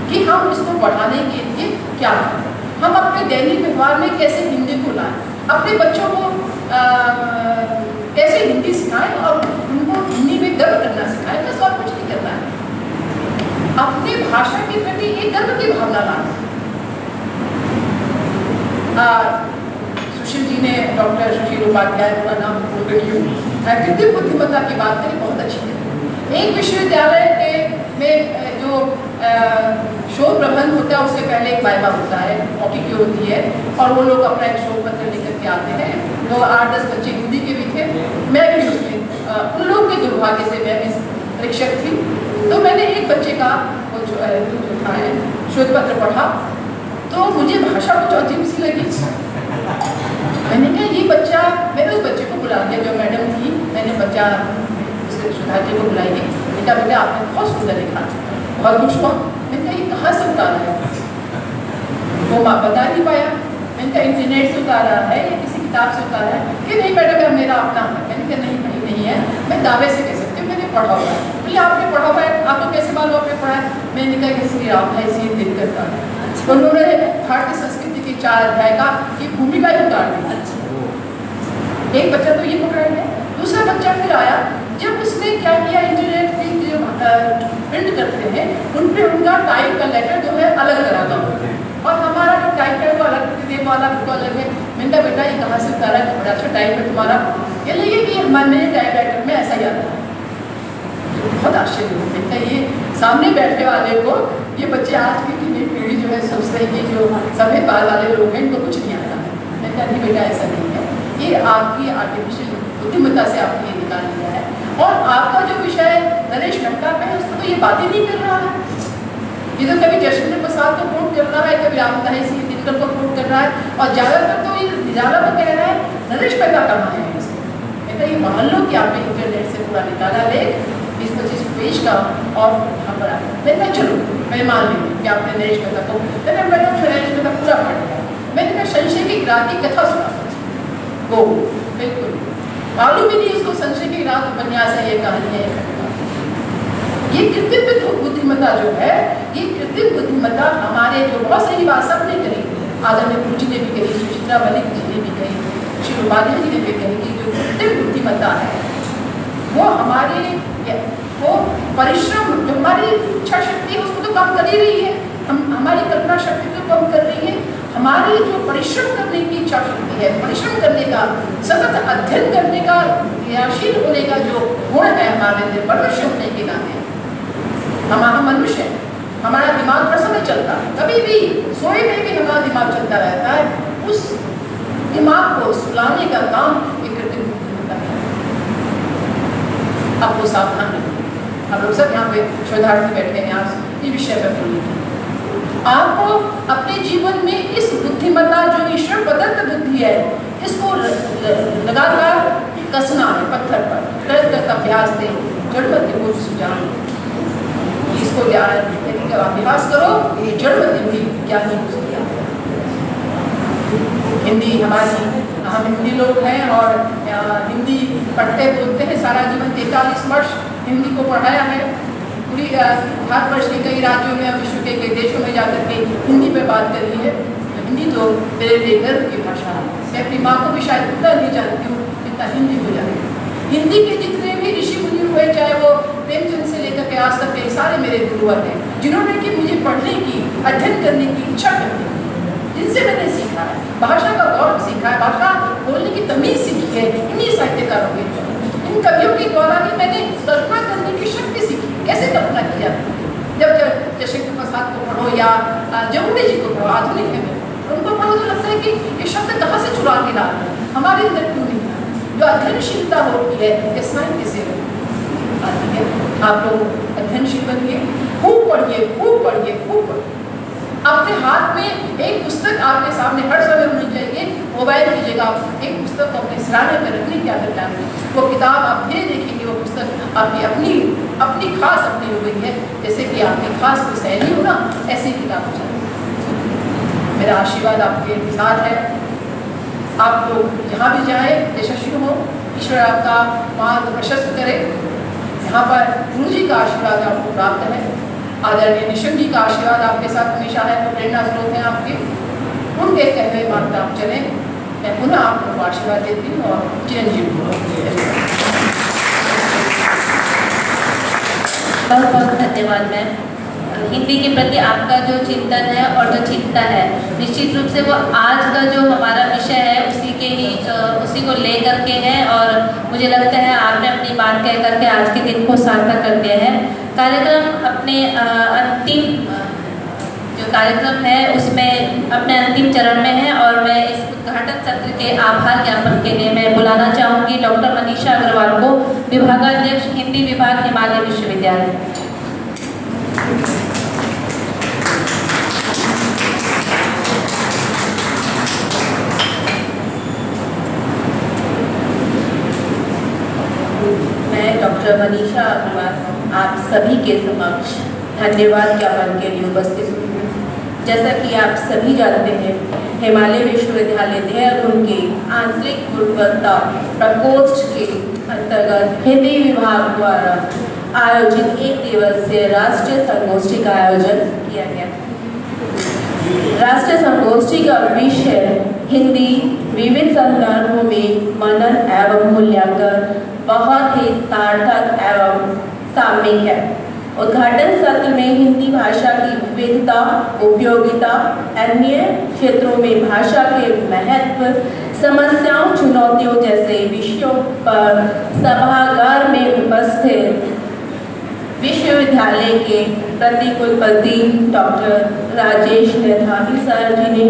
कि हम इसको बढ़ाने के लिए क्या करें, हम अपने दैनिक व्यवहार में कैसे हिंदी को लाएं, अपने बच्चों को कैसे हिंदी सिखाएं और उनको हिंदी में गर्व करना सिखाएं, बस और कुछ नहीं करना है। अपनी भाषा के प्रति एक गर्व की भावना लाना। सुशील जी ने, डॉक्टर सुशील उपाध्याय का नाम भूल गई हूँ, कृत्रिम बुद्धिमत्ता की बात करें, बहुत अच्छी है। एक विश्वविद्यालय के में जो शोध प्रबंध होता है उससे पहले एक वाइवा होता है, मौखिकी होती है, और वो लोग अपना एक शोध पत्र लेकर के आते हैं। तो 8-10 बच्चे हिंदी के भी थे, मैं भी उसमें उन लोगों के दुर्भाग्य से मैं भी परीक्षक थी। तो मैंने एक बच्चे का वो जो था शोध पत्र पढ़ा, तो मुझे भाषा कुछ अजीब सी लगी। मैंने कहा ये बच्चा, मैंने उस बच्चे को बुला दिया, जो मैडम थी, मैंने बच्चा सुधार जी को बुलाई, बेटा बेटा आपने बहुत सुंदर लिखा, बहुत खुश हुआ। मैंने कहा ये कहाँ से उतारा है? वो माँ बता नहीं पाया। मैंने कहा इंटरनेट से उतारा है या किसी किताब से उतारा है? कि नहीं मैडम मेरा अपना है। मैंने कहा नहीं है, मैं दावे से कह सकती हूँ मैंने पढ़ा हुआ है। बोले आपने पढ़ा हुआ है, आपको कैसे मालूम आपने पढ़ा है? मैंने कहा इसलिए आप है इसी दिल करता है। उन्होंने भारतीय संस्कृति के 4 अध्याय का की भूमिका ही उतार दी। एक बच्चा तो ये पकड़ा है, दूसरा बच्चा फिर आया, जब उसने क्या किया, इंटरनेट पे जो प्रिंट करते हैं उन पे उनका टाइप का लेटर जो है अलग तरह का होता है, और हमारा जो टाइप है वो अलग देने वाला बिल्कुल अलग है। मैंने कहा बेटा ये कहाँ से उतारा है? बड़ा अच्छा टाइप है तुम्हारा। ये लगे कि हमारे टाइप राइटर में ऐसा ही आता है। बहुत आश्चर्य होता है ये सामने बैठने वाले को, ये बच्चे आज की पीढ़ी जो है सोचते हैं कि जो सभी बाल वाले लोग हैं इनको कुछ नहीं आता। मैंने कहा नहीं बेटा ऐसा नहीं है, ये आपकी आर्टिफिशियल बुद्धिमत्ता से आपने ये निकाल लिया है। और आपका जो विषय नरेश मेहता पे है उसको तो ये बातें नहीं कर रहा है, ये तो कभी जयशंकर प्रसाद को कोट कर रहा है, कभी रामधारी सिंह दिनकर को कोट कर रहा है, और ज़्यादातर तो ये निराला को कह रहा है नरेश मेहता कहाँ है इसमें। ये मान लो कि आपने इंटरनेट से पूरा निकाला लेख 20-25 पेज का और यहाँ पर आया। मैंने कहा चलो मैं मान ली कि आपने नरेश मेहता को, मैंने नरेश मेहता पूरा पढ़ लिया। मैंने कहा संशय की रात की कथा सुना वो बिल्कुल मालूम ही नहीं उसको संशय की रात उपन्यास है, ये कहानी है, ये कृत्रिम बुद्धिमत्ता जो है, ये कृत्रिम बुद्धिमत्ता हमारे जो बहुत सही बात सबने कही, आदरणीय गुरु जी ने भी कही, सुचित्रा मलिक जी ने भी कही, श्री उपाध्याय जी ने भी कही कि जो कृत्रिम बुद्धिमत्ता है वो हमारे वो परिश्रम जो हमारी इच्छा शक्ति है उसको तो कम कर ही रही है। हमारी कल्पना शक्ति को कम कर रही है। हमारी जो परिश्रम करने की इच्छा शक्ति है, परिश्रम करने का, सतत अध्ययन करने का, क्रियाशील होने का जो गुण है हमारे अंदर, मनुष्य होने के नाते हमारा मनुष्य है, हमारा दिमाग हर समय चलता है, कभी भी सोए में भी हमारा दिमाग चलता रहता है। उस दिमाग को सुलाने का काम एक कृत्रिम बुद्धि होता है। अब वो सावधान रहिए, हम लोग सब यहाँ पे शोधार्थी बैठे हैं, यहाँ इस विषय पर बोलिए। आपको अपने जीवन में इस बुद्धिमत्ता जो ईश्वर प्रदत्त बुद्धि है, इसको लगातार कसना है पत्थर पर, निरंतर अभ्यास दें, जड़मति को सुझाव इसको अभ्यास करो, ये जड़मति हुई क्या नहीं हो सकती। हिंदी हमारी, हम हिंदी लोग हैं और हिंदी पढ़ते बोलते हैं सारा जीवन, 43 वर्ष हिंदी को पढ़ाया है। पूरी भारतवर्ष के कई राज्यों में, विश्व के कई देशों में जाकर के हिंदी पे बात करी है। हिंदी तो मेरे लिए गर्व की भाषा है। मैं अपनी माँ को भी शायद उतना नहीं जानती हूँ जितना हिंदी हो जाती है। हिंदी के जितने भी ऋषि मुनि हुए, चाहे वो प्रेमचंद से लेकर के आज तक के, सारे मेरे गुरुवर हैं, जिन्होंने कि मुझे पढ़ने की, अध्ययन करने की इच्छा करनी, जिनसे मैंने सीखा है, भाषा का गौरव सीखा है, भाषा बोलने की तमीज सीखी है इन्हीं साहित्यकारों के द्वारा, इन कवियों के द्वारा ही मैंने कल्पना करने की शक्ति सीखी। कैसे कल्पना की जाती है? जब जयशंकर प्रसाद को पढ़ो या जमुनी जी को पढ़ो, आधुनिक है, उनको पढ़ो तो लगता है कि ये शब्द कहाँ से चुरा के ला रहे हैं, हमारे अंदर क्यों नहीं था? जो अध्ययनशीलता होती है ये साहित्य से आती है। आप लोग अध्ययनशील बनिए, खूब पढ़िए, खूब पढ़िए, खूब पढ़िए। अपने हाथ में एक पुस्तक आपके सामने हर समय होनी चाहिए। मोबाइल की जगह एक पुस्तक को अपने सिराने पर रखने की आदत डालिए। वो किताब आप फिर देखेंगे, वो पुस्तक आपकी अपनी खास अपनी हो गई है, जैसे कि आपकी खास कोई सहेली हो ना, ऐसी किताब हो जाए। मेरा आशीर्वाद आपके साथ है। आप लोग जहाँ भी जाएं, यशस्वी हो, ईश्वर आपका मार्ग प्रशस्त करे। यहाँ पर गुरु जी का आशीर्वाद आपको प्राप्त है, आदरणीय निशंक जी का आशीर्वाद आपके साथ हमेशा है, वो प्रेरणा स्रोत हैं आपके, उनके कहवे मार्ग आप चले। मैं पुनः आप लोगों को आशीर्वाद देती हूँ और चिरंजीव बहुत बहुत धन्यवाद मैम। हिंदी के प्रति आपका जो चिंतन है और जो चिंता है, निश्चित रूप से वो आज का जो हमारा विषय है उसी को ले करके है, और मुझे लगता है आपने अपनी बात कह करके आज के दिन को सार्थक कर दिया है। कार्यक्रम अपने अंतिम जो कार्यक्रम है उसमें अपने अंतिम चरण में है, और मैं इस उद्घाटन सत्र के आभार ज्ञापन के लिए मैं बुलाना चाहूँगी डॉक्टर मनीषा अग्रवाल को, विभागाध्यक्ष हिंदी विभाग, हिमालय विश्वविद्यालय। मैं डॉक्टर मनीषा अग्रवाल आप सभी के समक्ष धन्यवाद ज्ञापन के लिए उपस्थित हूँ। जैसा कि आप सभी जानते हैं, हिमालय विश्वविद्यालय देहरादून के आंतरिक गुणवत्ता प्रकोष्ठ के अंतर्गत हिंदी विभाग द्वारा आयोजित एक दिवसीय राष्ट्रीय संगोष्ठी का आयोजन किया गया। राष्ट्रीय संगोष्ठी का विषय हिंदी विविध संदर्भों में मनन एवं मूल्यांकन बहुत ही सार्थक एवं सामयिक है। उद्घाटन सत्र में हिंदी भाषा की विविधता, उपयोगिता, अन्य क्षेत्रों में भाषा के महत्व, समस्याओं, चुनौतियों जैसे विषयों पर सभागार में उपस्थित विश्वविद्यालय के प्रतिकुलपति डॉक्टर राजेश नेथानी सर जी ने,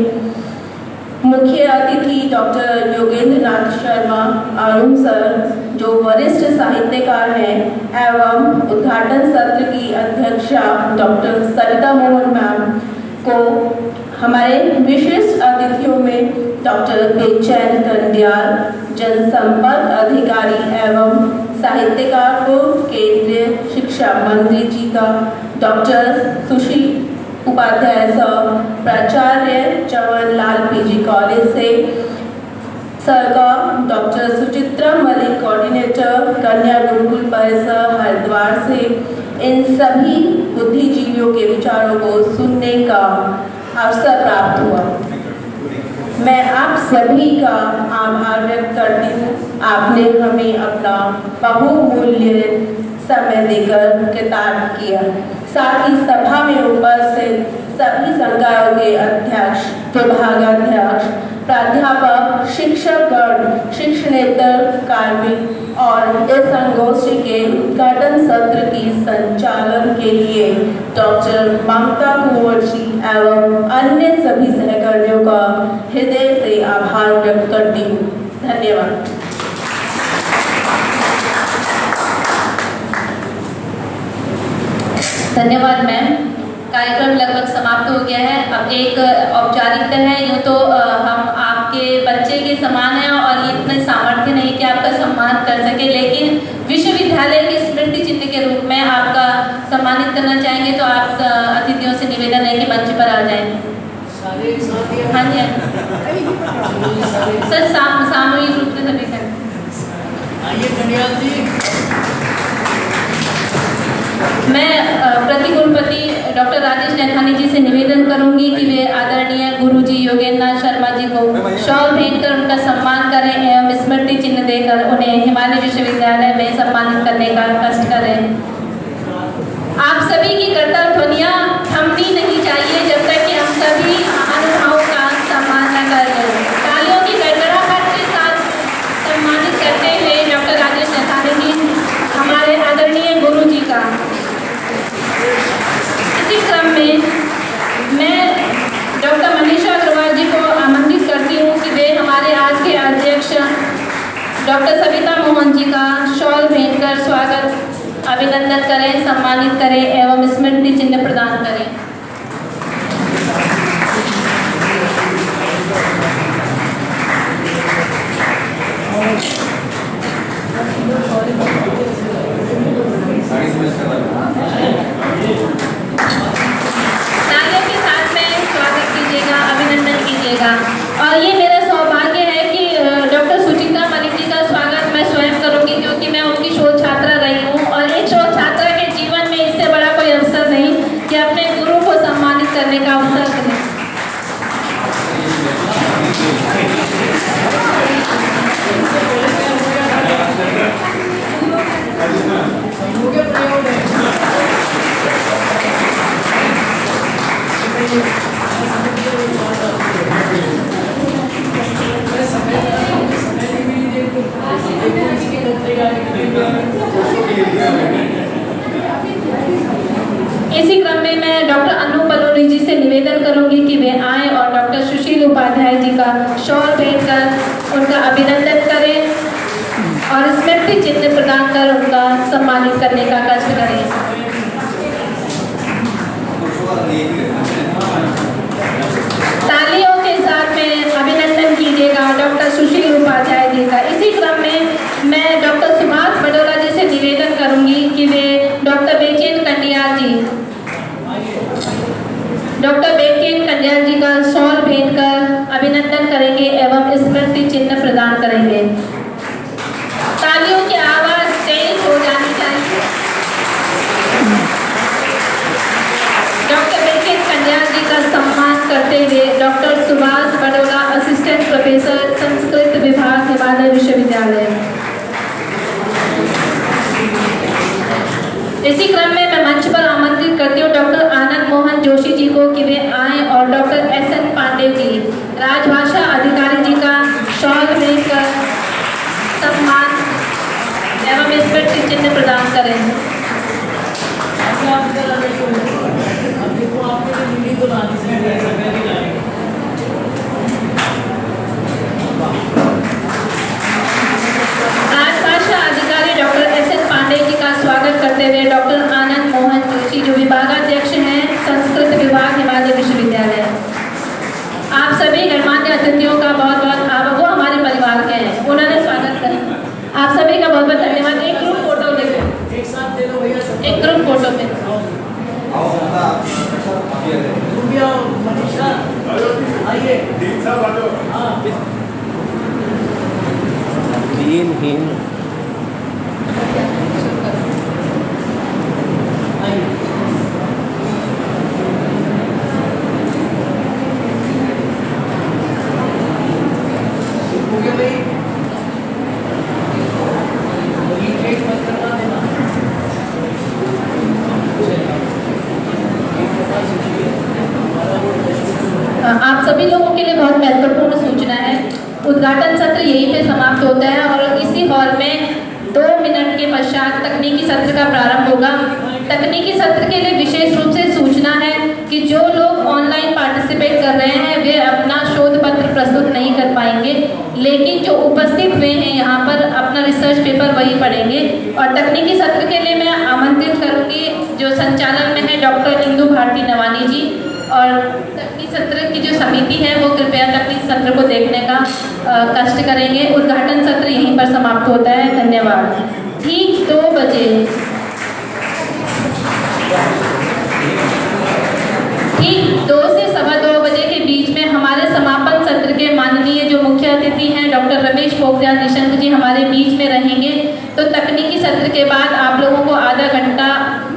मुख्य अतिथि डॉक्टर योगेंद्र नाथ शर्मा अरुण सर जो वरिष्ठ साहित्यकार हैं, एवं उद्घाटन सत्र की अध्यक्षा डॉक्टर सरिता मोहन मैम को, हमारे विशिष्ट अतिथियों में डॉक्टर बेचैन कंडियाल, जनसंपर्क अधिकारी एवं साहित्यकार को केंद्रीय शिक्षा मंत्री जी का डॉक्टर सुशील उपाध्याय सर, प्राचार्य जवाहरलाल पीजी कॉलेज से सर का डॉक्टर सुचित्रा मलिक, कोऑर्डिनेटर कन्या गुरुकुल परिसर हरिद्वार से, इन सभी बुद्धिजीवियों के विचारों को सुनने का अवसर प्राप्त हुआ। मैं आप सभी का आभार व्यक्त करती हूँ। आपने हमें अपना बहुमूल्य समय देकर कृतार्थ किया। साथ ही सभा में उपस्थित सभी संकायों के अध्यक्ष, विभागाध्यक्ष, प्राध्यापक, शिक्षकगण, शिक्षणेतर कार्मिक और इस संगोष्ठी के उद्घाटन सत्र की संचालन के लिए डॉक्टर ममता कुंवर जी एवं अन्य सभी सहकर्मियों का हृदय से आभार व्यक्त करती हूँ। धन्यवाद। धन्यवाद मैम। कार्यक्रम लगभग समाप्त हो गया है। अब एक औपचारिकता है। यूँ तो हम आपके बच्चे के समान हैं और इतने सामर्थ्य नहीं कि आपका सम्मान कर सके, लेकिन विश्वविद्यालय के स्मृति चिन्ह के रूप में आपका सम्मानित करना चाहेंगे, तो आप अतिथियों से निवेदन है कि मंच पर आ जाएं। हाँ जी सर, सामूहिक रूप से सभी कर आइए कन्याल जी। मैं प्रतिकुलपति डॉक्टर राजेश नैथानी जी से निवेदन करूंगी कि वे आदरणीय गुरुजी योगेंद्र नाथ शर्मा जी को शॉल भेंट कर उनका सम्मान करें एवं स्मृति चिन्ह देकर उन्हें हिमालय विश्वविद्यालय में सम्मानित करने का कष्ट करें। आप सभी की करतब ध्वनियां थमनी नहीं चाहिए जब तक कि हम सभी महानुभावों का सम्मान न कर लें। तालियों की गड़गड़ाहट के साथ सम्मानित करते हुए डॉक्टर राजेश नैथानी जी हमारे आदरणीय गुरु जी का। इसी क्रम में मैं डॉक्टर मनीषा अग्रवाल जी को आमंत्रित करती हूँ कि वे हमारे आज के अध्यक्ष डॉक्टर सविता मोहन जी का शॉल भेंट कर स्वागत अभिनंदन करें, सम्मानित करें एवं स्मृति चिन्ह प्रदान करें। तालियों के साथ में स्वागत कीजिएगा, अभिनंदन कीजिएगा। और ये मेरा सौभाग्य है कि डॉक्टर सुचिता मलिक जी का स्वागत मैं स्वयं करूंगी, क्योंकि मैं उनकी शोध छात्रा रही हूँ और एक शोध छात्रा के जीवन में इससे बड़ा कोई अवसर नहीं कि अपने गुरु को सम्मानित करने का अवसर मिले। इसी क्रम में मैं डॉक्टर अनु बलोनी जी से निवेदन करूंगी कि वे आए और डॉक्टर सुशील उपाध्याय जी का शॉल भेंट कर उनका अभिनंदन करें और स्मृति चिन्ह प्रदान कर उनका सम्मानित करने का कष्ट करें। तालियों के साथ में अभिनंदन कीजिएगा डॉक्टर सुशील उपाध्याय जी का। इसी क्रम में मैं डॉक्टर सुभाष बडोला जी से निवेदन करूंगी कि वे डॉक्टर बेचैन कंडियाल जी का शॉल भेंट कर अभिनंदन करेंगे एवं स्मृति चिन्ह प्रदान करेंगे। तालियों की आवाज तेज हो जानी चाहिए। डॉक्टर बेचैन कंडियाल जी का सम्मान करते हुए doctor Subhash Badola, assistant professor, Sanskrit विभाग, हिमालय विश्वविद्यालय। इसी क्रम में मैं मंच पर आमंत्रित करती हूँ डॉक्टर आनंद मोहन जोशी जी को कि वे आए और डॉक्टर SN पांडे जी, राजभाषा अधिकारी जी का शॉल भेंट कर सम्मान एवं स्मृति चिन्ह प्रदान करें। राजभाषा अधिकारी डॉक्टर SN पांडे जी का स्वागत करते हुए डॉक्टर आनंद मोहन जोशी जो विभागाध्यक्ष हैं, संस्कृत विभाग, हिमालय विश्वविद्यालय। आप सभी गणमान्य अतिथियों का बहुत बहुत आभार। वो हमारे परिवार के हैं, उन्होंने स्वागत करें। आप सभी का बहुत बहुत धन्यवाद। एक ग्रुप फोटो लेंगे, एक साथ ले लो भैया, एक ग्रुप फोटो में। आप सभी लोगों के लिए बहुत महत्वपूर्ण सूचना है। उद्घाटन सत्र यहीं पे समाप्त होता है और इसी हॉल में 2 मिनट के पश्चात तकनीकी सत्र का प्रारंभ होगा। तकनीकी सत्र के लिए विशेष रूप से सूचना है कि जो लोग ऑनलाइन पार्टिसिपेट कर रहे हैं वे अपना शोध पत्र प्रस्तुत नहीं कर पाएंगे, लेकिन जो उपस्थित हुए हैं यहाँ पर अपना रिसर्च पेपर वही पढ़ेंगे। और तकनीकी सत्र के लिए मैं आमंत्रित करूँगी जो संचालन में है डॉक्टर इंदु भारती नवानी जी, और तकनीकी सत्र की जो समिति है वो कृपया तकनीकी सत्र को देखने का कष्ट करेंगे। उद्घाटन सत्र यहीं पर समाप्त होता है। धन्यवाद। ठीक 2 बजे ठीक 2 से 2:15 बजे के बीच में हमारे समापन सत्र के माननीय जो मुख्य अतिथि हैं डॉक्टर रमेश पोखरियाल निशंक जी हमारे बीच में रहेंगे। तो तकनीकी सत्र के बाद आप लोगों को आधा घंटा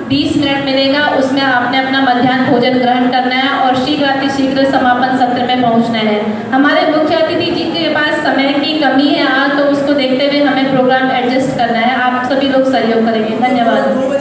20 मिनट मिलेगा, उसमें आपने अपना मध्याह्न भोजन ग्रहण करना है और शीघ्र समापन सत्र में पहुंचना है। हमारे मुख्य अतिथि जी के पास समय की कमी है आज, तो उसको देखते हुए हमें प्रोग्राम एडजस्ट करना है। आप सभी लोग सहयोग करेंगे। धन्यवाद।